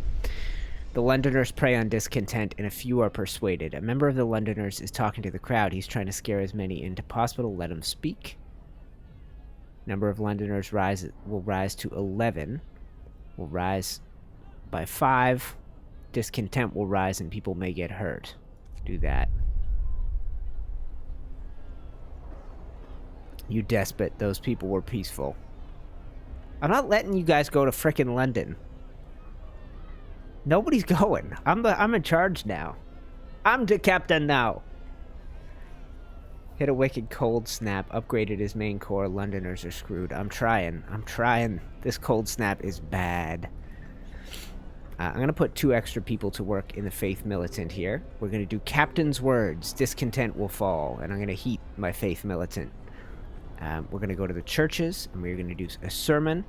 The Londoners prey on discontent, and a few are persuaded. A member of the Londoners is talking to the crowd. He's trying to scare as many into possible. Let him speak. Number of Londoners will rise to 11. Will rise by 5. Discontent will rise, and people may get hurt. Do that. You despot. Those people were peaceful. I'm not letting you guys go to frickin' London. Nobody's going. I'm in charge now. I'm the captain now. Hit a wicked cold snap. Upgraded his main core. Londoners are screwed. I'm trying. This cold snap is bad. I'm going to put 2 extra people to work in the Faith Militant here. We're going to do Captain's Words. Discontent will fall. And I'm going to heat my Faith Militant. We're going to go to the churches, and we're going to do a sermon.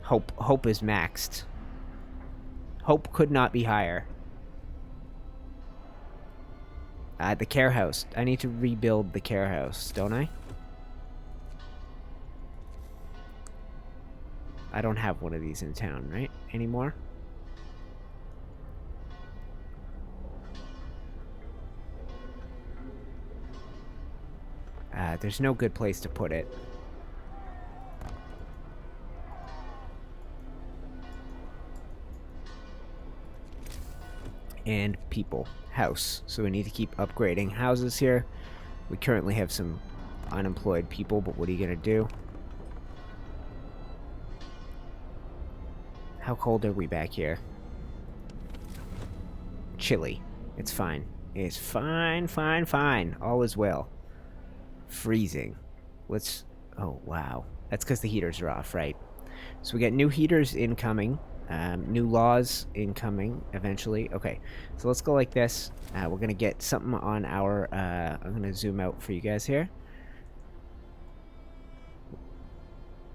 Hope is maxed. Hope could not be higher. The care house. I need to rebuild the care house, don't I? I don't have one of these in town, right? Anymore? There's no good place to put it. And people. House. So we need to keep upgrading houses here. We currently have some unemployed people, but what are you going to do? How cold are we back here? Chilly. It's fine. It's fine, fine, fine. All is well. Freezing. Let's... Oh, wow. That's because the heaters are off, right? So we got new heaters incoming. New laws incoming eventually. Okay, so let's go like this. We're going to get something on our... I'm going to zoom out for you guys here.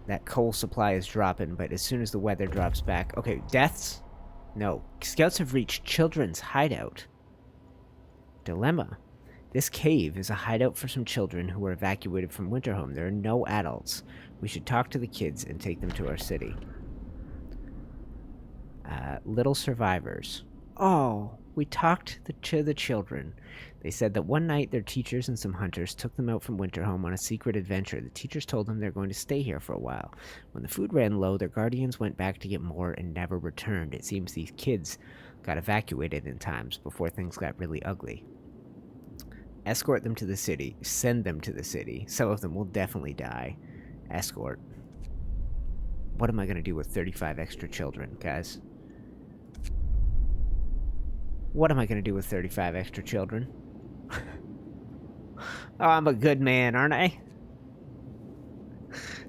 That coal supply is dropping, but as soon as the weather drops back... Okay, deaths? No. Scouts have reached children's hideout. Dilemma. This cave is a hideout for some children who were evacuated from Winterhome. There are no adults. We should talk to the kids and take them to our city. Little survivors. Oh, we talked to the children. They said that one night their teachers and some hunters took them out from Winterhome on a secret adventure. The teachers told them they're going to stay here for a while. When the food ran low, their guardians went back to get more and never returned. It seems these kids got evacuated in times before things got really ugly. Escort them to the city. Send them to the city. Some of them will definitely die. Escort. What am I going to do with 35 extra children, guys? What am I going to do with 35 extra children? Oh, I'm a good man, aren't I?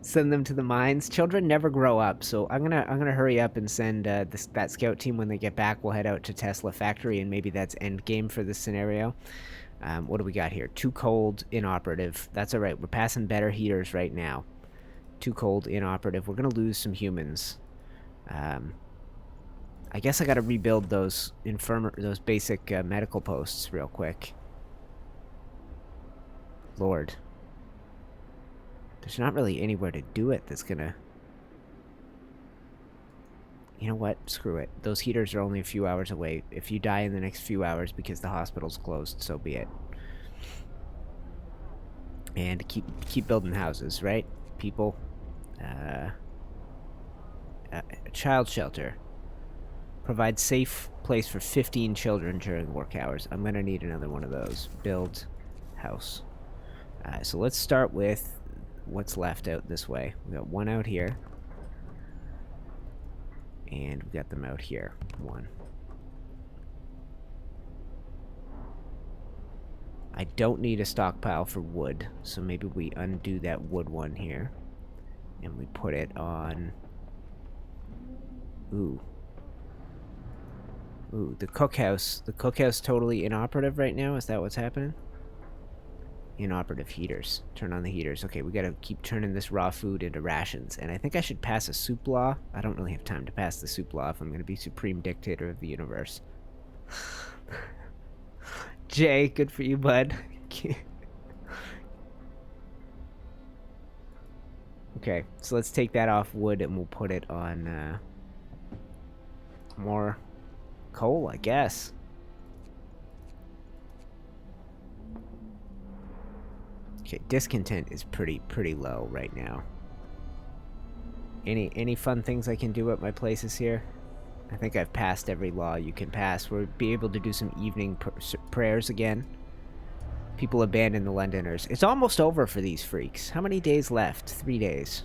Send them to the mines. Children never grow up, so I'm gonna hurry up and send that scout team when they get back. We'll head out to Tesla Factory, and maybe that's end game for this scenario. What do we got here? Too cold, inoperative. That's alright. We're passing better heaters right now. Too cold, inoperative. We're gonna lose some humans. I guess I gotta rebuild those basic medical posts real quick. Lord. There's not really anywhere to do it that's gonna... You know what? Screw it. Those heaters are only a few hours away. If you die in the next few hours because the hospital's closed, so be it. And keep building houses, right? People. A child shelter. Provide safe place for 15 children during work hours. I'm gonna need another one of those. Build house. So let's start with what's left out this way. We got one out here. And we got them out here. One. I don't need a stockpile for wood, so maybe we undo that wood one here. And we put it on... Ooh. Ooh, the cookhouse. The cookhouse totally inoperative right now? Is that what's happening? Inoperative heaters. Turn on the heaters. Okay, we gotta keep turning this raw food into rations. And I think I should pass a soup law. I don't really have time to pass the soup law if I'm gonna be supreme dictator of the universe. Jay, good for you, bud. Okay, so let's take that off wood and we'll put it on more coal, I guess. Okay, discontent is pretty low right now. Any fun things I can do at my places here? I think I've passed every law you can pass. We'll be able to do some evening prayers again. People abandon the Londoners. It's almost over for these freaks. How many days left? 3 days.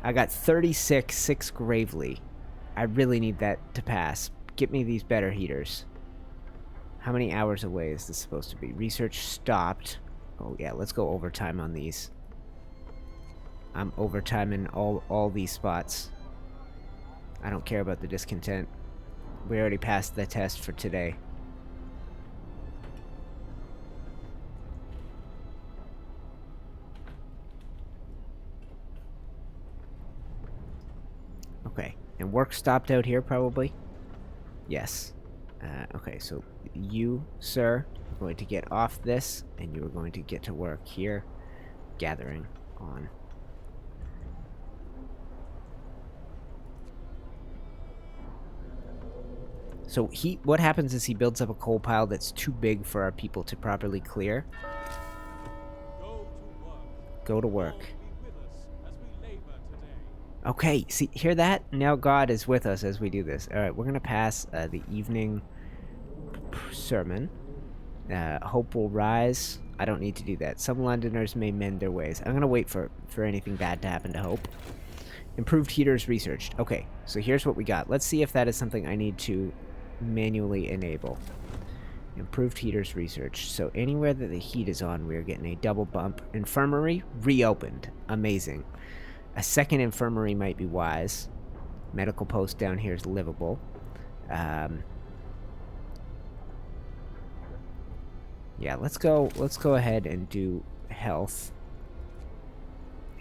I got 36, 6 gravely. I really need that to pass. Get me these better heaters. How many hours away is this supposed to be? Research stopped. Oh yeah, let's go overtime on these. I'm overtiming all these spots. I don't care about the discontent. We already passed the test for today. Okay, and work stopped out here probably? Yes. Okay, so you, sir, are going to get off this, and you are going to get to work here, gathering on. So what happens is he builds up a coal pile that's too big for our people to properly clear. Go to work. Okay, see, hear that? Now God is with us as we do this. Alright, we're going to pass the evening sermon. Hope will rise. I don't need to do that. Some Londoners may mend their ways. I'm going to wait for anything bad to happen to Hope. Improved heaters researched. Okay, so here's what we got. Let's see if that is something I need to manually enable. Improved heaters research. So anywhere that the heat is on, we are getting a double bump. Infirmary reopened. Amazing. A second infirmary might be wise. Medical post down here is livable. Yeah, let's go ahead and do health.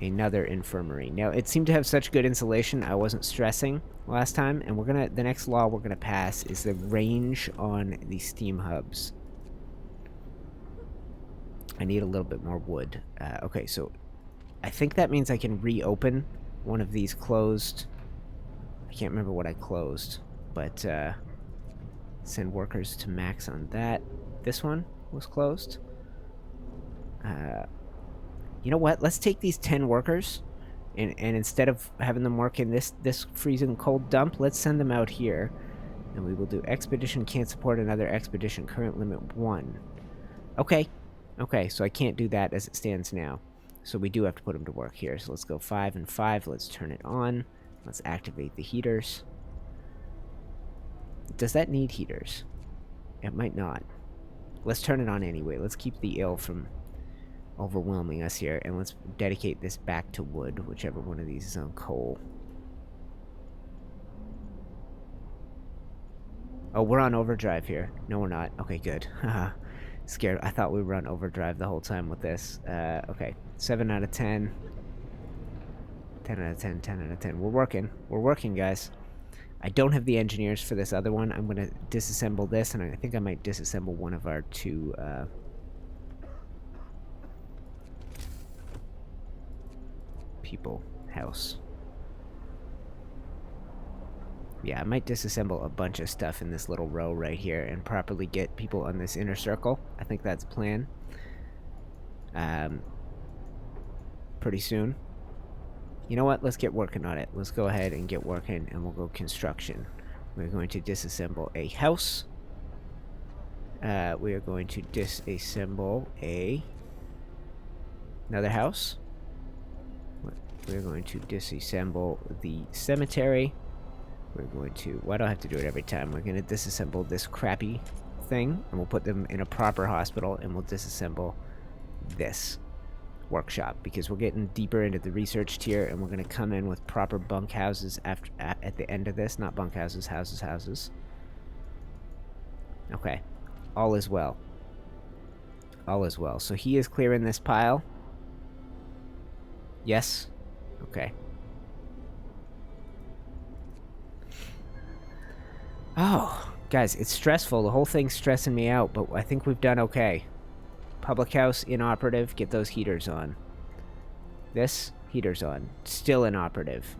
Another infirmary. Now, it seemed to have such good insulation, I wasn't stressing last time, and the next law we're gonna pass is the range on the steam hubs. I need a little bit more wood. Okay, so I think that means I can reopen one of these closed. I can't remember what I closed, but send workers to max on that. This one was closed. You know what? Let's take these 10 workers, and instead of having them work in this freezing cold dump, let's send them out here. And we will do expedition can't support another expedition. Current limit 1. Okay. Okay, so I can't do that as it stands now. So we do have to put them to work here. So let's go 5 and 5. Let's turn it on. Let's activate the heaters. Does that need heaters? It might not. Let's turn it on anyway. Let's keep the ill from overwhelming us here, and let's dedicate this back to wood, whichever one of these is on coal. Oh, we're on overdrive here. No, we're not. Okay, good. Scared. I thought we were on overdrive the whole time with this. Okay. 7 out of 10. 10 out of 10. 10 out of 10. We're working. We're working, guys. I don't have the engineers for this other one. I'm going to disassemble this, and I think I might disassemble one of our two people house. Yeah, I might disassemble a bunch of stuff in this little row right here and properly get people on this inner circle. I think that's the plan. Pretty soon. You know what? Let's get working on it. Let's go ahead and get working, and we'll go construction. We're going to disassemble a house. We are going to disassemble another house. We're going to disassemble the cemetery. We're going to... Well, I don't have to do it every time. We're going to disassemble this crappy thing, and we'll put them in a proper hospital, and we'll disassemble this workshop, because we're getting deeper into the research tier, and we're going to come in with proper bunk houses at the end of this. Not bunk houses, houses. Okay. All is well. All is well. So he is clearing this pile. Yes. Okay. Oh, guys, it's stressful. The whole thing's stressing me out, but I think we've done okay. Public house inoperative. Get those heaters on. This heaters on. Still inoperative.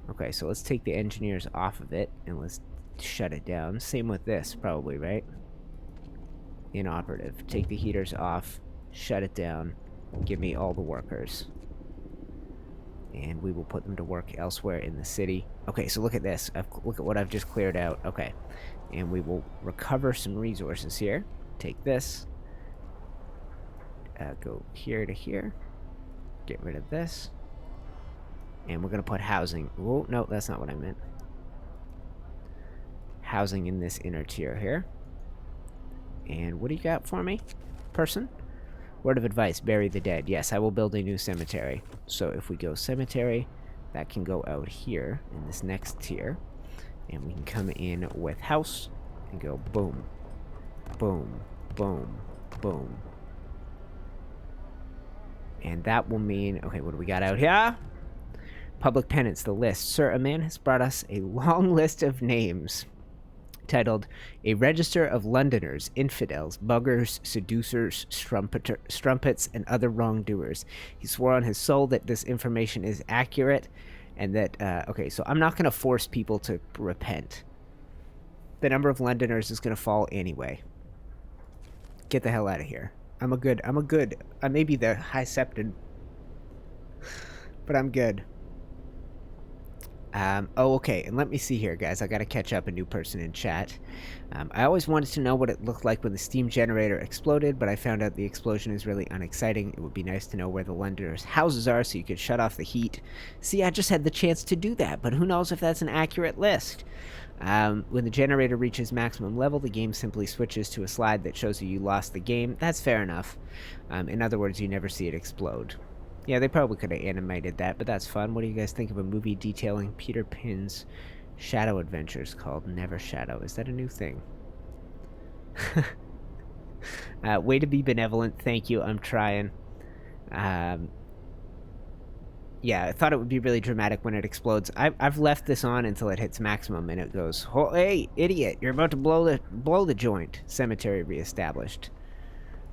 Okay, so let's take the engineers off of it and let's shut it down. Same with this, probably, right? Inoperative. Take the heaters off. Shut it down. Give me all the workers. And we will put them to work elsewhere in the city. Okay, so look at this. Look at what I've just cleared out. Okay. And we will recover some resources here. Take this. Go here to here. Get rid of this. And we're going to put housing. Oh, no, that's not what I meant. Housing in this inner tier here. And what do you got for me, person? Word of advice, bury the dead. Yes, I will build a new cemetery. So if we go cemetery, that can go out here in this next tier. And we can come in with house and go boom, boom, boom, boom. And that will mean, okay, what do we got out here? Public penance, the list. Sir, a man has brought us a long list of names titled A Register of Londoners, Infidels, Buggers, Seducers, Strumpets, and Other Wrongdoers. He swore on his soul that this information is accurate and that, okay, so I'm not going to force people to repent. The number of Londoners is going to fall anyway. Get the hell out of here. I may be the high septon, but I'm good. Oh, okay, and let me see here, guys. I gotta catch up a new person in chat. I always wanted to know what it looked like when the steam generator exploded, but I found out the explosion is really unexciting. It would be nice to know where the lenders' houses are so you could shut off the heat. See, I just had the chance to do that, but who knows if that's an accurate list. When the generator reaches maximum level, the game simply switches to a slide that shows you lost the game. That's fair enough. In other words, you never see it explode. Yeah, they probably could have animated that, but that's fun. What do you guys think of a movie detailing Peter Pan's shadow adventures called Never Shadow? Is that a new thing? Way to be benevolent. Thank you. I'm trying. Yeah, I thought it would be really dramatic when it explodes. I've left this on until it hits maximum, and it goes, oh, hey, idiot, you're about to blow the joint. Cemetery reestablished.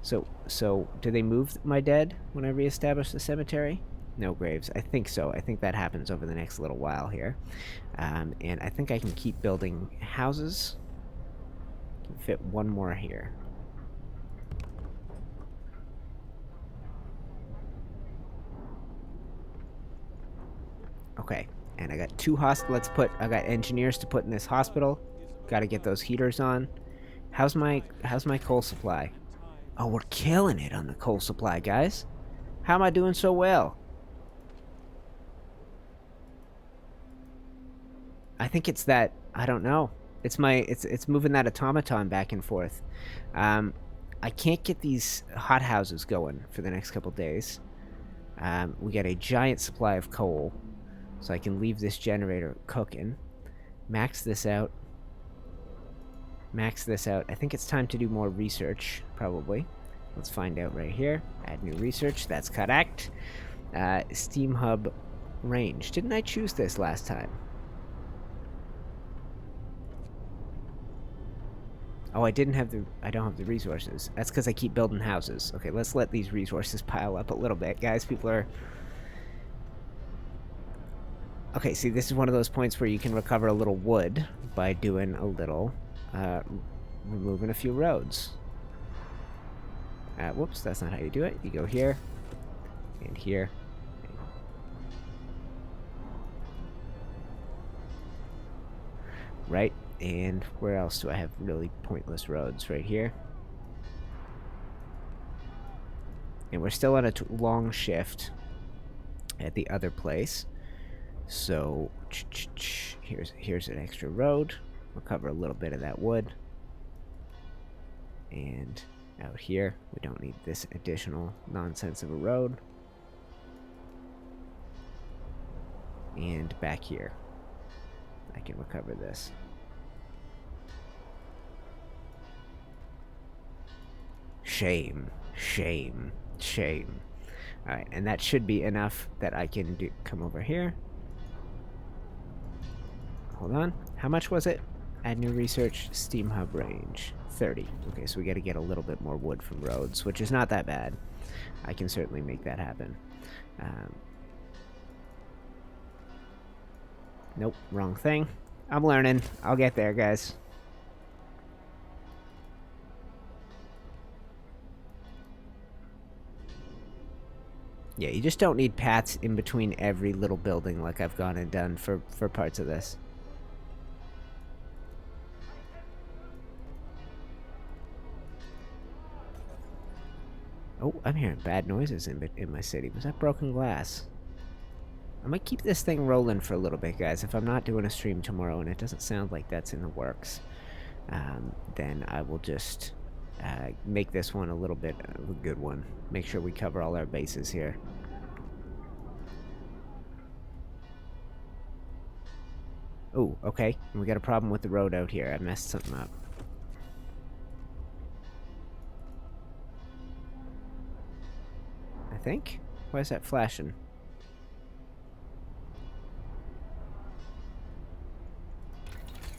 So, do they move my dead when I reestablish the cemetery? No graves. I think so. I think that happens over the next little while here. And I think I can keep building houses. Can fit one more here. Okay, and I got two I got engineers to put in this hospital. Got to get those heaters on. How's my coal supply? Oh, we're killing it on the coal supply, guys. How am I doing so well? I think it's that, I don't know. It's moving that automaton back and forth. I can't get these hothouses going for the next couple days. We got a giant supply of coal, so I can leave this generator cooking. Max this out. Max this out. I think it's time to do more research, probably. Let's find out right here. Add new research. That's correct. Steam Hub range. Didn't I choose this last time? Oh, I don't have the resources. That's because I keep building houses. Okay, let's let these resources pile up a little bit, guys. People are... Okay, see, this is one of those points where you can recover a little wood by doing a little... removing a few roads. Whoops, that's not how you do it. You go here, and here. Right, and where else do I have really pointless roads? Right here. And we're still on a long shift at the other place. So, here's an extra road. We'll cover a little bit of that wood. And out here, we don't need this additional nonsense of a road. And back here, I can recover this. Shame, shame, shame. Alright, and that should be enough that I can come over here. Hold on. How much was it? Add new research, Steam Hub range. 30. Okay, so we got to get a little bit more wood from roads, which is not that bad. I can certainly make that happen. Nope, wrong thing. I'm learning. I'll get there, guys. Yeah, you just don't need paths in between every little building like I've gone and done for parts of this. Oh, I'm hearing bad noises in my city. Was that broken glass? I might keep this thing rolling for a little bit, guys. If I'm not doing a stream tomorrow and it doesn't sound like that's in the works, then I will just make this one a little bit of a good one. Make sure we cover all our bases here. Oh, okay. We got a problem with the road out here. I messed something up. I think? Why is that flashing?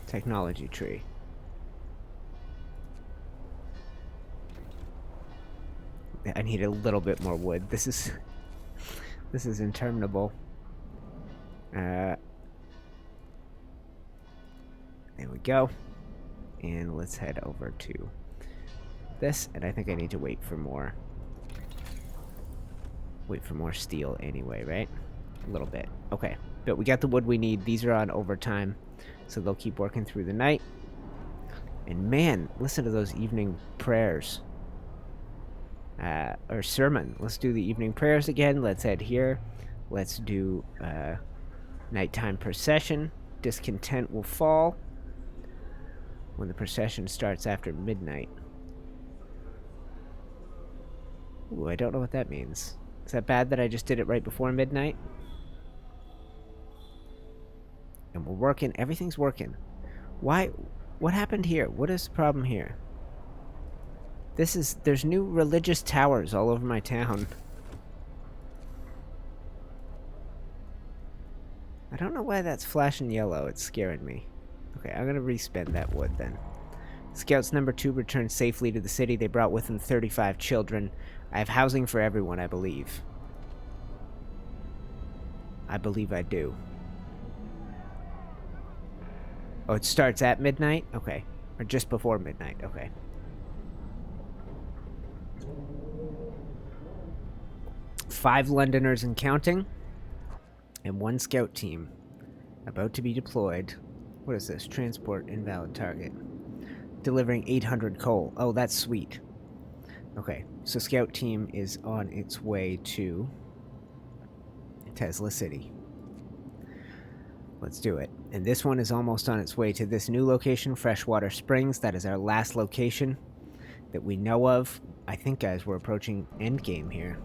Technology tree. I need a little bit more wood. This is interminable. There we go. And let's head over to this, and I think I need to wait for more steel anyway, right? A little bit. Okay. But we got the wood we need. These are on overtime, so they'll keep working through the night. And man, listen to those evening prayers. Or sermon. Let's do the evening prayers again. Let's head here. Let's do nighttime procession. Discontent will fall when the procession starts after midnight. Ooh, I don't know what that means. Is that bad that I just did it right before midnight? And we're working. Everything's working. Why? What happened here? What is the problem here? There's new religious towers all over my town. I don't know why that's flashing yellow. It's scaring me. Okay, I'm gonna respend that wood then. Scouts number 2 returned safely to the city. They brought with them 35 children. I have housing for everyone, I believe. I believe I do. Oh, it starts at midnight? Okay. Or just before midnight. Okay. Five Londoners and counting. And 1 scout team. About to be deployed. What is this? Transport invalid target. Delivering 800 coal. Oh, that's sweet. Okay, so scout team is on its way to Tesla City. Let's do it. And this one is almost on its way to this new location, Freshwater Springs. That is our last location that we know of. I think, guys, we're approaching endgame here.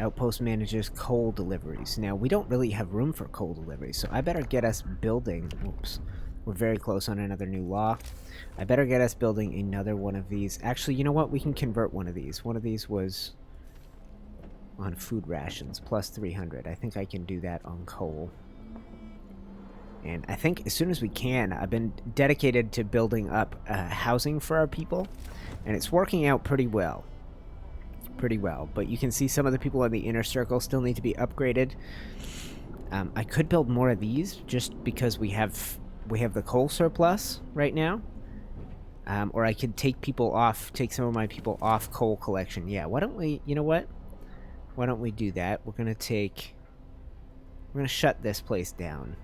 Outpost manages coal deliveries. Now, we don't really have room for coal deliveries, so I better get us building... Oops. We're very close on another new law. I better get us building another one of these. Actually, you know what? We can convert one of these. One of these was on food rations, plus 300. I think I can do that on coal. And I think as soon as we can, I've been dedicated to building up housing for our people, and it's working out pretty well. Pretty well. But you can see some of the people in the inner circle still need to be upgraded. I could build more of these just because we have the coal surplus right now. Or I could take some of my people off coal collection. Yeah, why don't we, you know what? Why don't we do that? We're going to shut this place down.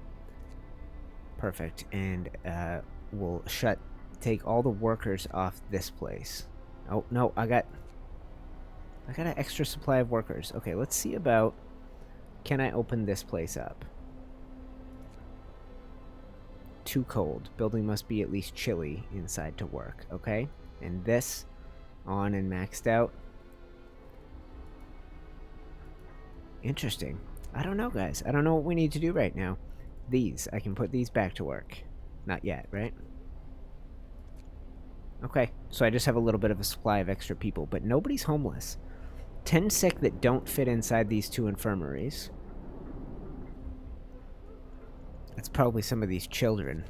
Perfect. And we'll take all the workers off this place. Oh, no, I got an extra supply of workers. Okay, let's see about, can I open this place up? Too cold. Building must be at least chilly inside to work. Okay, and this on and maxed out. Interesting. I don't know, guys. I don't know what we need to do right now. I can put these back to work. Not yet, right? Okay, so I just have a little bit of a supply of extra people, but nobody's homeless. 10 sick that don't fit inside these 2 infirmaries. That's probably some of these children.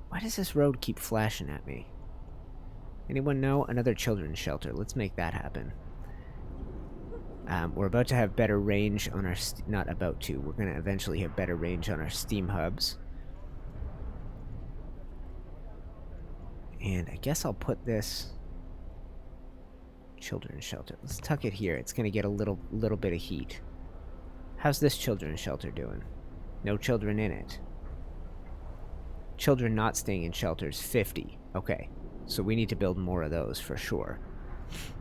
Why does this road keep flashing at me? Anyone know? Another children's shelter. Let's make that happen. We're about to have better range on our... Not about to. We're going to eventually have better range on our steam hubs. And I guess I'll put this... children's shelter. Let's tuck it here. It's going to get a little bit of heat. How's this children's shelter doing? No children in it. Children not staying in shelters, 50. Okay, so we need to build more of those for sure.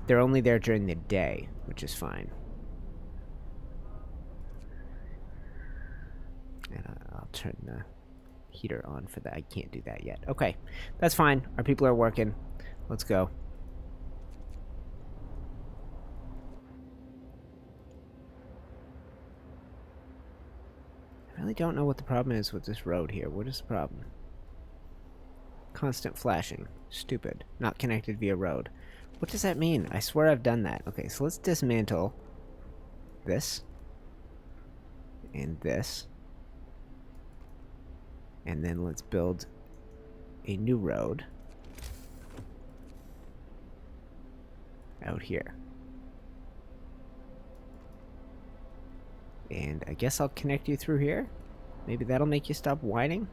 They're only there during the day, which is fine. And I'll turn the heater on for that. I can't do that yet. Okay, that's fine. Our people are working. Let's go. I really don't know what the problem is with this road here. What is the problem? Constant flashing. Stupid. Not connected via road. What does that mean? I swear I've done that. Okay, so let's dismantle this. And this. And then let's build a new road out here. And I guess I'll connect you through here. Maybe that'll make you stop whining.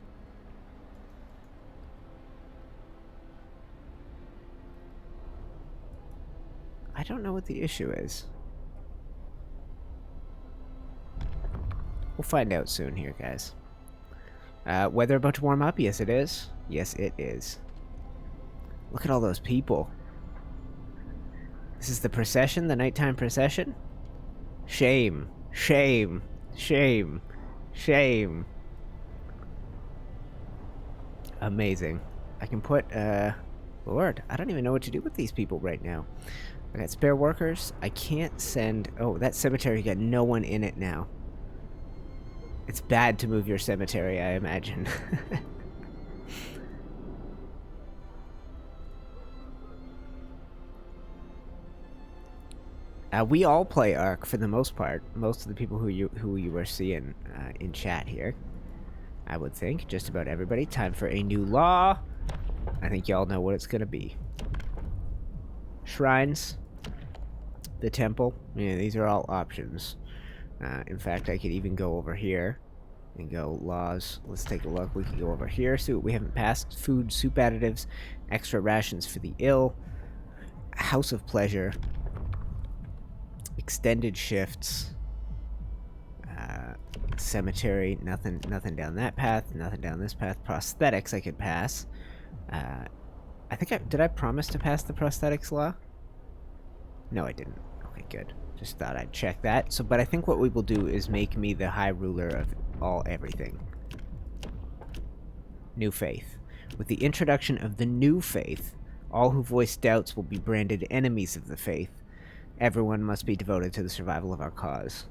I don't know what the issue is. We'll find out soon here, guys. Weather about to warm up? Yes, it is. Yes, it is. Look at all those people. This is the procession, the nighttime procession? Shame. Shame. Shame. Shame. Amazing. I can put, Lord, I don't even know what to do with these people right now. I got spare workers. I can't send... Oh, that cemetery got no one in it now. It's bad to move your cemetery, I imagine. We all play Ark for the most part. Most of the people who you were seeing in chat here, I would think. Just about everybody. Time for a new law. I think y'all know what it's gonna be. Shrines. The temple. Yeah, these are all options. In fact, I could even go over here and go laws. Let's take a look. We can go over here, see what we haven't passed. Food, soup additives, extra rations for the ill, house of pleasure, extended shifts, cemetery, nothing down that path, nothing down this path. Prosthetics I could pass. I think did I promise to pass the prosthetics law? No, I didn't. Okay, good. Just thought I'd check that. So, but I think what we will do is make me the high ruler of everything. New faith. With the introduction of the new faith, all who voice doubts will be branded enemies of the faith. Everyone must be devoted to the survival of our cause.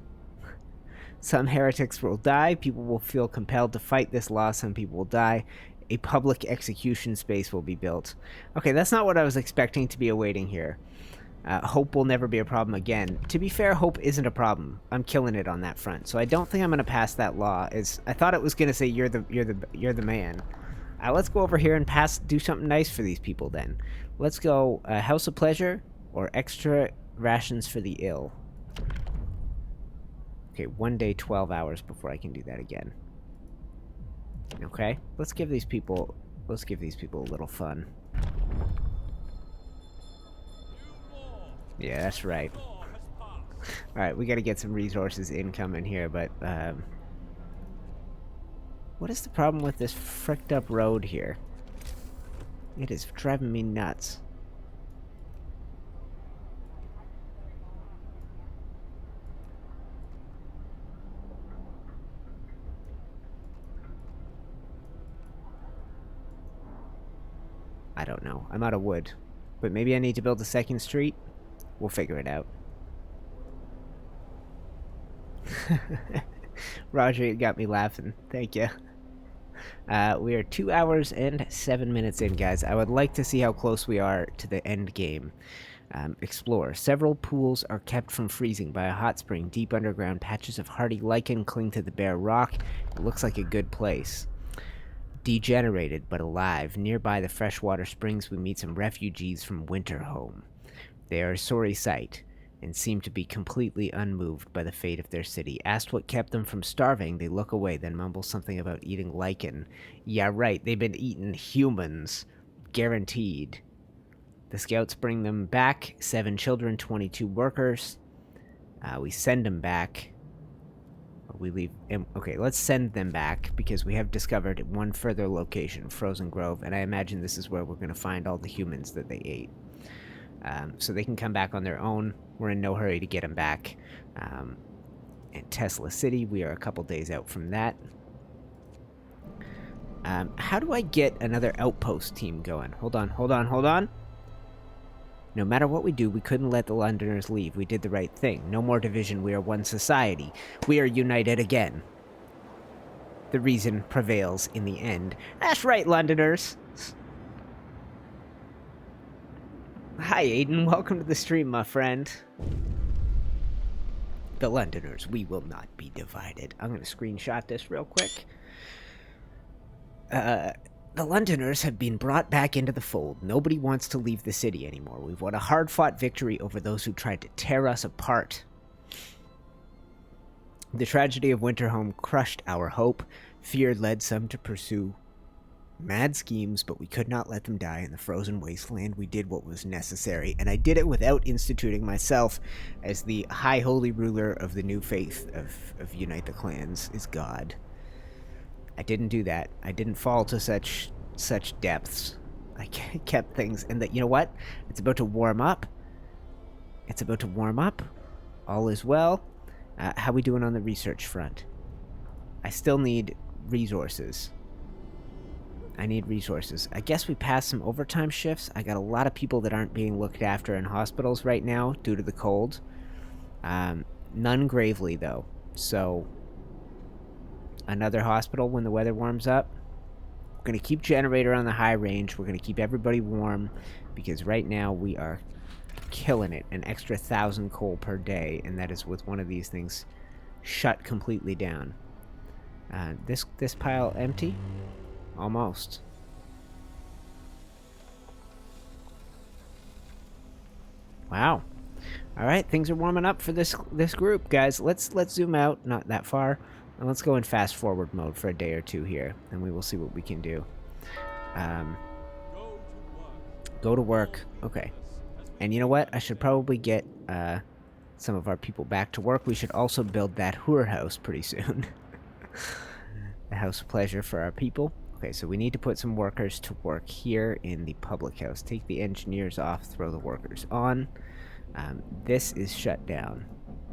Some heretics will die. People will feel compelled to fight this law. Some people will die. A public execution space will be built. Okay, that's not what I was expecting to be awaiting here. Hope will never be a problem again. To be fair, hope isn't a problem. I'm killing it on that front, so I don't think I'm gonna pass that law. I thought it was gonna say you're the man. Let's go over here and do something nice for these people then. Let's go House of Pleasure or extra rations for the ill. Okay, 1 day, 12 hours before I can do that again. Okay, let's give these people a little fun. Yeah, that's right. Alright, we gotta get some resources incoming here, but, what is the problem with this fricked up road here? It is driving me nuts. I don't know. I'm out of wood. But maybe I need to build a second street? We'll figure it out. Roger, you got me laughing. Thank you. We are 2 hours and 7 minutes in, guys. I would like to see how close we are to the end game. Explore. Several pools are kept from freezing by a hot spring. Deep underground patches of hardy lichen cling to the bare rock. It looks like a good place. Degenerated but alive. Nearby the freshwater springs we meet some refugees from Winterhome. They are a sorry sight, and seem to be completely unmoved by the fate of their city. Asked what kept them from starving, they look away, then mumble something about eating lichen. Yeah, right, they've been eating humans. Guaranteed. The scouts bring them back. 7 children, 22 workers. We send them back. We leave... Okay, let's send them back, because we have discovered one further location, Frozen Grove, and I imagine this is where we're going to find all the humans that they ate. So they can come back on their own. We're in no hurry to get them back. And Tesla City, we are a couple days out from that. How do I get another outpost team going? Hold on. No matter what we do, we couldn't let the Londoners leave. We did the right thing. No more division. We are one society. We are united again. The reason prevails in the end. That's right, Londoners. Hi, Aiden. Welcome to the stream, my friend. The Londoners, we will not be divided. I'm going to screenshot this real quick. The Londoners have been brought back into the fold. Nobody wants to leave the city anymore. We've won a hard-fought victory over those who tried to tear us apart. The tragedy of Winterhome crushed our hope. Fear led some to pursue Mad schemes, but we could not let them die in the frozen wasteland. We did what was necessary, and I did it without instituting myself as the high holy ruler of the new faith of Unite the Clans is God. I didn't do that. I didn't fall to such depths. I kept things, and that, you know what? It's about to warm up. It's about to warm up. All is well. How we doing on the research front? I still need resources. I need resources. I guess we passed some overtime shifts. I got a lot of people that aren't being looked after in hospitals right now due to the cold. None gravely, though. So, another hospital when the weather warms up. We're going to keep generator on the high range. We're going to keep everybody warm because right now we are killing it. An extra 1,000 coal per day, and that is with one of these things shut completely down. This pile empty? Almost. Wow. All right, things are warming up for this group, guys. Let's zoom out, not that far, and let's go in fast forward mode for a day or two here, and we will see what we can do. Go to work. Okay. And you know what? I should probably get some of our people back to work. We should also build that Hoor house pretty soon. The house of pleasure for our people. Okay, so we need to put some workers to work here in the public house. Take the engineers off, throw the workers on. This is shut down.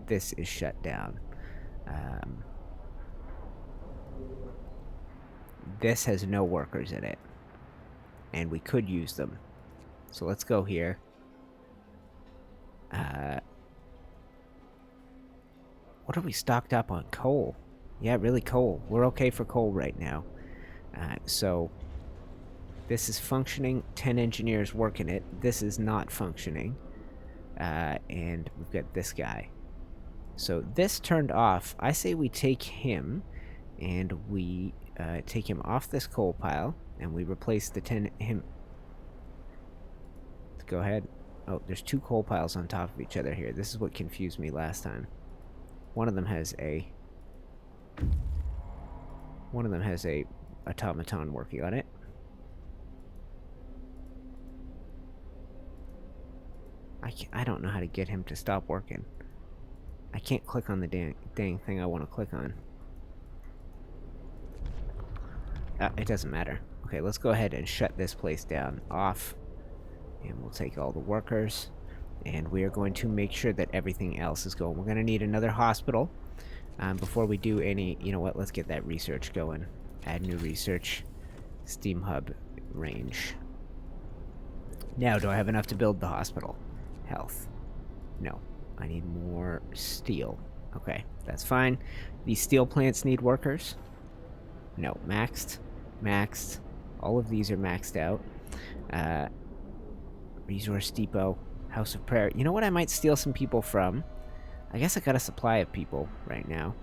This is shut down. This has no workers in it. And we could use them. So let's go here. What are we stocked up on? Coal. Yeah, really coal. We're okay for coal right now. So this is functioning. 10 engineers working it. This is not functioning. And we've got this guy. So this turned off. I say we take him and we take him off this coal pile and we replace the 10 him. Go ahead. Oh, there's 2 coal piles on top of each other here. This is what confused me last time. One of them has a automaton working on it. I don't know how to get him to stop working. I can't click on the dang thing I want to click on. It doesn't matter. Okay, let's go ahead and shut this place down off. And we'll take all the workers. And we are going to make sure that everything else is going. We're going to need another hospital. Before we do any... You know what? Let's get that research going. Add new research. Steam hub range. Now, do I have enough to build the hospital? Health. No. I need more steel. Okay, that's fine. These steel plants need workers? No. Maxed. Maxed. All of these are maxed out. Resource depot. House of prayer. You know what I might steal some people from? I guess I got a supply of people right now.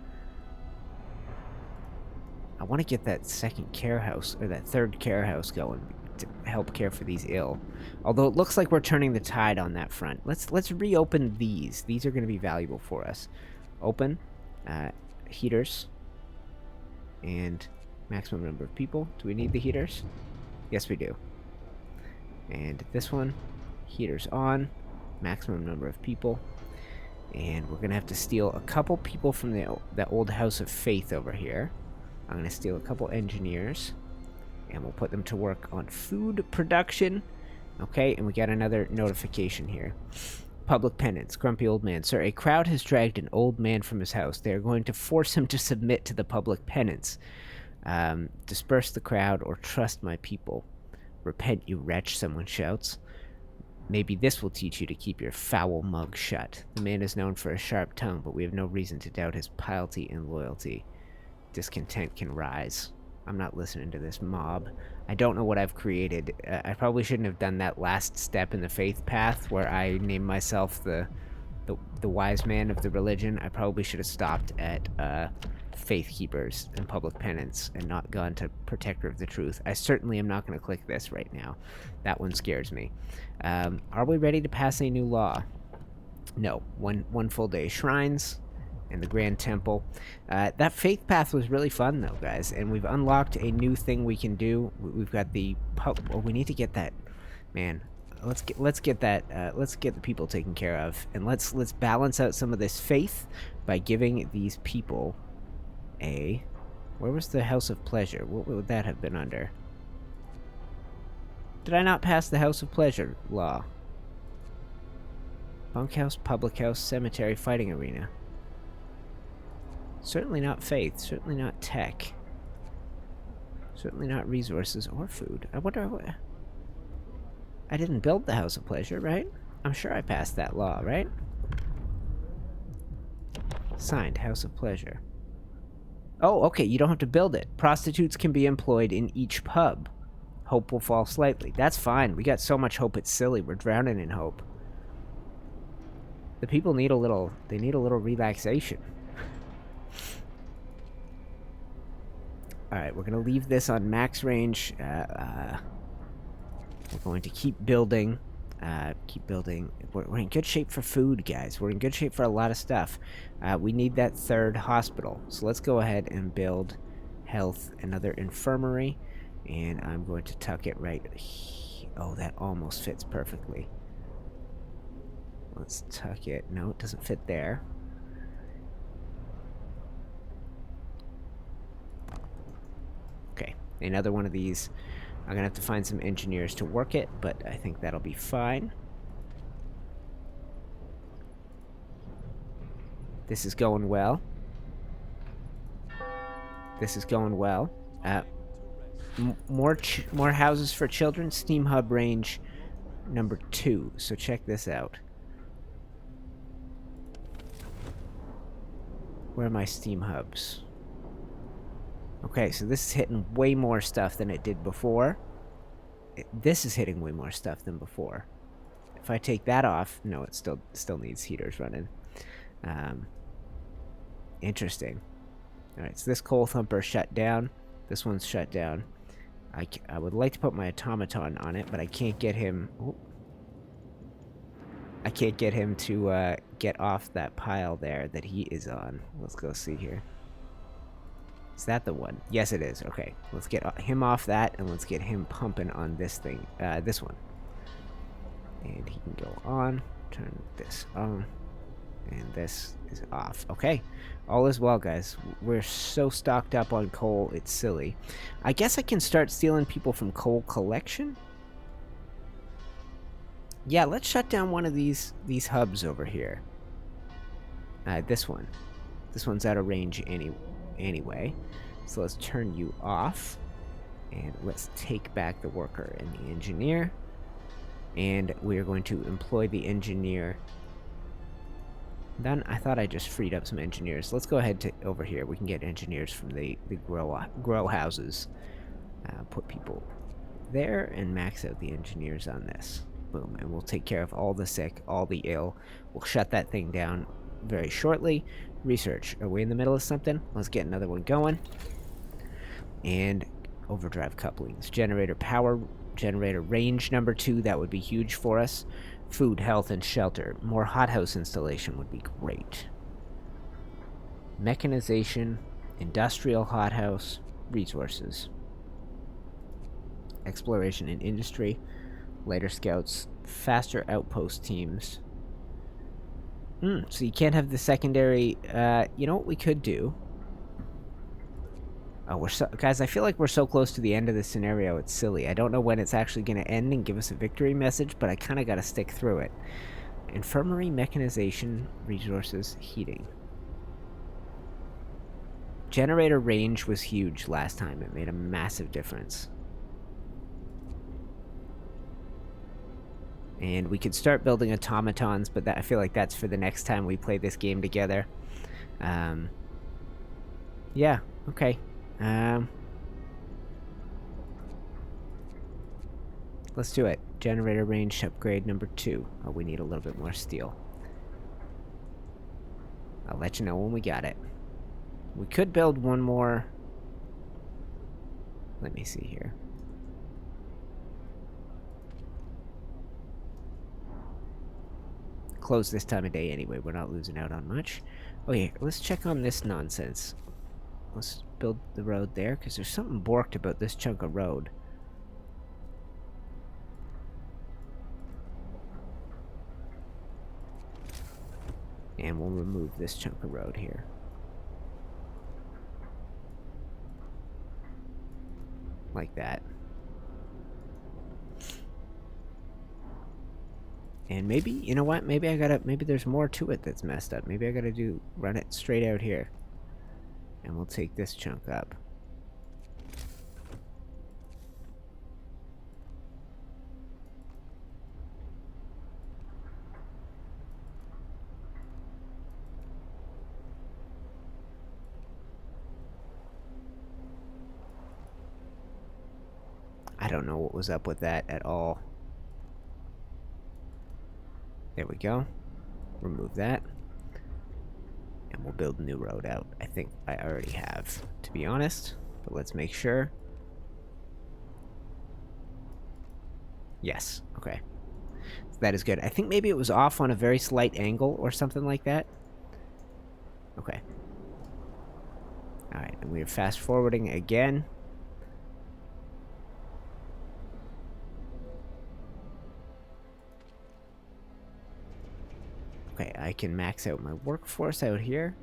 I want to get that second care house, or that third care house going to help care for these ill. Although it looks like we're turning the tide on that front. Let's reopen these. These are going to be valuable for us. Open. Heaters. And maximum number of people. Do we need the heaters? Yes, we do. And this one. Heaters on. Maximum number of people. And we're going to have to steal a couple people from the old House of Faith over here. I'm going to steal a couple engineers. And we'll put them to work on food production. Okay, and we got another notification here. Public penance. Grumpy old man. Sir, a crowd has dragged an old man from his house. They are going to force him to submit to the public penance. Disperse the crowd or trust my people. Repent, you wretch, someone shouts. Maybe this will teach you to keep your foul mug shut. The man is known for a sharp tongue, but we have no reason to doubt his piety and loyalty. Discontent can rise. I'm not listening to this mob. I don't know what I've created. I probably shouldn't have done that last step in the faith path where I named myself the wise man of the religion. I probably should have stopped at faith keepers and public penance and not gone to protector of the truth. I certainly am not going to click this right now. That one scares me. Are we ready to pass a new law? No. One full day. Shrines and the Grand Temple. That faith path was really fun, though, guys, and we've unlocked a new thing we can do. We've got the oh, we need to get that, man. Let's get that. Let's get the people taken care of, and let's balance out some of this faith by giving these people a. Where was the House of Pleasure? What would that have been under? Did I not pass the House of Pleasure law? Bunkhouse, public house, cemetery, fighting arena. Certainly not faith. Certainly not tech. Certainly not resources or food. I wonder what... I didn't build the House of Pleasure, right? I'm sure I passed that law, right? Signed, House of Pleasure. Oh, okay, you don't have to build it. Prostitutes can be employed in each pub. Hope will fall slightly. That's fine. We got so much hope it's silly. We're drowning in hope. The people need a little... They need a little relaxation. Alright, we're going to leave this on max range. We're going to keep building. We're in good shape for food, guys. We're in good shape for a lot of stuff. We need that third hospital. So let's go ahead and build health, another infirmary. And I'm going to tuck it right... Oh, that almost fits perfectly. Let's tuck it. No, it doesn't fit there. Okay, another one of these. I'm going to have to find some engineers to work it, but I think that'll be fine. This is going well. This is going well. More houses for children. Steam Hub range number 2. So check this out. Where are my Steam Hubs? Okay, so this is hitting way more stuff than it did before. This is hitting way more stuff than before. If I take that off, no, it still needs heaters running. Interesting. All right, so this coal thumper shut down. This one's shut down. I would like to put my automaton on it, but I can't get him. Oh, I can't get him to get off that pile there that he is on. Let's go see here. Is that the one? Yes, it is. Okay, let's get him off that, and let's get him pumping on this thing, this one. And he can go on. Turn this on, and this is off. Okay, all is well, guys. We're so stocked up on coal, it's silly. I guess I can start stealing people from coal collection. Yeah, let's shut down one of these hubs over here. This one. This one's out of range anyway. So let's turn you off. And let's take back the worker and the engineer. And we're going to employ the engineer. Then I thought I just freed up some engineers. Let's go ahead to over here. We can get engineers from the grow houses. Put people there and max out the engineers on this. Boom, and we'll take care of all the sick, all the ill. We'll shut that thing down very shortly. Research. Are we in the middle of something? Let's get another one going. And overdrive couplings. Generator power. Generator range number 2. That would be huge for us. Food, health, and shelter. More hothouse installation would be great. Mechanization. Industrial hothouse. Resources. Exploration and industry. Lighter scouts, faster outpost teams. So you can't have the secondary. You know what we could do? Oh, guys, I feel like we're so close to the end of this scenario, it's silly. I don't know when it's actually going to end and give us a victory message, but I kind of got to stick through it. Infirmary, mechanization, resources, heating. Generator range was huge last time. It made a massive difference. And we could start building automatons, but I feel like that's for the next time we play this game together. Yeah, okay. Let's do it. Generator range upgrade number 2. Oh, we need a little bit more steel. I'll let you know when we got it. We could build one more. Let me see here. close this time of day anyway. We're not losing out on much. Okay, let's check on this nonsense. Let's build the road there, because there's something borked about this chunk of road. And we'll remove this chunk of road here. Like that. And maybe, you know what? Maybe maybe there's more to it that's messed up. Maybe I gotta run it straight out here. And we'll take this chunk up. I don't know what was up with that at all. There we go. Remove that. And we'll build a new road out. I think I already have, to be honest. But let's make sure. Yes. Okay. So that is good. I think maybe it was off on a very slight angle or something like that. Okay. Alright, and we're fast forwarding again. Okay, I can max out my workforce out here.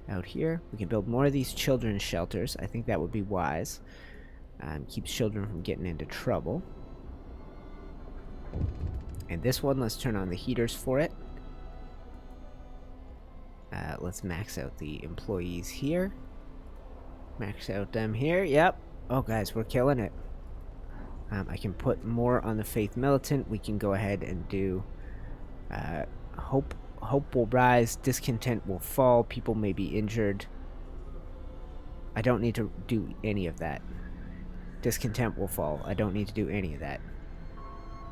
Out here. We can build more of these children's shelters. I think that would be wise. Keeps children from getting into trouble. And this one, let's turn on the heaters for it. Let's max out the employees here. Max out them here. Yep. Oh, guys, we're killing it. I can put more on the Faith Militant. We can go ahead and do Hope will rise, discontent will fall, people may be injured. I don't need to do any of that. Discontent will fall. I don't need to do any of that.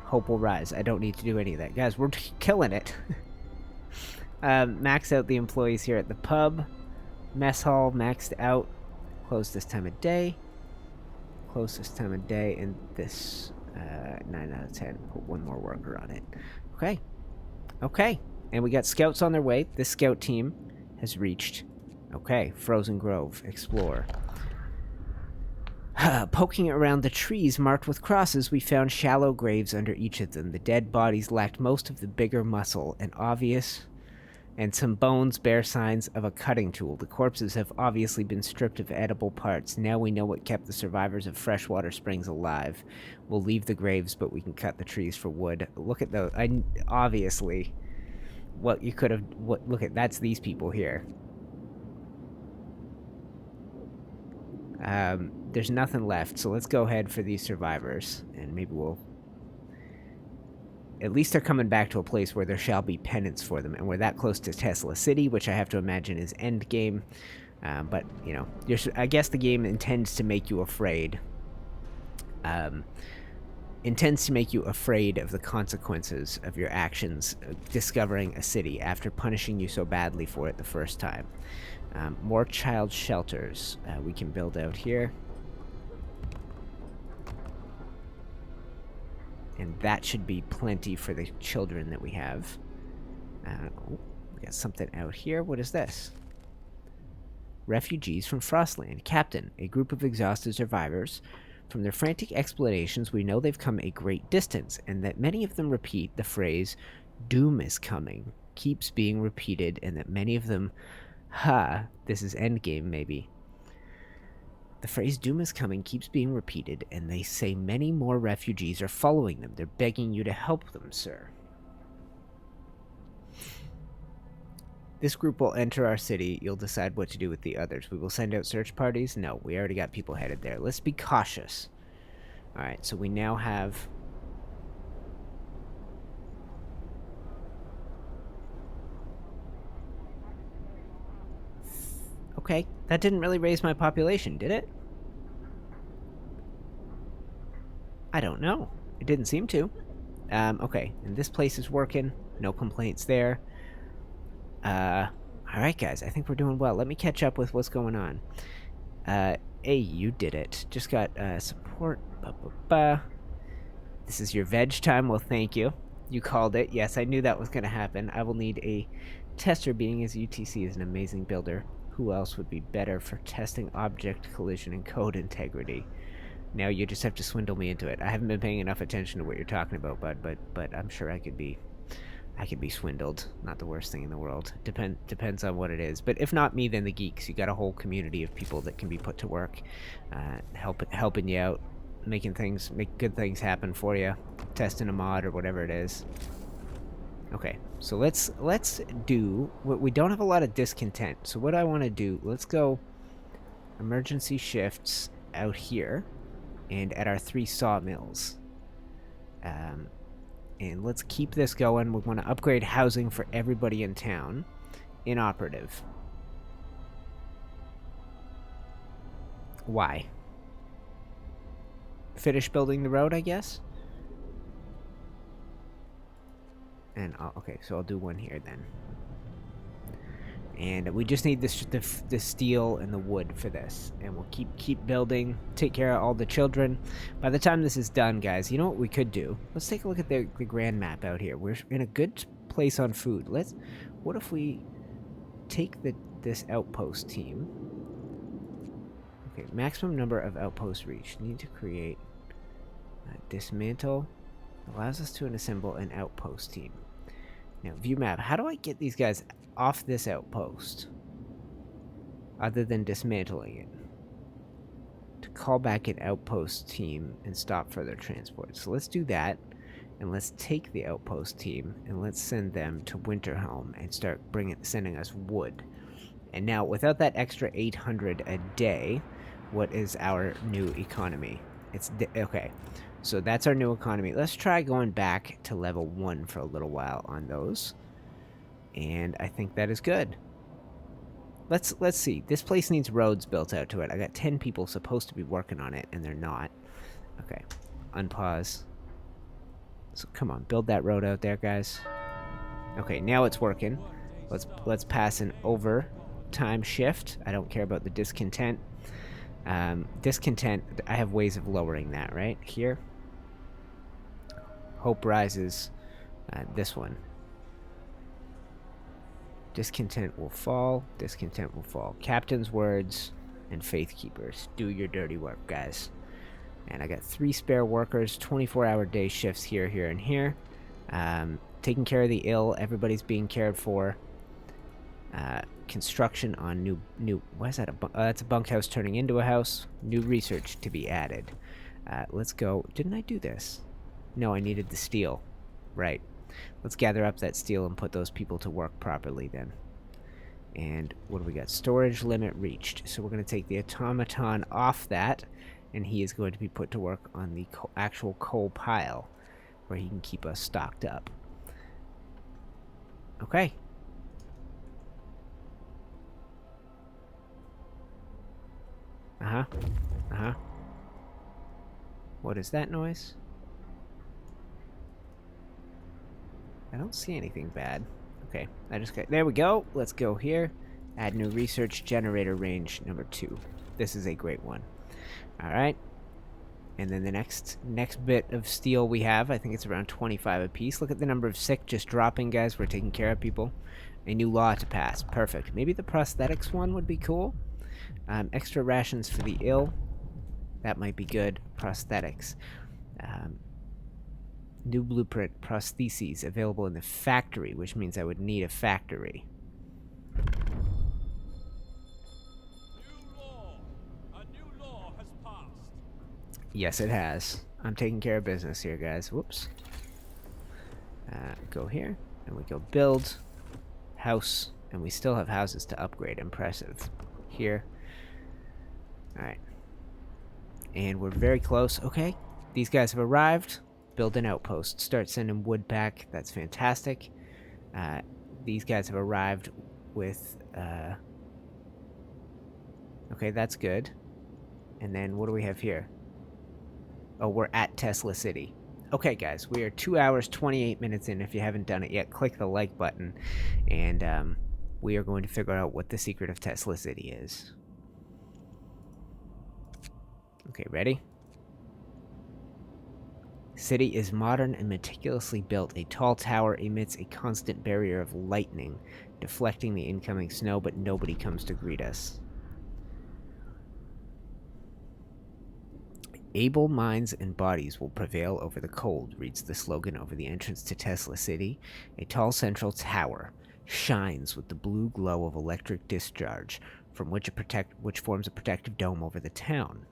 Hope will rise. I don't need to do any of that. Guys, we're killing it. Max out the employees here at the pub. Mess hall maxed out. Close this time of day. Close this time of day. And this 9 out of 10. Put one more worker on it. Okay. Okay. And we got scouts on their way. This scout team has reached. Okay, Frozen Grove. Explore. Poking around the trees marked with crosses, we found shallow graves under each of them. The dead bodies lacked most of the bigger muscle, and some bones bear signs of a cutting tool. The corpses have obviously been stripped of edible parts. Now we know what kept the survivors of freshwater springs alive. We'll leave the graves, but we can cut the trees for wood. Look at those. Obviously... What you could have... Look at... That's these people here. There's nothing left, so let's go ahead for these survivors. And maybe we'll... At least they're coming back to a place where there shall be penance for them. And we're that close to Tesla City, which I have to imagine is endgame. But, you know... I guess the game intends to make you afraid. Intends to make you afraid of the consequences of your actions discovering a city after punishing you so badly for it the first time. More child shelters we can build out here. And that should be plenty for the children that we have. Oh, we got something out here. What is this? Refugees from Frostland. Captain, a group of exhausted survivors. From their frantic explanations, we know they've come a great distance, and that many of them repeat the phrase, "Doom is coming," keeps being repeated, and that many of them, this is endgame maybe. The phrase "Doom is coming" keeps being repeated, and they say many more refugees are following them. They're begging you to help them, sir. This group will enter our city. You'll decide what to do with the others. We will send out search parties. No, we already got people headed there. Let's be cautious. Alright, so we now have... Okay, that didn't really raise my population, did it? I don't know. It didn't seem to. Okay, and this place is working. No complaints there. Alright guys, I think we're doing well. Let me catch up with what's going on. Hey, you did it. Just got, support. This is your veg time. Well, thank you. You called it. Yes, I knew that was going to happen. I will need a tester, being as UTC is an amazing builder. Who else would be better for testing object collision and code integrity? Now you just have to swindle me into it. I haven't been paying enough attention to what you're talking about, bud, but I'm sure I could be swindled. Not the worst thing in the world. Depends on what it is. But if not me, then the geeks. You got a whole community of people that can be put to work, helping you out, make good things happen for you, testing a mod or whatever it is. Okay, so let's do. We don't have a lot of discontent. So what I want to do, let's go emergency shifts out here, and at our 3 sawmills. And let's keep this going. We want to upgrade housing for everybody in town. Inoperative. Why? Finish building the road, I guess? And, okay, so I'll do one here then. And we just need the steel and the wood for this. And we'll keep building, take care of all the children. By the time this is done, guys, you know what we could do? Let's take a look at the grand map out here. We're in a good place on food. What if we take this outpost team? Okay, maximum number of outposts reached. Need to create dismantle. Allows us to assemble an outpost team. Now, view map. How do I get these guys off this outpost other than dismantling it? To call back an outpost team and stop further transport. So let's do that, and let's take the outpost team and let's send them to Winterhelm and start sending us wood. And now, without that extra 800 a day, what is our new economy? Okay. So that's our new economy. Let's try going back to level 1 for a little while on those. And I think that is good. Let's see. This place needs roads built out to it. I got 10 people supposed to be working on it, and they're not. Okay. Unpause. So come on, build that road out there, guys. Okay, now it's working. Let's pass an overtime shift. I don't care about the discontent. Discontent, I have ways of lowering that, right? Here. Hope rises. This one. Discontent will fall. Discontent will fall. Captain's words and faith keepers. Do your dirty work, guys. And I got 3 spare workers. 24-hour day shifts here, here, and here. Taking care of the ill. Everybody's being cared for. Construction on new. Why is that that's a bunkhouse turning into a house. New research to be added. Let's go. Didn't I do this? No, I needed the steel. Right. Let's gather up that steel and put those people to work properly then. And what do we got? Storage limit reached. So we're going to take the automaton off that, and he is going to be put to work on the actual coal pile, where he can keep us stocked up. Okay. What is that noise? I don't see anything bad. Okay, there we go. Let's go here. Add new research generator range number 2. This is a great one. All right. And then the next bit of steel we have, I think it's around 25 apiece. Look at the number of sick just dropping, guys. We're taking care of people. A new law to pass. Perfect. Maybe the prosthetics one would be cool. Extra rations for the ill. That might be good. Prosthetics. New blueprint prostheses available in the factory, which means I would need a factory. A new law has passed. Yes, it has. I'm taking care of business here, guys. Whoops. Go here, and we go build house, and we still have houses to upgrade. Impressive. Here. Alright. And we're very close. Okay. These guys have arrived. Build an outpost. Start sending wood back. That's fantastic. These guys have arrived with... Okay, that's good. And then what do we have here? Oh, we're at Tesla City. Okay, guys. We are 2 hours, 28 minutes in. If you haven't done it yet, click the like button. And we are going to figure out what the secret of Tesla City is. Okay, ready? City is modern and meticulously built. A tall tower emits a constant barrier of lightning, deflecting the incoming snow, but nobody comes to greet us. Able minds and bodies will prevail over the cold, reads the slogan over the entrance to Tesla City. A tall central tower shines with the blue glow of electric discharge, from which forms a protective dome over the town.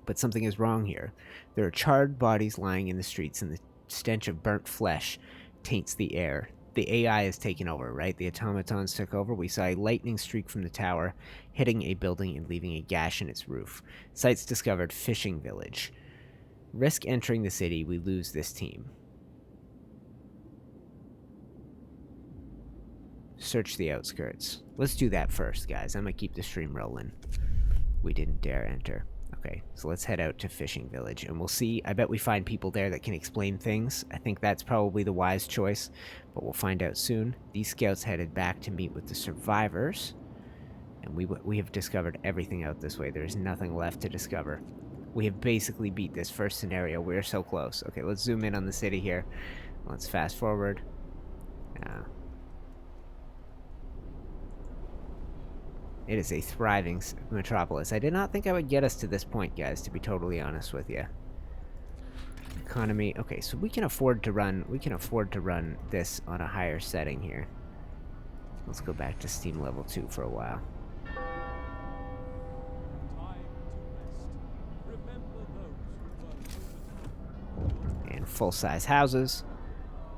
But something is wrong here. There are charred bodies lying in the streets, and the stench of burnt flesh taints the air. The AI is taken over, right? The automatons took over. We saw a lightning streak from the tower, hitting a building and leaving a gash in its roof. Sites discovered fishing village. Risk entering the city, we lose this team. Search the outskirts. Let's do that first, guys. I'm gonna keep the stream rolling. We didn't dare enter. Okay, so let's head out to Fishing Village, and we'll see. I bet we find people there that can explain things. I think that's probably the wise choice, but we'll find out soon. These scouts headed back to meet with the survivors, and we have discovered everything out this way. There's nothing left to discover. We have basically beat this first scenario. We're so close. Okay, let's zoom in on the city here. Let's fast forward. It is a thriving metropolis. I did not think I would get us to this point, guys, to be totally honest with you. Economy. Okay, so we can afford to run this on a higher setting here. Let's go back to Steam level 2 for a while. And full-size houses.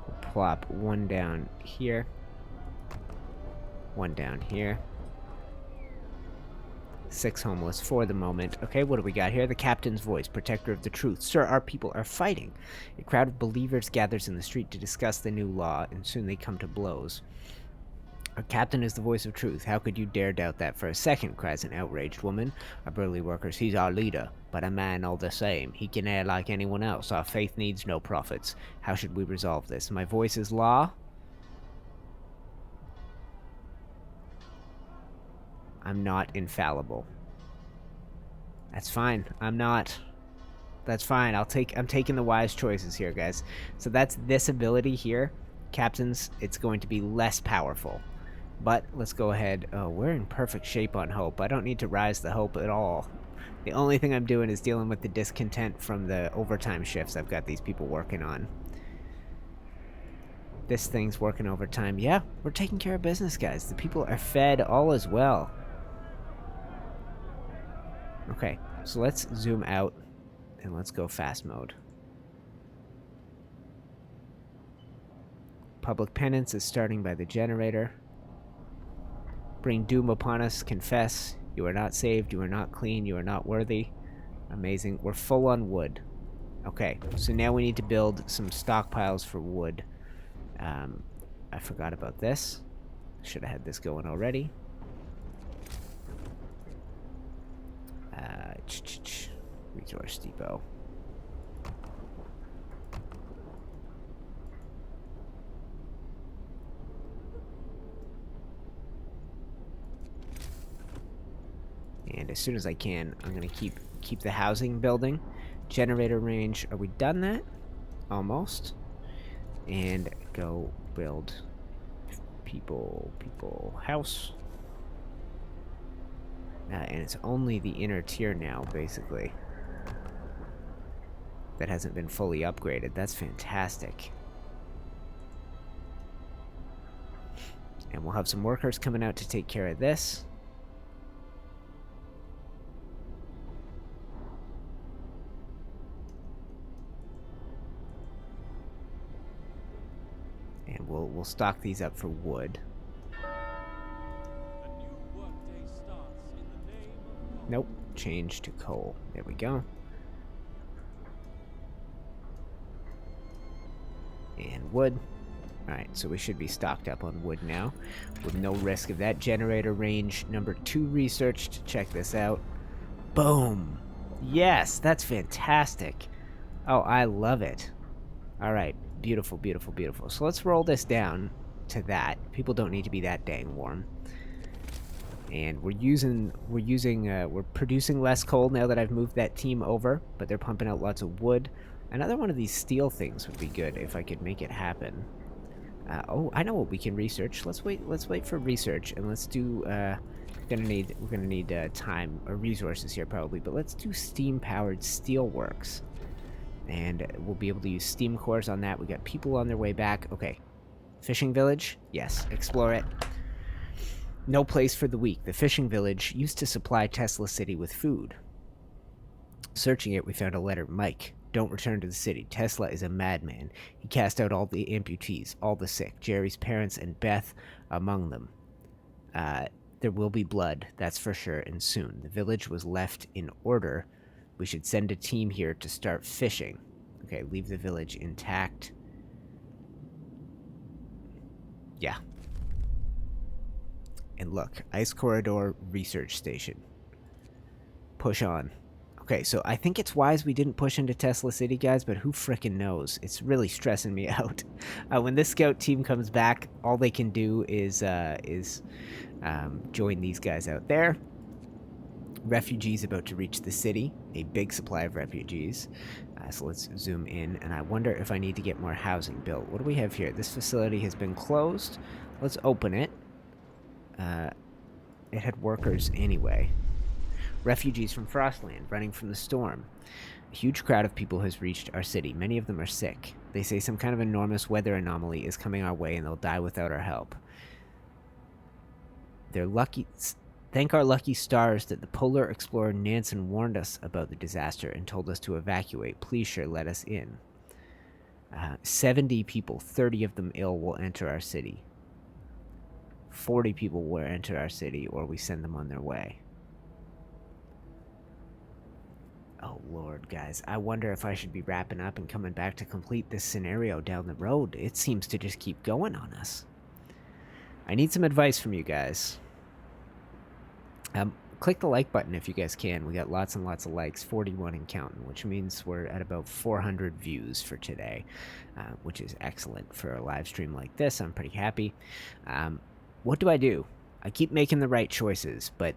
We'll plop one down here. One down here. 6 homeless for the moment. Okay, what do we got here? The captain's voice, protector of the truth. Sir, our people are fighting. A crowd of believers gathers in the street to discuss the new law, and soon they come to blows. Our captain is the voice of truth. How could you dare doubt that for a second? Cries an outraged woman. Our burly workers, he's our leader, but a man all the same. He can err like anyone else. Our faith needs no prophets. How should we resolve this? My voice is law? I'm not infallible. That's fine. I'm not. That's fine. I'm taking the wise choices here, guys. So that's this ability here. Captains, it's going to be less powerful. But let's go ahead. Oh, we're in perfect shape on hope. I don't need to rise the hope at all. The only thing I'm doing is dealing with the discontent from the overtime shifts I've got these people working on. This thing's working overtime. Yeah, we're taking care of business, guys. The people are fed. All is well. Okay, so let's zoom out and let's go fast mode. Public penance is starting by the generator. Bring doom upon us, confess. You are not saved, you are not clean, you are not worthy. Amazing. We're full on wood. Okay, so now we need to build some stockpiles for wood. I forgot about this. Should have had this going already. Resource depot. And as soon as I can, I'm gonna keep the housing building. Generator range. Are we done that? Almost. And go build people house. And it's only the inner tier now, basically, that hasn't been fully upgraded. That's fantastic. And we'll have some workers coming out to take care of this. And we'll stock these up for wood. Nope, change to coal. There we go. And wood. Alright, so we should be stocked up on wood now, with no risk of that. Generator range number 2 researched. Check this out. Boom! Yes, that's fantastic. Oh, I love it. Alright, beautiful, beautiful, beautiful. So let's roll this down to that. People don't need to be that dang warm. And we're producing less coal now that I've moved that team over, but they're pumping out lots of wood. Another one of these steel things would be good if I could make it happen. Oh, I know what we can research. Let's wait for research, and let's do, we're gonna need time or resources here probably, but let's do steam-powered steelworks. And we'll be able to use steam cores on that. We got people on their way back. Okay. Fishing village? Yes. Explore it. No place for the weak. The fishing village used to supply Tesla City with food. Searching it, we found a letter. Mike, don't return to the city. Tesla is a madman. He cast out all the amputees, all the sick, Jerry's parents and Beth among them. There will be blood, that's for sure, and soon. The village was left in order. We should send a team here to start fishing. Okay, leave the village intact. Yeah. And look, Ice Corridor Research Station. Push on. Okay, so I think it's wise we didn't push into Tesla City, guys, but who frickin' knows? It's really stressing me out. When this scout team comes back, all they can do is join these guys out there. Refugees about to reach the city. A big supply of refugees. So let's zoom in, and I wonder if I need to get more housing built. What do we have here? This facility has been closed. Let's open it. It had workers anyway. Refugees from Frostland, running from the storm. A huge crowd of people has reached our city. Many of them are sick. They say some kind of enormous weather anomaly is coming our way and they'll die without our help. They're lucky. Thank our lucky stars that the polar explorer Nansen warned us about the disaster and told us to evacuate. Please sure let us in. 70 people, 30 of them ill, will enter our city. 40 people will enter our city or we send them on their way. Oh, Lord, guys. I wonder if I should be wrapping up and coming back to complete this scenario down the road. It seems to just keep going on us. I need some advice from you guys. Click the like button if you guys can. We got lots and lots of likes, 41 and counting, which means we're at about 400 views for today, which is excellent for a live stream like this. I'm pretty happy. What do? I keep making the right choices, but...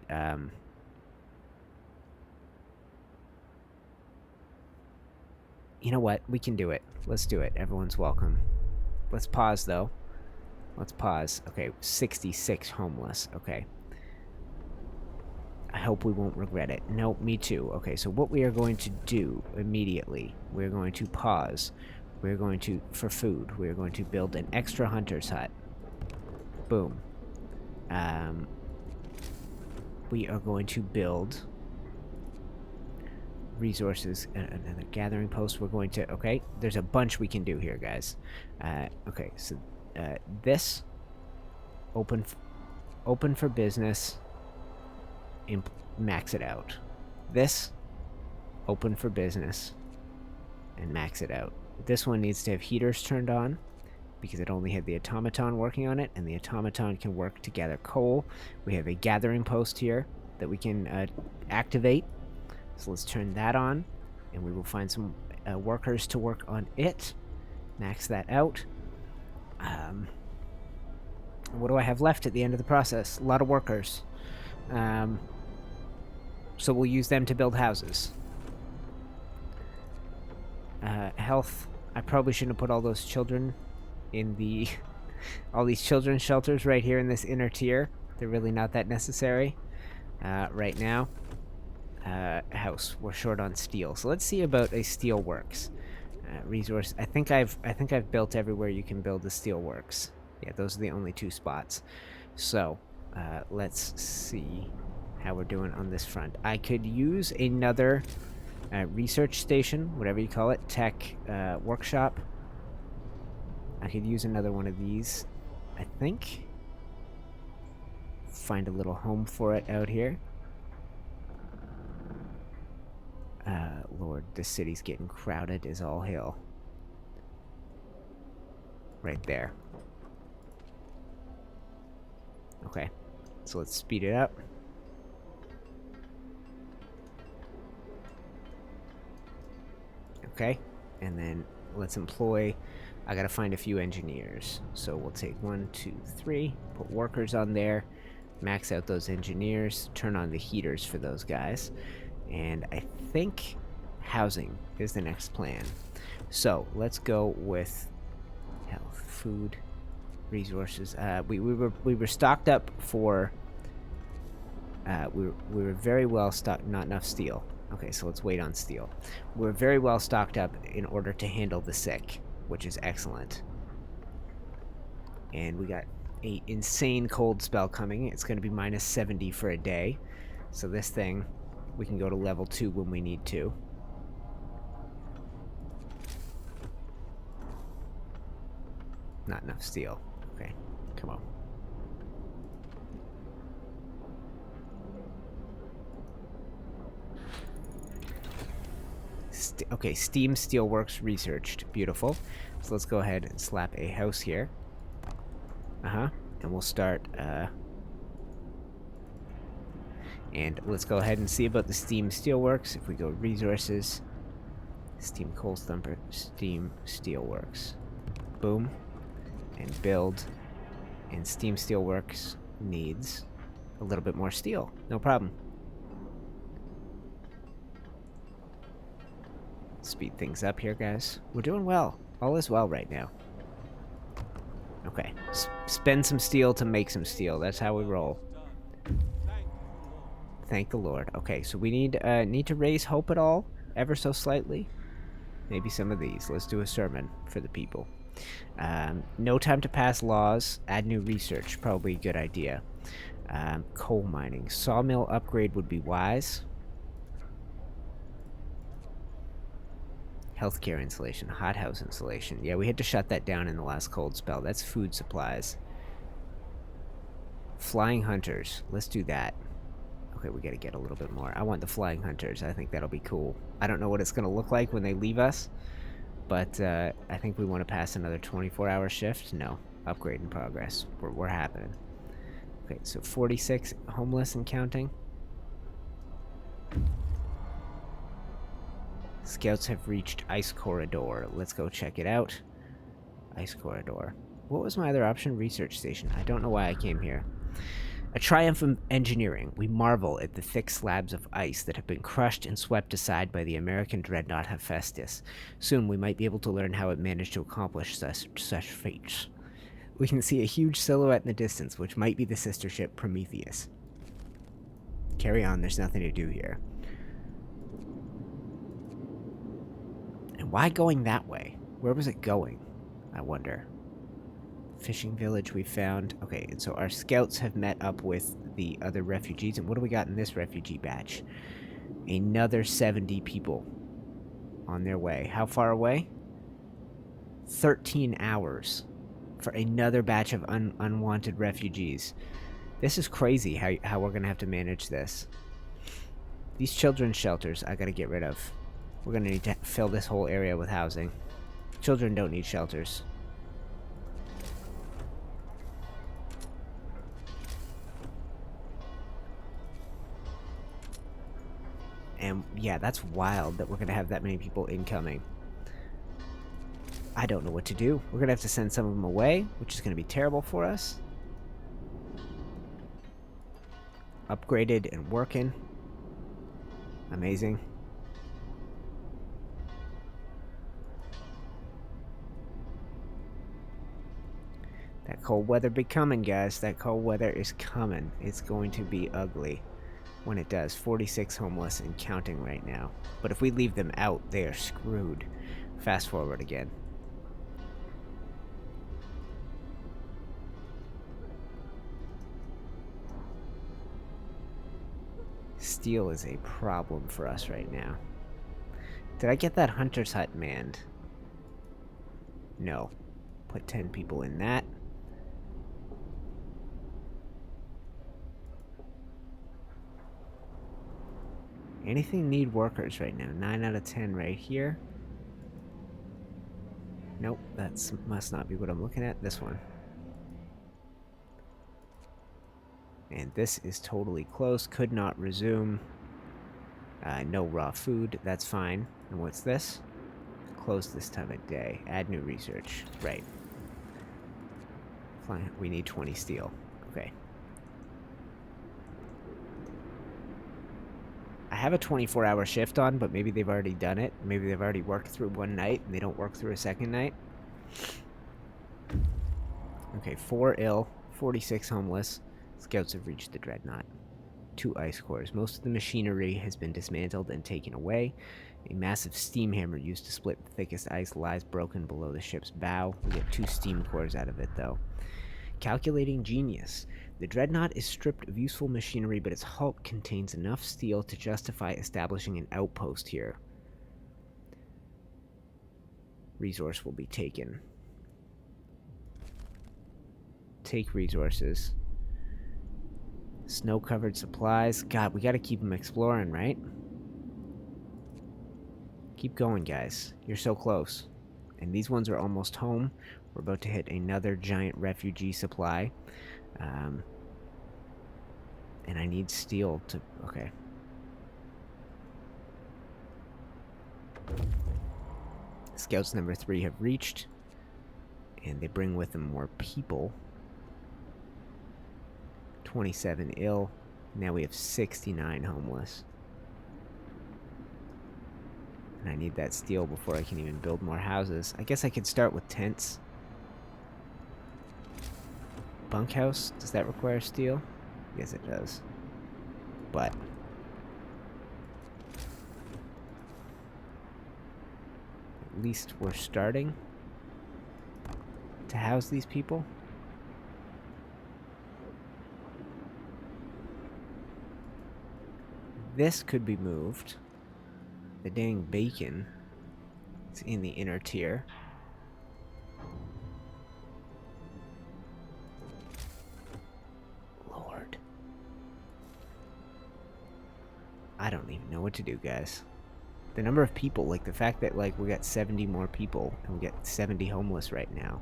you know what? We can do it. Let's do it. Everyone's welcome. Let's pause, though. Let's pause. Okay, 66 homeless. Okay. I hope we won't regret it. No, me too. Okay, so what we are going to do immediately, we're going to pause. We're going to, for food, we're going to build an extra hunter's hut. Boom. We are going to build... resources, another gathering post. We're going to, okay, there's a bunch we can do here, guys. Okay, so this open for business, max it out. This open for business and max it out. This one needs to have heaters turned on because it only had the automaton working on it, and the automaton can work to gather coal. We have a gathering post here that we can activate. So let's turn that on, and we will find some workers to work on it. Max that out. What do I have left at the end of the process? A lot of workers. So we'll use them to build houses. Health. I probably shouldn't have put all those children in the... all these children's shelters right here in this inner tier. They're really not that necessary right now. House. We're short on steel, so let's see about a steel works. Resource. I think I've built everywhere you can build a steel works. Yeah, those are the only two spots. So let's see how we're doing on this front. I could use another research station, whatever you call it, tech workshop. I could use another one of these, I think. Find a little home for it out here. Lord, this city's getting crowded as all hell. Right there. Okay, so let's speed it up. Okay, and then let's employ... I gotta find a few engineers. So we'll take 1, 2, 3, put workers on there, max out those engineers, turn on the heaters for those guys. And I think Housing is the next plan. So let's go with health, food, resources. We were stocked up for. We were very well stocked. Not enough steel. Okay, so let's wait on steel. We're very well stocked up in order to handle the sick, which is excellent. And we got a insane cold spell coming. It's going to be minus 70 for a day. So this thing, we can go to level 2 when we need to. Not enough steel. Okay, come on. Okay, Steam Steelworks researched. Beautiful. So let's go ahead and slap a house here. And we'll start, and let's go ahead and see about the Steam Steelworks. If we go resources, Steam Coal Thumper, Steam Steelworks. Boom. And build. And Steam Steelworks needs a little bit more steel. No problem. Speed things up here, guys. We're doing well. All is well right now. Okay. Spend some steel to make some steel. That's how we roll. Thank the Lord. Okay, so we need to raise hope at all, ever so slightly. Maybe some of these. Let's do a sermon for the people. No time to pass laws. Add new research. Probably a good idea. Coal mining. Sawmill upgrade would be wise. Healthcare insulation. Hothouse insulation. Yeah, we had to shut that down in the last cold spell. That's food supplies. Flying hunters. Let's do that. Okay, we gotta get a little bit more. I want the flying hunters. I think that'll be cool. I don't know what it's gonna look like when they leave us, but I think we want to pass another 24-hour shift. No. Upgrade in progress. We're happening. Okay, so 46 homeless and counting. Scouts have reached Ice Corridor. Let's go check it out. Ice Corridor. What was my other option? Research station. I don't know why I came here. A triumph of engineering. We marvel at the thick slabs of ice that have been crushed and swept aside by the American dreadnought Hephaestus. Soon we might be able to learn how it managed to accomplish such feats. We can see a huge silhouette in the distance, which might be the sister ship Prometheus. Carry on, there's nothing to do here. And why going that way? Where was it going? I wonder. Fishing village we found. Okay, and so our scouts have met up with the other refugees. And what do we got in this refugee batch? Another 70 people on their way. How far away? 13 hours for another batch of unwanted refugees. This is crazy how we're going to have to manage this. These children's shelters I got to get rid of. We're going to need to fill this whole area with housing. Children don't need shelters. And yeah, that's wild that we're going to have that many people incoming. I don't know what to do. We're going to have to send some of them away, which is going to be terrible for us. Upgraded and working. Amazing. That cold weather be coming, guys. That cold weather is coming. It's going to be ugly when it does. 46 homeless and counting right now. But if we leave them out, they are screwed. Fast forward again. Steel is a problem for us right now. Did I get that hunter's hut manned? No. Put 10 people in that. Anything need workers right now? 9 out of 10 right here. Nope, that must not be what I'm looking at. This one. And this is totally close. Could not resume. No raw food. That's fine. And what's this? Close this time of day. Add new research. Right. Fine. We need 20 steel. Okay. I have a 24-hour shift on, but maybe they've already done it. Maybe they've already worked through one night and they don't work through a second night. Okay, 4 ill, 46 homeless. Scouts have reached the dreadnought. 2 ice cores. Most of the machinery has been dismantled and taken away. A massive steam hammer used to split the thickest ice lies broken below the ship's bow. We get 2 steam cores out of it, though. Calculating genius. The dreadnought is stripped of useful machinery, but its hull contains enough steel to justify establishing an outpost here. Resource will be taken. Take resources. Snow-covered supplies. God, we gotta keep them exploring, right? Keep going, guys. You're so close. And these ones are almost home. We're about to hit another giant refugee supply. And I need steel to... Okay. Scouts number 3 have reached. And they bring with them more people. 27 ill. Now we have 69 homeless. And I need that steel before I can even build more houses. I guess I could start with tents. Bunkhouse? Does that require steel? Yes, it does. But at least we're starting to house these people. This could be moved. The dang bacon is in the inner tier. Lord. I don't even know what to do, guys. The number of people, like the fact that like we got 70 more people and we got 70 homeless right now.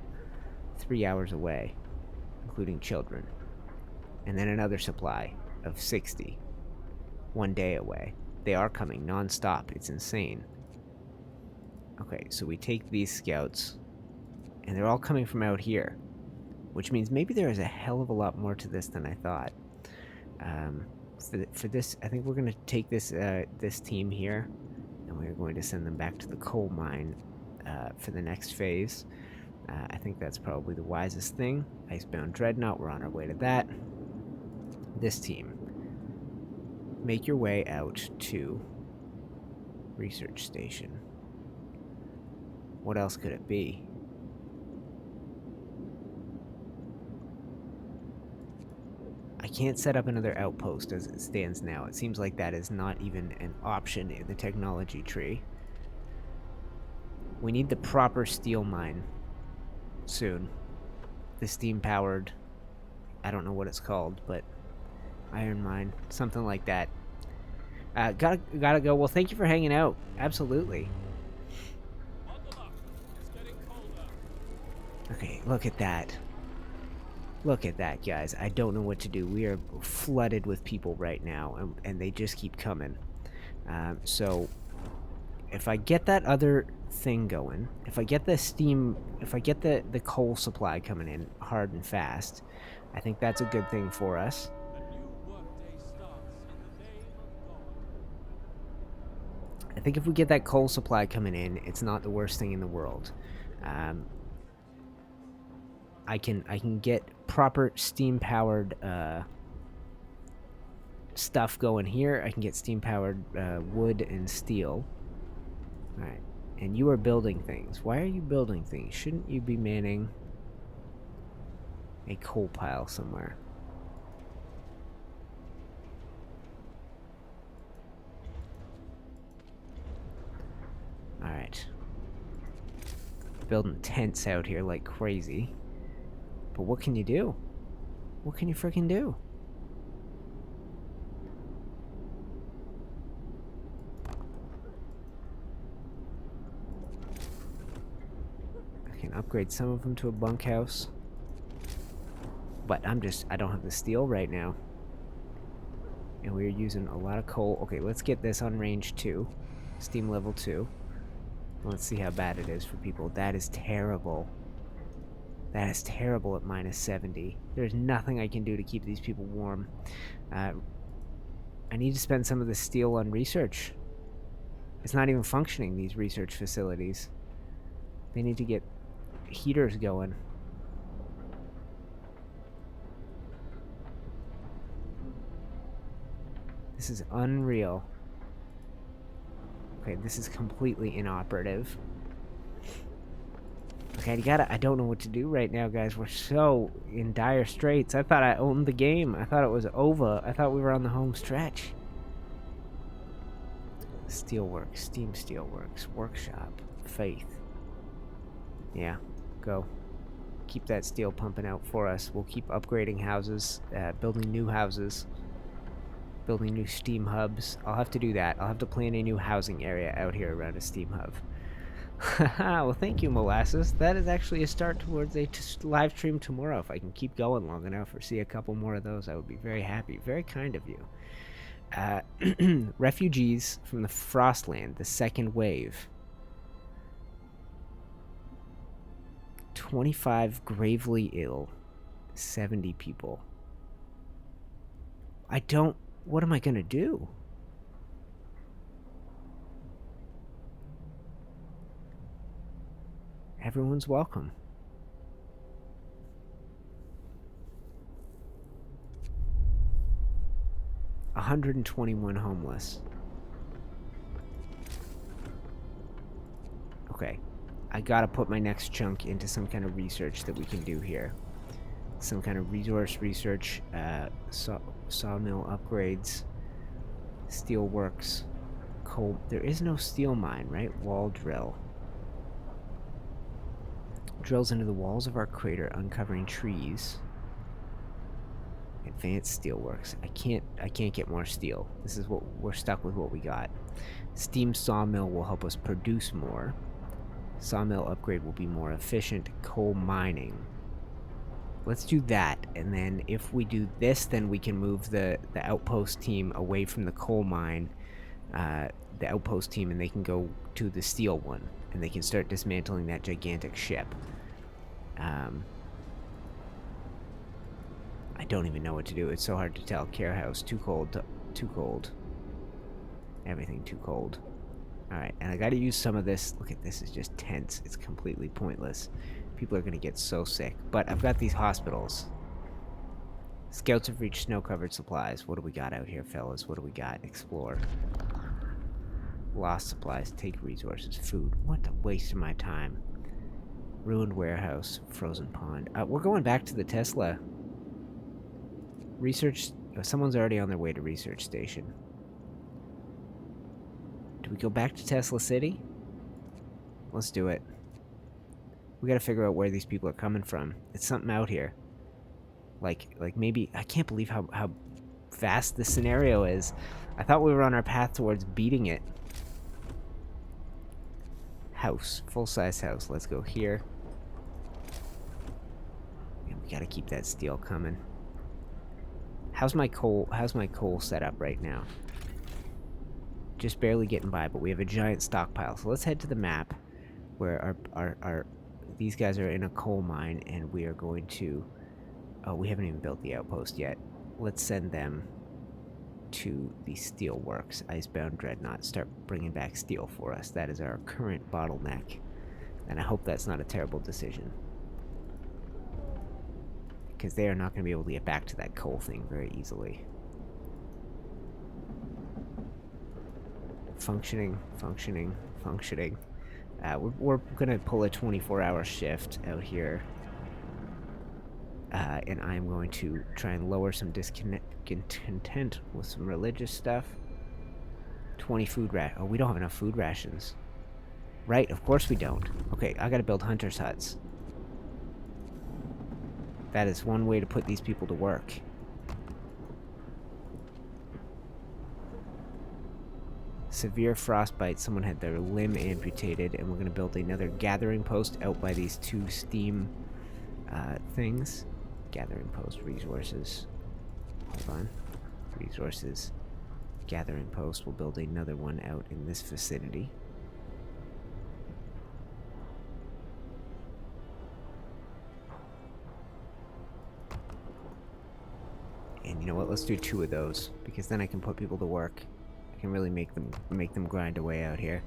3 hours away, including children. And then another supply of 60. 1 day away. They are coming non-stop. It's insane. Okay, so we take these scouts, and they're all coming from out here, which means maybe there is a hell of a lot more to this than I thought. For this, I think we're going to take this this team here, and we're going to send them back to the coal mine for the next phase. I think that's probably the wisest thing. Icebound Dreadnought, we're on our way to that. This team. Make your way out to research station. What else could it be? I can't set up another outpost as it stands now. It seems like that is not even an option in the technology tree. We need the proper steel mine soon. The steam-powered, I don't know what it's called, but iron mine, something like that. Gotta go. Well, thank you for hanging out. Absolutely. Bundle up. It's getting colder. Okay, look at that. Look at that, guys. I don't know what to do. We are flooded with people right now, and they just keep coming. So, if I get that other thing going, if I get the steam, if I get the coal supply coming in hard and fast, I think that's a good thing for us. A new workday starts in the name of God. I think if we get that coal supply coming in, it's not the worst thing in the world. I can get proper steam-powered stuff going here. I can get steam-powered wood and steel. All right, and you are building things. Why are you building things? Shouldn't you be manning a coal pile somewhere? All right, building tents out here like crazy. But what can you do? What can you freaking do? I can upgrade some of them to a bunkhouse. But I don't have the steel right now. And we're using a lot of coal. Okay, let's get this on range 2. Steam level 2. Let's see how bad it is for people. That is terrible. That is terrible at minus 70. There's nothing I can do to keep these people warm. I need to spend some of the steel on research. It's not even functioning, these research facilities. They need to get heaters going. This is unreal. Okay, this is completely inoperative. Okay, I don't know what to do right now, guys. We're so in dire straits. I thought I owned the game. I thought it was over. I thought we were on the home stretch. Steelworks, Steam Steelworks, Workshop, Faith. Yeah, go. Keep that steel pumping out for us. We'll keep upgrading houses, building new houses, building new steam hubs. I'll have to do that. I'll have to plan a new housing area out here around a steam hub. Well, thank you, Molasses. That is actually a start towards a live stream tomorrow. If I can keep going long enough or see a couple more of those, I would be very happy. Very kind of you. Refugees from the Frostland, the second wave. 25 gravely ill. 70 people. What am I gonna do? Everyone's welcome. $121 homeless. Okay. I gotta put my next chunk into some kind of research that we can do here. Some kind of resource research, sawmill upgrades, steel works, coal. There is no steel mine, right? Wall drill. Drills into the walls of our crater, uncovering trees. Advanced steelworks. I can't get more steel. This is what we're stuck with. What we got. Steam sawmill will help us produce more. Sawmill upgrade will be more efficient. Coal mining. Let's do that, and then if we do this, then we can move the outpost team away from the coal mine, the outpost team, and they can go to the steel one, and they can start dismantling that gigantic ship. I don't even know what to do. It's so hard to tell. Care house, too cold, too cold. Everything too cold. Alright, and I gotta use some of this. Look at this, it's just tense. It's completely pointless. People are gonna get so sick. But I've got these hospitals. Scouts have reached snow-covered supplies. What do we got out here, fellas? What do we got? Explore. Lost supplies. Take resources. Food. What a waste of my time. Ruined warehouse. Frozen pond. We're going back to the Tesla. Research. Someone's already on their way to research station. Do we go back to Tesla City? Let's do it. We gotta figure out where these people are coming from. It's something out here. Like maybe... I can't believe how vast this scenario is. I thought we were on our path towards beating it. House. Full-size house. Let's go here. And we gotta keep that steel coming. How's my coal set up right now? Just barely getting by, but we have a giant stockpile. So let's head to the map where these guys are in a coal mine, and we are going to... Oh, we haven't even built the outpost yet. Let's send them to the steel works. Icebound Dreadnought. Start bringing back steel for us. That is our current bottleneck. And I hope that's not a terrible decision. Because they are not going to be able to get back to that coal thing very easily. Functioning. We're going to pull a 24-hour shift out here. And I'm going to try and lower some discontent with some religious stuff. 20 food Oh, we don't have enough food rations. Right, of course we don't. Okay, I gotta build hunters' huts. That is one way to put these people to work. Severe frostbite. Someone had their limb amputated, and we're going to build another gathering post out by these two steam things. Gathering post, resources. Hold on. Resources. Gathering post. We'll build another one out in this vicinity. And you know what? Let's do 2 of those, because then I can put people to work. I can really make them grind away out here.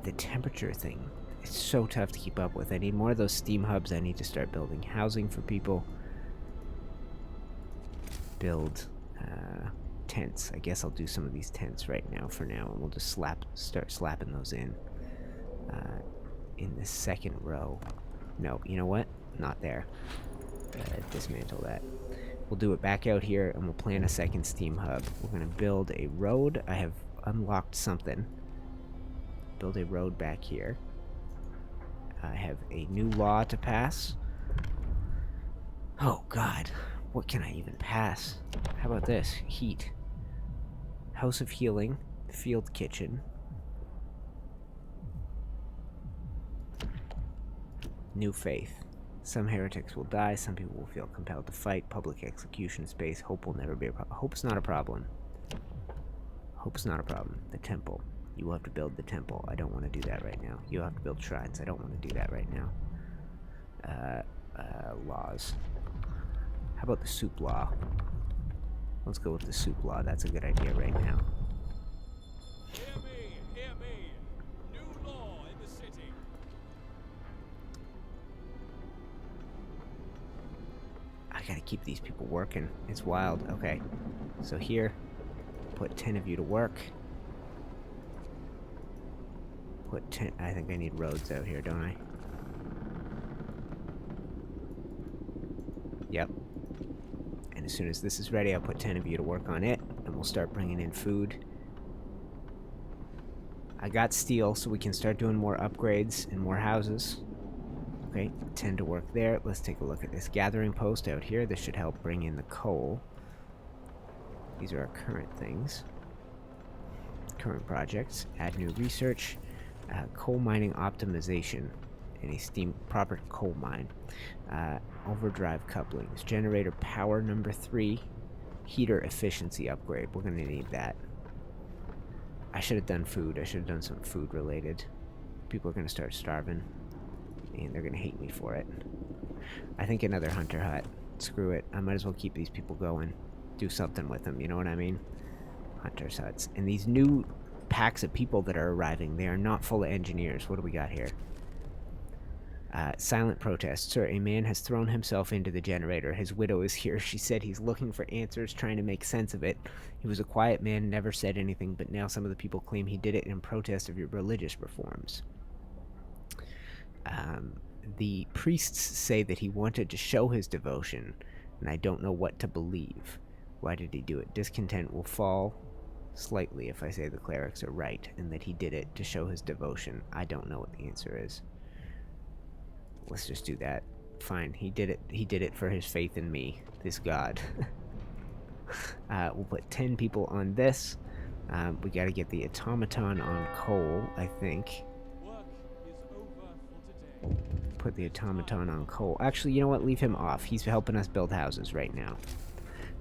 The temperature thing, it's so tough to keep up with. I need more of those steam hubs. I need to start building housing for people. Build tents. I guess I'll do some of these tents right now for now, and we'll just start slapping those in the second row. No, you know what? Not there. Dismantle that. We'll do it back out here, and we'll plant a second steam hub. We're going to build a road. I have unlocked something. Build a road back here. I have a new law to pass. Oh, God. What can I even pass? How about this? Heat. House of Healing. Field Kitchen. New Faith. Some heretics will die. Some people will feel compelled to fight. Public execution space. Hope will never be a problem. Hope's not a problem. Hope's not a problem. The temple. You will have to build the temple. I don't want to do that right now. You'll have to build shrines. I don't want to do that right now. Laws. How about the soup law? Let's go with the soup law. That's a good idea right now. Hear me, hear me. New law in the city. I gotta keep these people working. It's wild. Okay. So here, put 10 of you to work. Put 10. I think I need roads out here, don't I? Yep. And as soon as this is ready, I'll put 10 of you to work on it, and we'll start bringing in food. I got steel, so we can start doing more upgrades and more houses. Okay, 10 to work there. Let's take a look at this gathering post out here. This should help bring in the coal. These are our current things. Current projects. Add new research. Coal mining optimization. And a proper coal mine. Overdrive couplings. Generator power number 3. Heater efficiency upgrade. We're going to need that. I should have done food. I should have done some food related. People are going to start starving. And they're going to hate me for it. I think another hunter hut. Screw it. I might as well keep these people going. Do something with them, you know what I mean? Hunter's huts. And these new packs of people that are arriving, they are not full of engineers. What do we got here? Silent protest. Sir, a man has thrown himself into the generator. His widow is here. She said he's looking for answers, trying to make sense of it. He was a quiet man, never said anything, but now some of the people claim he did it in protest of your religious reforms. The priests say that he wanted to show his devotion, and I don't know what to believe. Why did he do it? Discontent will fall slightly if I say the clerics are right, and that he did it to show his devotion. I don't know what the answer is. Let's just do that. Fine, he did it. He did it for his faith in me, this god. We'll put 10 people on this. We got to get the automaton on coal, I think. Work is over for today. Put the automaton on coal. Actually, you know what? Leave him off. He's helping us build houses right now.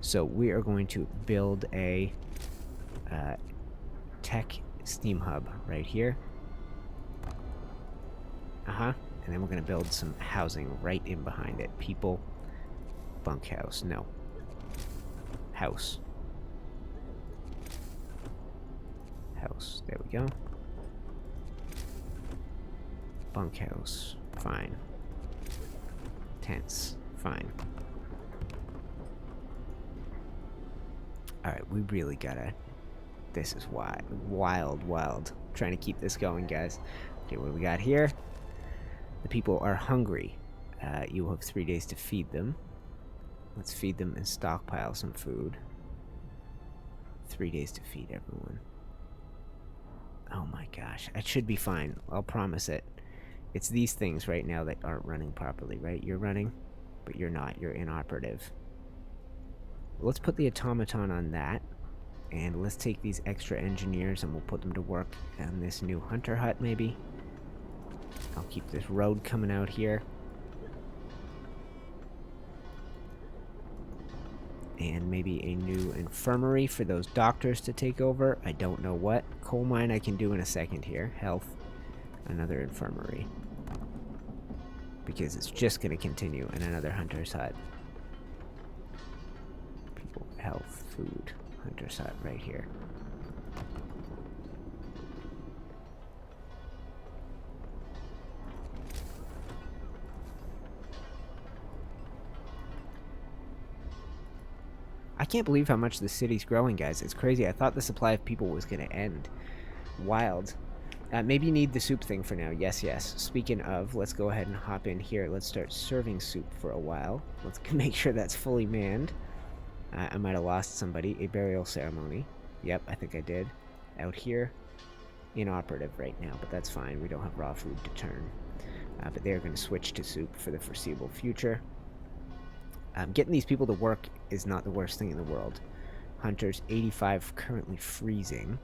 So we are going to build a tech steam hub right here. And then we're going to build some housing right in behind it. People. Bunkhouse. No. House. House. There we go. Bunkhouse. Fine. Tents. Fine. Alright, we really gotta... This is wild. Trying to keep this going, guys. Okay, what do we got here? The people are hungry. You will have 3 days to feed them. Let's feed them and stockpile some food. 3 days to feed everyone. Oh my gosh. It should be fine. I'll promise it. It's these things right now that aren't running properly, right? You're running, but you're not. You're inoperative. Let's put the automaton on that. And let's take these extra engineers and we'll put them to work on this new hunter hut, maybe. I'll keep this road coming out here. And maybe a new infirmary for those doctors to take over. I don't know what. Coal mine I can do in a second here. Health. Another infirmary. because it's just going to continue in another hunter's hut. People, health, food, hunter's hut right here. I can't believe how much the city's growing, guys. It's crazy. I thought the supply of people was going to end. Wild. Maybe you need the soup thing for now. Yes, yes. Speaking of, let's go ahead and hop in here. Let's start serving soup for a while. Let's make sure that's fully manned. I might have lost somebody. A burial ceremony. Yep, I think I did. Out here. Inoperative right now, but that's fine. We don't have raw food to turn. But they're going to switch to soup for the foreseeable future. Getting these people to work is not the worst thing in the world. Hunters, 85 currently freezing.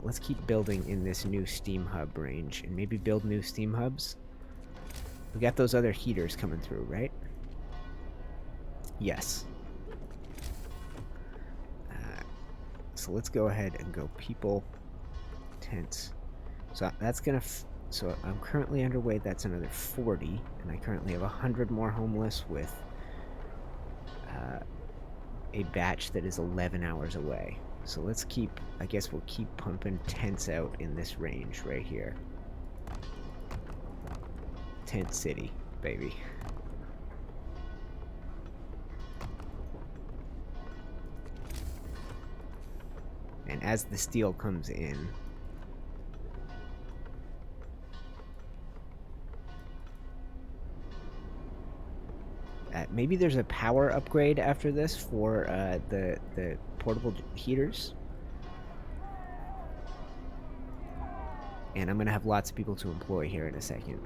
Let's keep building in this new steam hub range and maybe build new steam hubs. We got those other heaters coming through, right? Yes. So let's go ahead and go people, tents. So that's gonna. So I'm currently underway. That's another 40, and I currently have 100 more homeless with a batch that is 11 hours away. So let's keep, I guess we'll keep pumping tents out in this range right here. Tent City, baby. And as the steel comes in, maybe there's a power upgrade after this for the portable heaters. And I'm going to have lots of people to employ here in a second.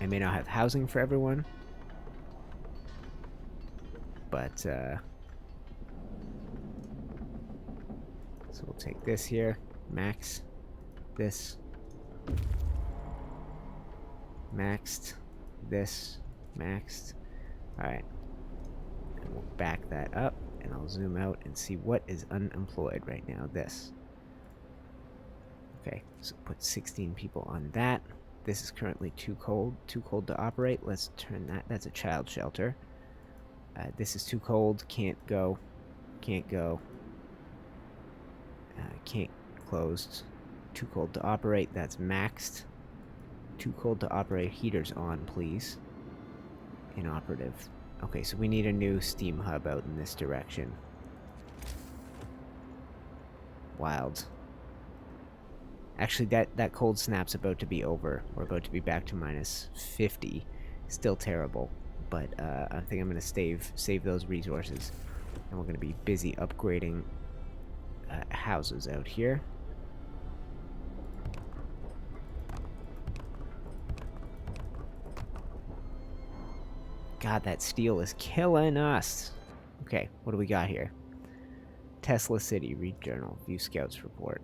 I may not have housing for everyone. But, so we'll take this here. Max. This. Maxed. This. Maxed. Alright. And we'll back that up. And I'll zoom out and see what is unemployed right now. This. Okay, so put 16 people on that. This is currently too cold to operate. Let's turn that. That's a child shelter. This is too cold. Can't go. Can't go. Can't. Closed. Too cold to operate. That's maxed. Too cold to operate. Heaters on, please. Inoperative. Okay, so we need a new steam hub out in this direction. Wild. Actually, that cold snap's about to be over. We're about to be back to minus 50. Still terrible, but I think I'm going to save those resources. And we're going to be busy upgrading houses out here. God, that steel is killing us. Okay, what do we got here? Tesla City, read journal, view scouts report.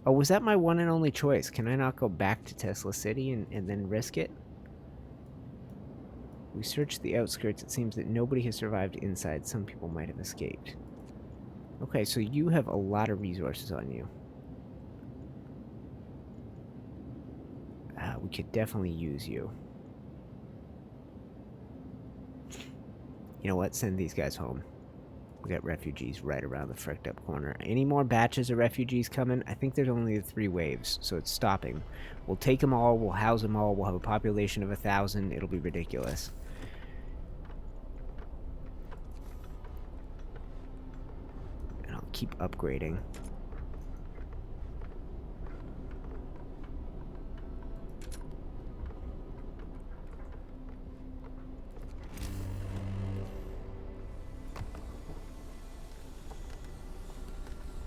Oh, was that my one and only choice? Can I not go back to Tesla City and then risk it? We searched the outskirts. It seems that nobody has survived inside. Some people might have escaped. Okay, so you have a lot of resources on you. We could definitely use you. You know what? Send these guys home. We got refugees right around the fricked up corner. Any more batches of refugees coming? I think there's only 3 waves, so it's stopping. We'll take them all. We'll house them all. We'll have a population of 1,000. It'll be ridiculous. And I'll keep upgrading.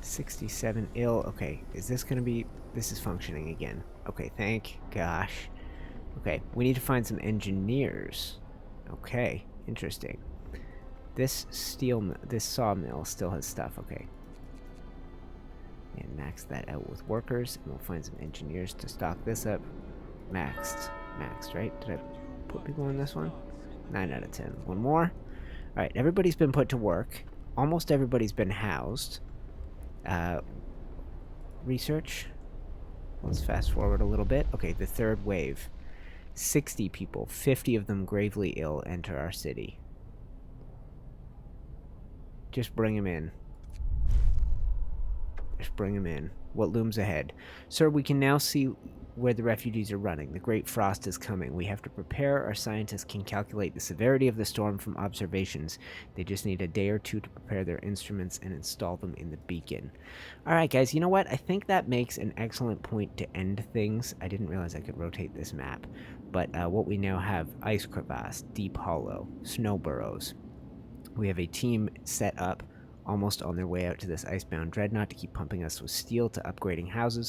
$67 ill. Okay, is this gonna be... This is functioning again. Okay, thank gosh. Okay, we need to find some engineers. Okay, interesting. This sawmill still has stuff. Okay. And max that out with workers, and we'll find some engineers to stock this up. Maxed, right? Did I put people in this one? 9 out of 10. One more. Alright, everybody's been put to work. Almost everybody's been housed. Research. Let's fast forward a little bit. Okay, the third wave. 60 people, 50 of them gravely ill, enter our city. Just bring them in. Just bring them in. What looms ahead? Sir, we can now see where the refugees are running. The Great Frost is coming. We have to prepare. Our scientists can calculate the severity of the storm from observations. They just need a day or two to prepare their instruments and install them in the beacon. Alright guys, you know what? I think that makes an excellent point to end things. I didn't realize I could rotate this map. But what we now have, Ice Crevasse, Deep Hollow, Snow Burrows. We have a team set up almost on their way out to this icebound dreadnought to keep pumping us with steel to upgrading houses.